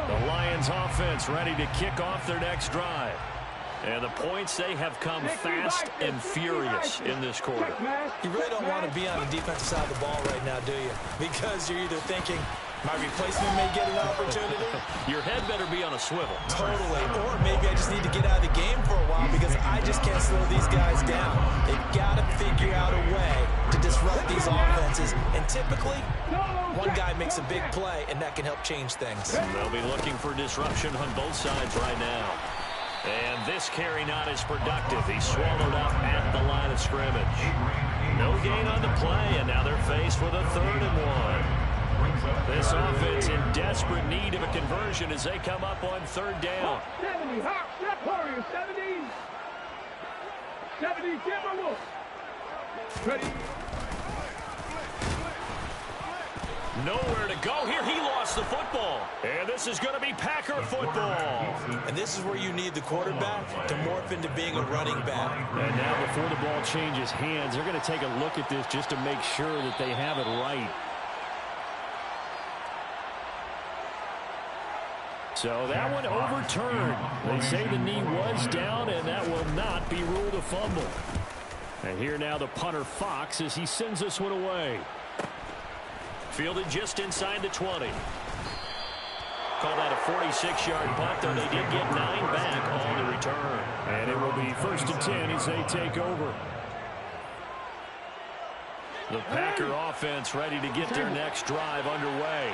The Lions offense ready to kick off their next drive. And the points, they have come fast and furious in this quarter. You really don't want to be on the defensive side of the ball right now, do you? Because you're either thinking, my replacement may get an opportunity. Your head better be on a swivel. Totally. Or maybe I just need to get out of the game for a while because I just can't slow these guys down. They've got to figure out a way to disrupt these offenses. And typically, one guy makes a big play, and that can help change things. They'll be looking for disruption on both sides right now. And this carry not as productive. He's swallowed up at the line of scrimmage. No gain on the play, and now they're faced with a 3rd and 1. This offense in desperate need of a conversion as they come up on 3rd down. 70, Hawk, step Warriors, 70. 70, Timberwolves. Ready. Nowhere to go here. He lost the football. And this is going to be Packer football. And this is where you need the quarterback to morph into being a running back. And now before the ball changes hands, they're going to take a look at this just to make sure that they have it right. So that one overturned. They say the knee was down, and that will not be ruled a fumble. And here now the punter Fox as he sends this one away. Fielded just inside the 20. call that a 46-yard punt, though they did get 9 back on the return. And it will be 1st and 10 as they take over. The Packer offense ready to get their next drive underway.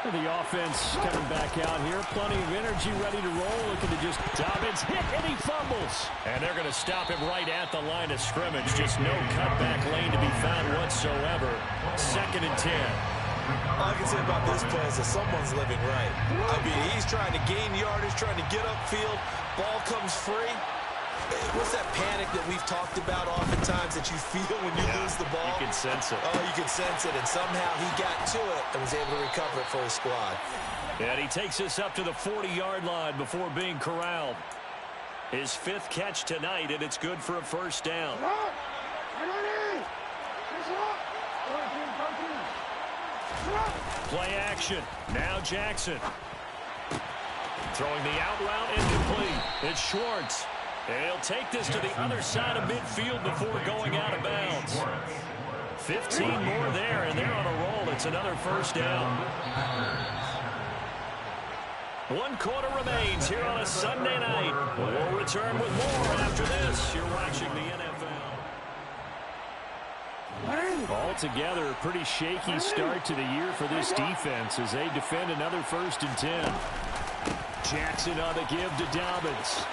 The offense coming back out here. Plenty of energy, ready to roll. Looking to just Dobbins hit, and he fumbles. And they're going to stop him right at the line of scrimmage. Just no cutback lane to be found whatsoever. 2nd and 10. All I can say about this play is that someone's living right. I mean, he's trying to gain yardage, trying to get upfield. Ball comes free. What's that panic that we've talked about oftentimes that you feel when you lose the ball? You can sense it. Oh, you can sense it. And somehow he got to it and was able to recover it for his squad. And he takes us up to the 40-yard line before being corralled. His 5th catch tonight, and it's good for a 1st down. Play action. Now Jackson. Throwing the out route incomplete. It's Schwartz. And he'll take this to the other side of midfield before going out of bounds. 15 more there, and they're on a roll. It's another 1st down. 1 quarter remains here on a Sunday night. We'll return with more after this. You're watching the NFL. Altogether, a pretty shaky start to the year for this defense as they defend another 1st and 10. Jackson on the give to Dobbins.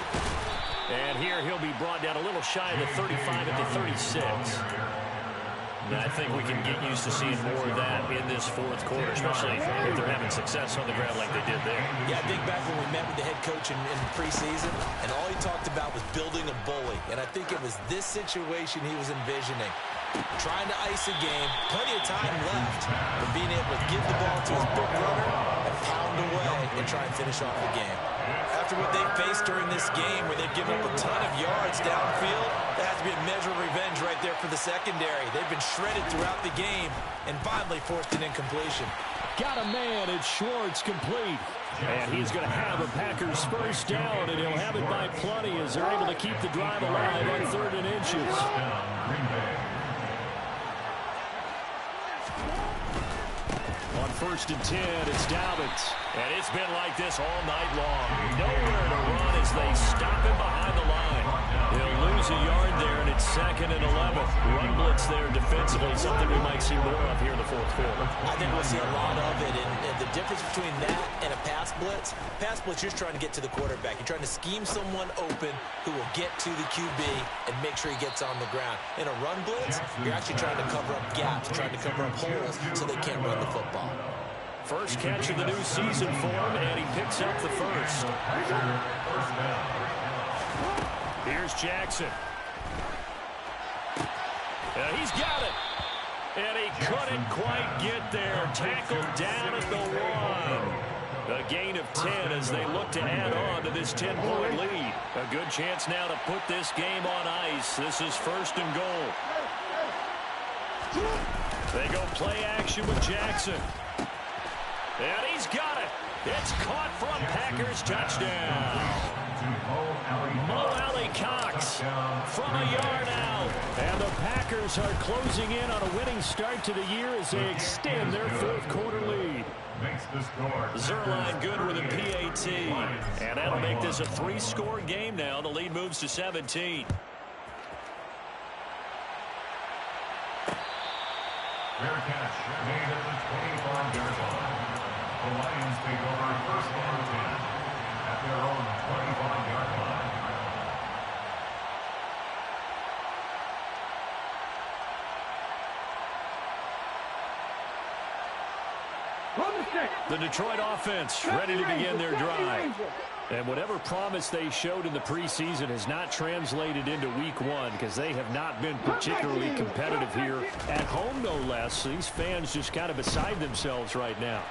And here he'll be brought down a little shy of the 35 at the 36. And I think we can get used to seeing more of that in this 4th quarter, especially if they're having success on the ground like they did there. Yeah, I think back when we met with the head coach in preseason, and all he talked about was building a bully. And I think it was this situation he was envisioning. Trying to ice a game, plenty of time left, but being able to give the ball to his big runner and pound away and try and finish off the game. After what they faced during this game where they've given up a ton of yards downfield, that has to be a measure of revenge right there for the secondary. They've been shredded throughout the game and finally forced an incompletion. Got a man, it's Schwartz, complete. And he's going to have a Packers 1st down, and he'll have it by plenty as they're able to keep the drive alive on 3rd and inches. On 1st and 10, it's Dobbins. And it's been like this all night long. Nowhere to run as they stop him behind the line. He'll lose a yard there, and it's 2nd and 11. Run blitz there defensively, something we might see more of here in the 4th quarter. I think we'll see a lot of it, and the difference between that and a pass blitz, you're just trying to get to the quarterback. You're trying to scheme someone open who will get to the QB and make sure he gets on the ground. In a run blitz, you're actually trying to cover up gaps, trying to cover up holes so they can't run the football. First catch of the new season for him, and he picks up the 1st. Here's Jackson. And he's got it. And he couldn't quite get there. Tackled down at the 1. A gain of 10 as they look to add on to this 10-point lead. A good chance now to put this game on ice. This is 1st and goal. They go play action with Jackson. And he's got it. It's caught from Packers touchdown. Mo Alley-Cox from a yard out. And the Packers are closing in on a winning start to the year as they extend their 4th quarter lead. Zuerlein good with a PAT. And that'll make this a 3-score game now. The lead moves to 17. Fair catch made at the 25-yard line. The Lions take over 1st and 10 at their own 25-yard line. The Detroit offense ready to begin their drive. And whatever promise they showed in the preseason has not translated into week 1 because they have not been particularly competitive here at home, no less. These fans just kind of beside themselves right now.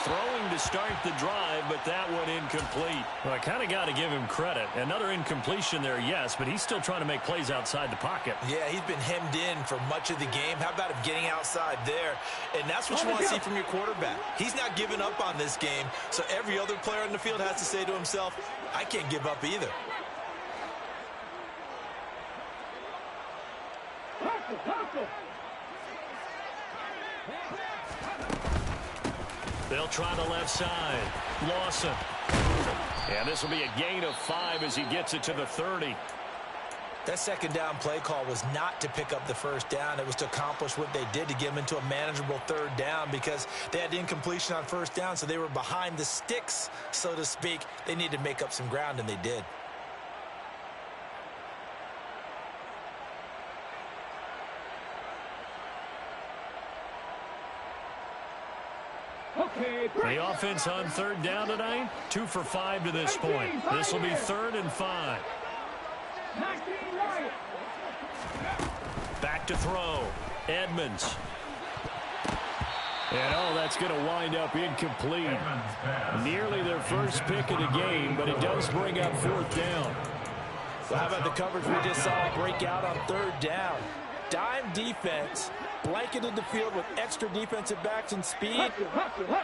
Throwing to start the drive, but that one incomplete. Well, I kind of got to give him credit. Another incompletion there, yes, but he's still trying to make plays outside the pocket. Yeah, he's been hemmed in for much of the game. How about him getting outside there? And that's what you want to see from your quarterback. He's not giving up on this game, so every other player on the field has to say to himself, I can't give up either. They'll try the left side. Lawson. And this will be a gain of 5 as he gets it to the 30. That second down play call was not to pick up the first down. It was to accomplish what they did, to get them into a manageable third down, because they had incompletion on first down, so they were behind the sticks, so to speak. They needed to make up some ground, and they did. The offense on third down tonight, 2 for 5 to this point. This will be 3rd and 5. Back to throw. Edmonds. And, oh, that's going to wind up incomplete. Nearly their first pick of the game, but it does bring up 4th down. Well, how about the coverage we just saw break out on third down? Dime defense, blanketed the field with extra defensive backs and speed,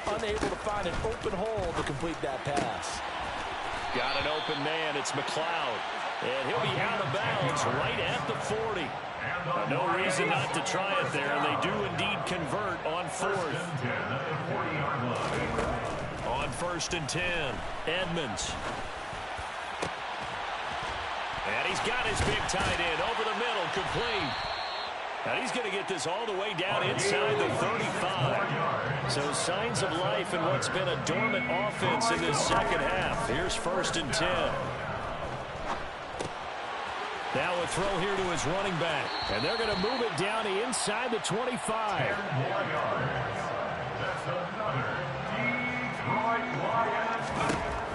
unable to find an open hole to complete that pass. Got an open man. It's McLeod. And he'll be out of bounds right at the 40. No reason not to try it there. They do indeed convert on 4th. On 1st and 10, Edmonds. And he's got his big tight end over the middle, complete. And he's going to get this all the way down inside the 35. So signs of life in what's been a dormant offense in this second half. Here's 1st and 10. Now a throw here to his running back. And they're going to move it down inside the 25. 10 more yards. That's another Detroit Lions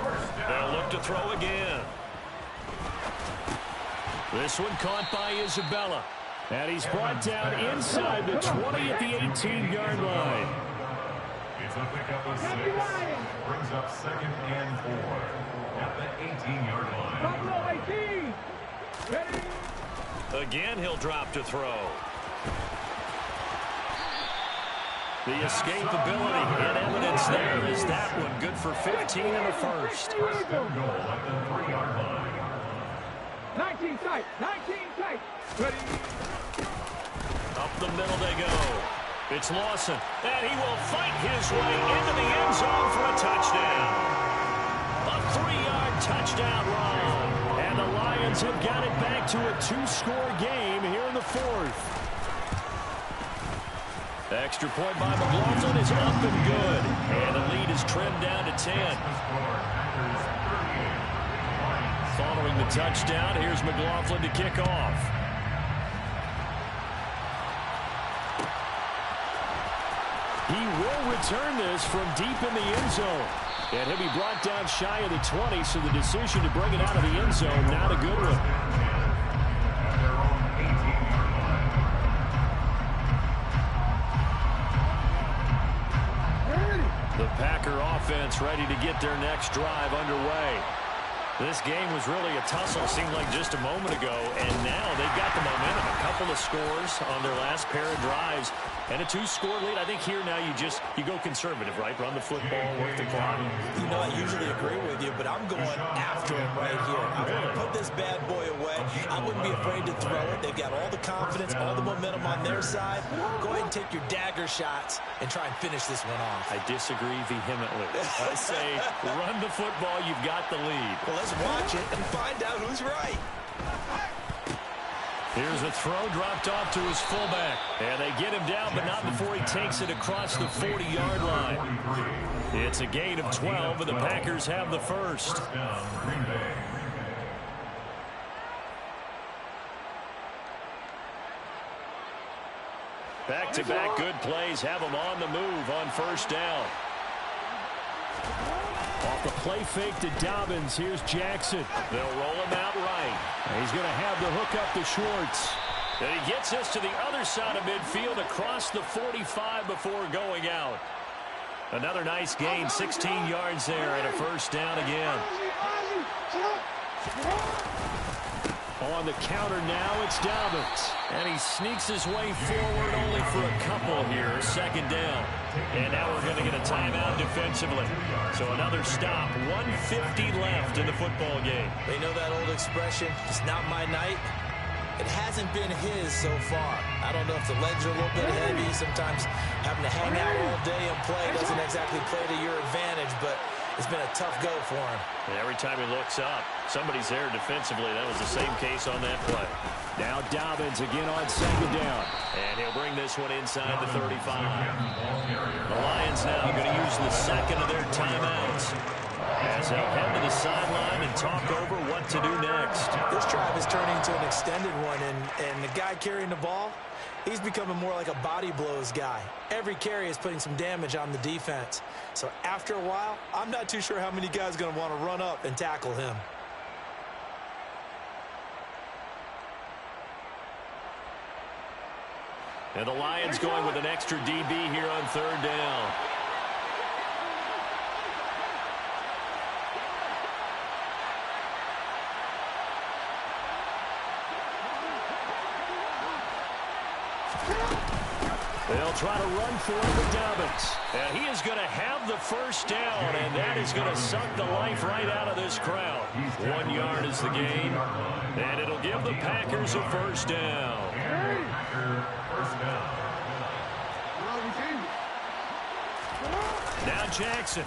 first down. They'll look to throw again. This one caught by Isabella. And he's brought down inside the 20 at the 18-yard line. It's a pickup of 6. Brings up 2nd and 4 at the 18-yard line. Again, he'll drop to throw. The escapability in evidence there is that one. Good for 15 in the first. First and goal at the 3-yard line. 19 tight. 19 tight. Ready. Up the middle they go. It's Lawson. And he will fight his way into the end zone for a touchdown. A 3-yard touchdown run. And the Lions have got it back to a 2-score game here in the 4th. Extra point by McLaughlin is up and good. And the lead is trimmed down to 10. Following the touchdown, here's McLaughlin to kick off. He will return this from deep in the end zone. And he'll be brought down shy of the 20, so the decision to bring it out of the end zone, not a good one. The Packer offense ready to get their next drive underway. This game was really a tussle, seemed like just a moment ago, and now they've got the momentum. A couple of scores on their last pair of drives, and a 2-score lead. I think here now you go conservative, right? Run the football, work the clock. You know, I usually agree with you, but I'm going after him right here. I want to put this bad boy away. I wouldn't be afraid to throw it. They've got all the confidence, all the momentum on their side. Go ahead and take your dagger shots and try and finish this one off. I disagree vehemently. I say run the football. You've got the lead. Well, let's watch it and find out who's right. Here's a throw dropped off to his fullback. And they get him down, but not before he takes it across the 40-yard line. It's a gain of 12, and the Packers have the first. Back-to-back good plays have them on the move on first down. Off the play fake to Dobbins. Here's Jackson. They'll roll him out right. And he's going to have the hook up to Schwartz. And he gets us to the other side of midfield across the 45 before going out. Another nice gain, 16 yards there, and a first down again. On the counter now, it's Dobbins. And he sneaks his way forward only for a couple here, second down. And now we're going to get a timeout defensively. So another stop, 1:50 left in the football game. They know that old expression, it's not my night. It hasn't been his so far. I don't know if the legs are a little bit heavy. Sometimes having to hang out all day and play doesn't exactly play to your advantage, but it's been a tough go for him. And every time he looks up, somebody's there defensively. That was the same case on that play. Now Dobbins again on second down. And he'll bring this one inside the 35. The Lions now going to use the second of their timeouts as they'll head to the sideline and talk over what to do next. This drive is turning into an extended one, and the guy carrying the ball, he's becoming more like a body blows guy. Every carry is putting some damage on the defense. So after a while, I'm not too sure how many guys are going to want to run up and tackle him. And the Lions going with an extra DB here on third down. They'll try to run for it with Dobbins. And he is going to have the first down, and that is going to suck the life right out of this crowd. 1 yard is the gain, and it'll give the Packers a first down. Now Jackson.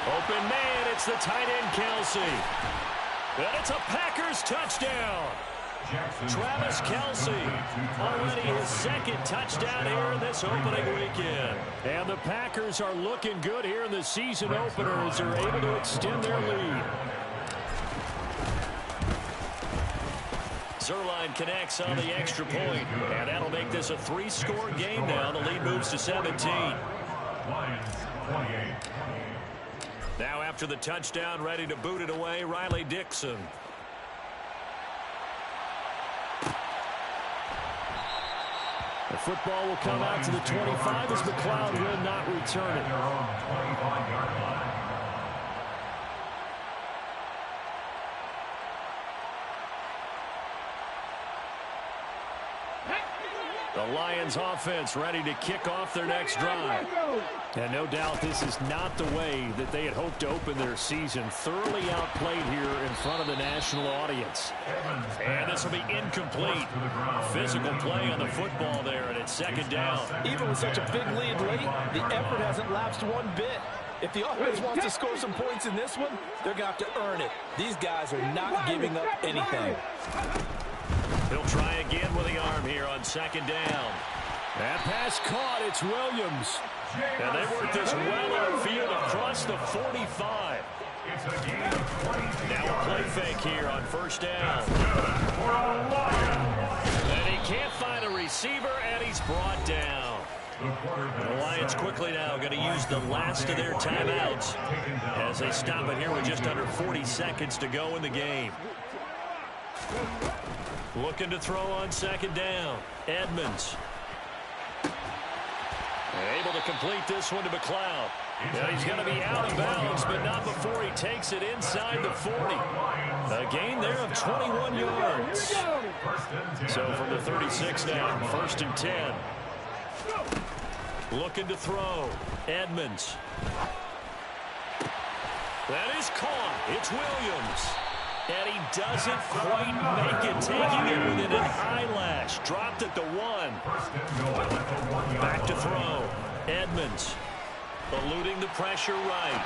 Open man, it's the tight end Kelce. And it's a Packers touchdown. Travis Kelce, already his second touchdown here in this opening weekend. And the Packers are looking good here in the season opener as they're able to extend their lead. Zuerlein connects on the extra point, and that'll make this a 3-score game now. The lead moves to 17. Now after the touchdown, ready to boot it away, Riley Dixon. The football will come out to the 25 as McLeod will not return it. The Lions offense ready to kick off their next drive. And no doubt this is not the way that they had hoped to open their season. Thoroughly outplayed here in front of the national audience. And this will be incomplete. Physical play on the football there, and it's second down. Even with such a big lead late, the effort hasn't lapsed one bit. If the offense wants to score some points in this one, they're going to have to earn it. These guys are not giving up anything. He'll try again with the arm here on second down. That pass caught. It's Williams. And they work this well upfield across the 45. Now a play fake here on first down. And he can't find a receiver, and he's brought down. The Lions quickly now going to use the last of their timeouts as they stop it here with just under 40 seconds to go in the game. Looking to throw on second down. Edmonds. Able to complete this one to McLeod. And he's going to be out of bounds, but not before he takes it inside the 40. A gain there of 21 yards. So from the 36 now, first and 10. Looking to throw. Edmonds. That is caught. It's Williams. And he doesn't quite make it, taking it within an eyelash. Dropped at the 1. Back to throw. Edmonds eluding the pressure right.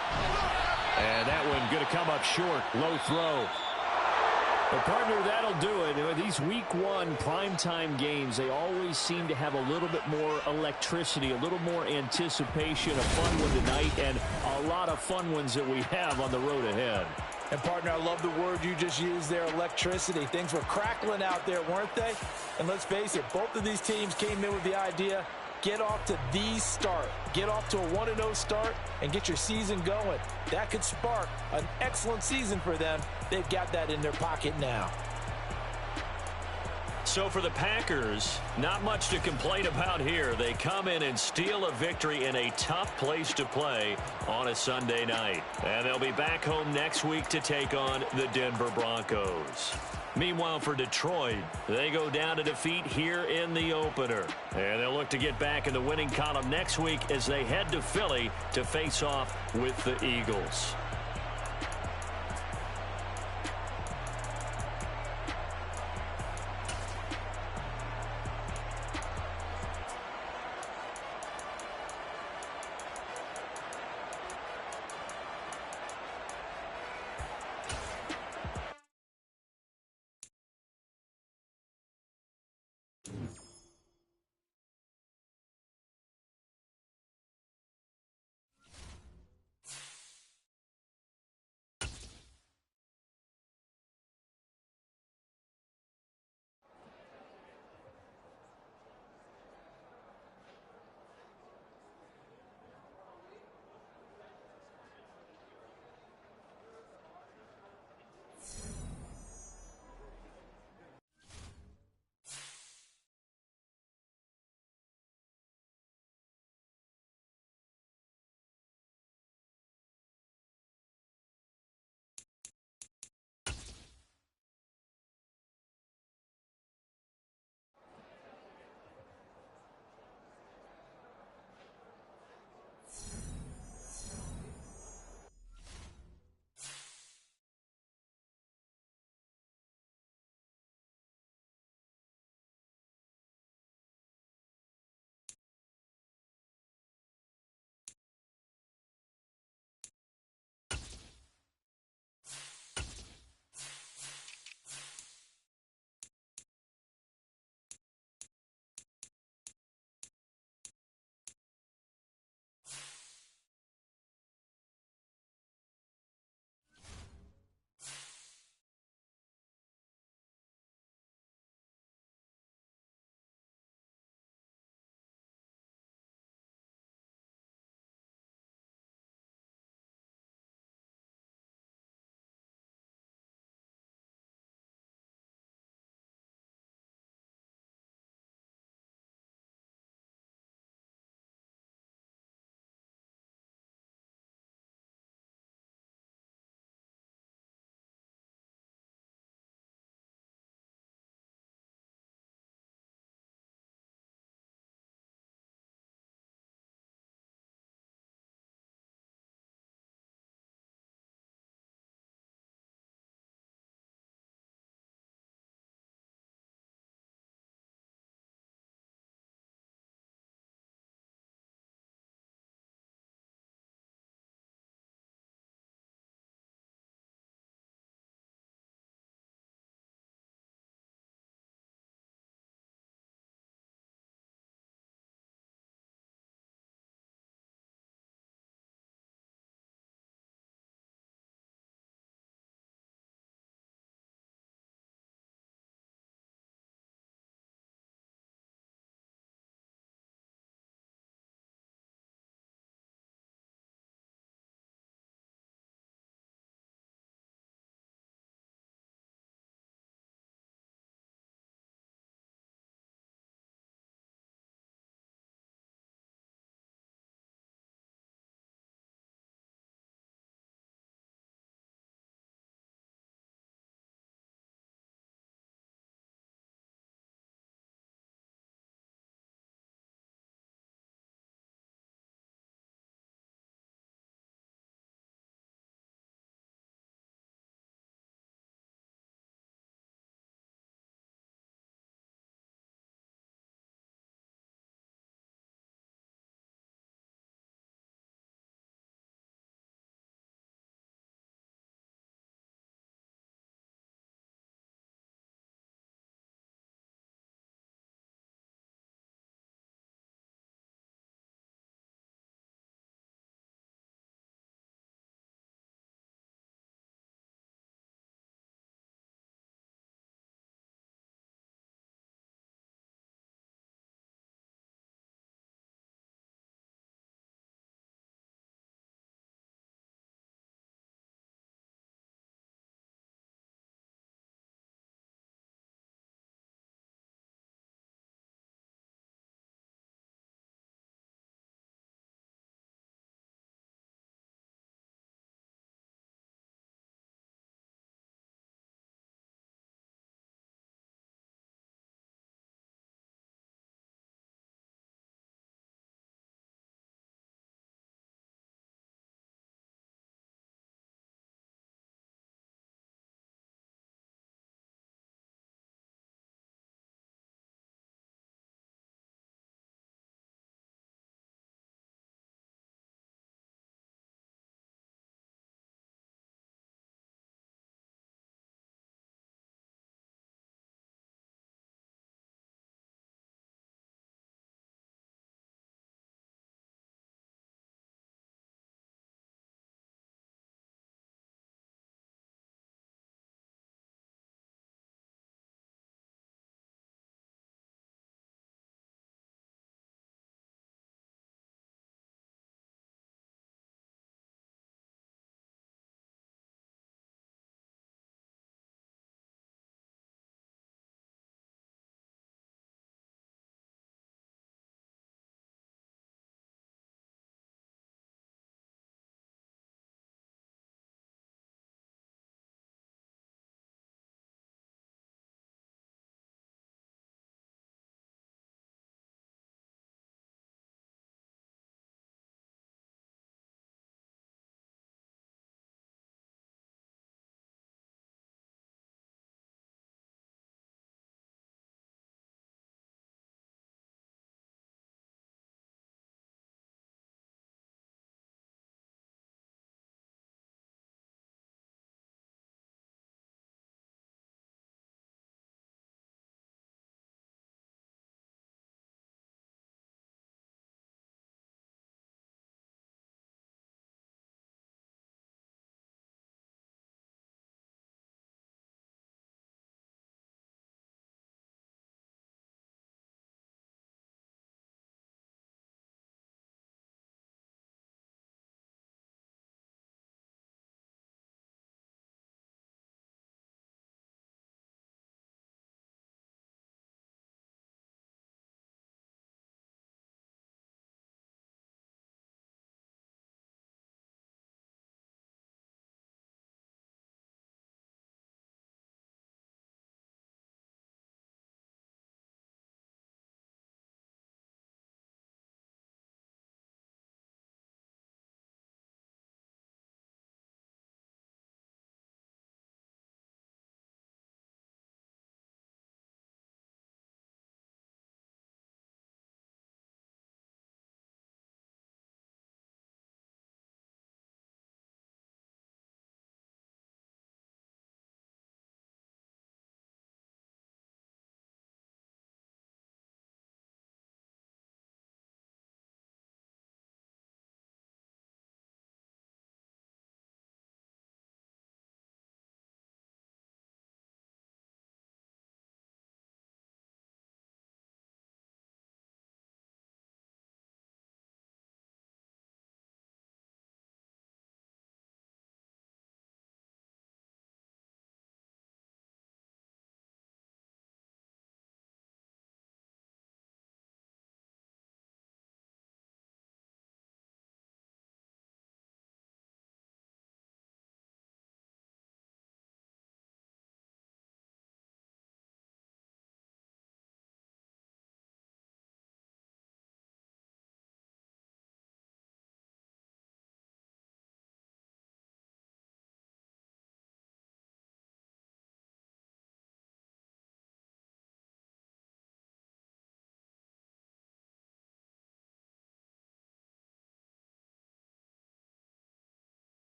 And that one going to come up short. Low throw. Well, partner, that'll do it. These week 1 primetime games, they always seem to have a little bit more electricity, a little more anticipation. A fun one tonight, and a lot of fun ones that we have on the road ahead. And, partner, I love the word you just used there, electricity. Things were crackling out there, weren't they? And let's face it, both of these teams came in with the idea, get off to the start. Get off to a 1-0 start and get your season going. That could spark an excellent season for them. They've got that in their pocket now. So for the Packers, not much to complain about here. They come in and steal a victory in a tough place to play on a Sunday night. And they'll be back home next week to take on the Denver Broncos. Meanwhile, for Detroit, they go down to defeat here in the opener. And they'll look to get back in the winning column next week as they head to Philly to face off with the Eagles.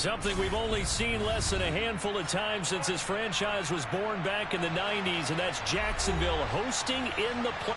Something we've only seen less than a handful of times since this franchise was born back in the 90s, and that's Jacksonville hosting in the play.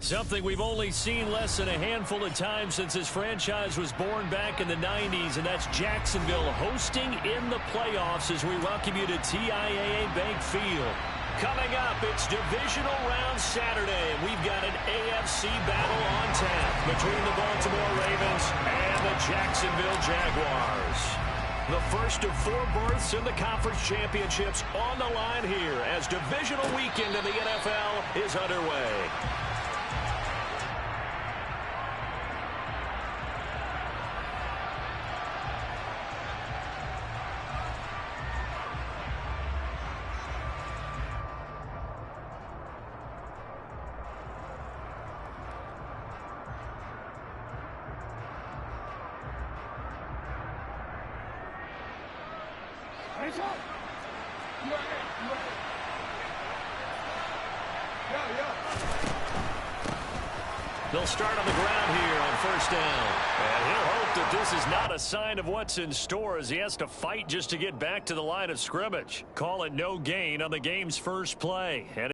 Something we've only seen less than a handful of times since this franchise was born back in the 90s, and that's Jacksonville hosting in the playoffs as we welcome you to TIAA Bank Field. Coming up, it's Divisional Round Saturday, and we've got an AFC battle on tap between the Baltimore Ravens and the Jacksonville Jaguars. The first of 4 berths in the conference championships on the line here as divisional weekend in the NFL is underway. They'll start on the ground here on first down. And he'll hope that this is not a sign of what's in store as he has to fight just to get back to the line of scrimmage. Call it no gain on the game's first play. And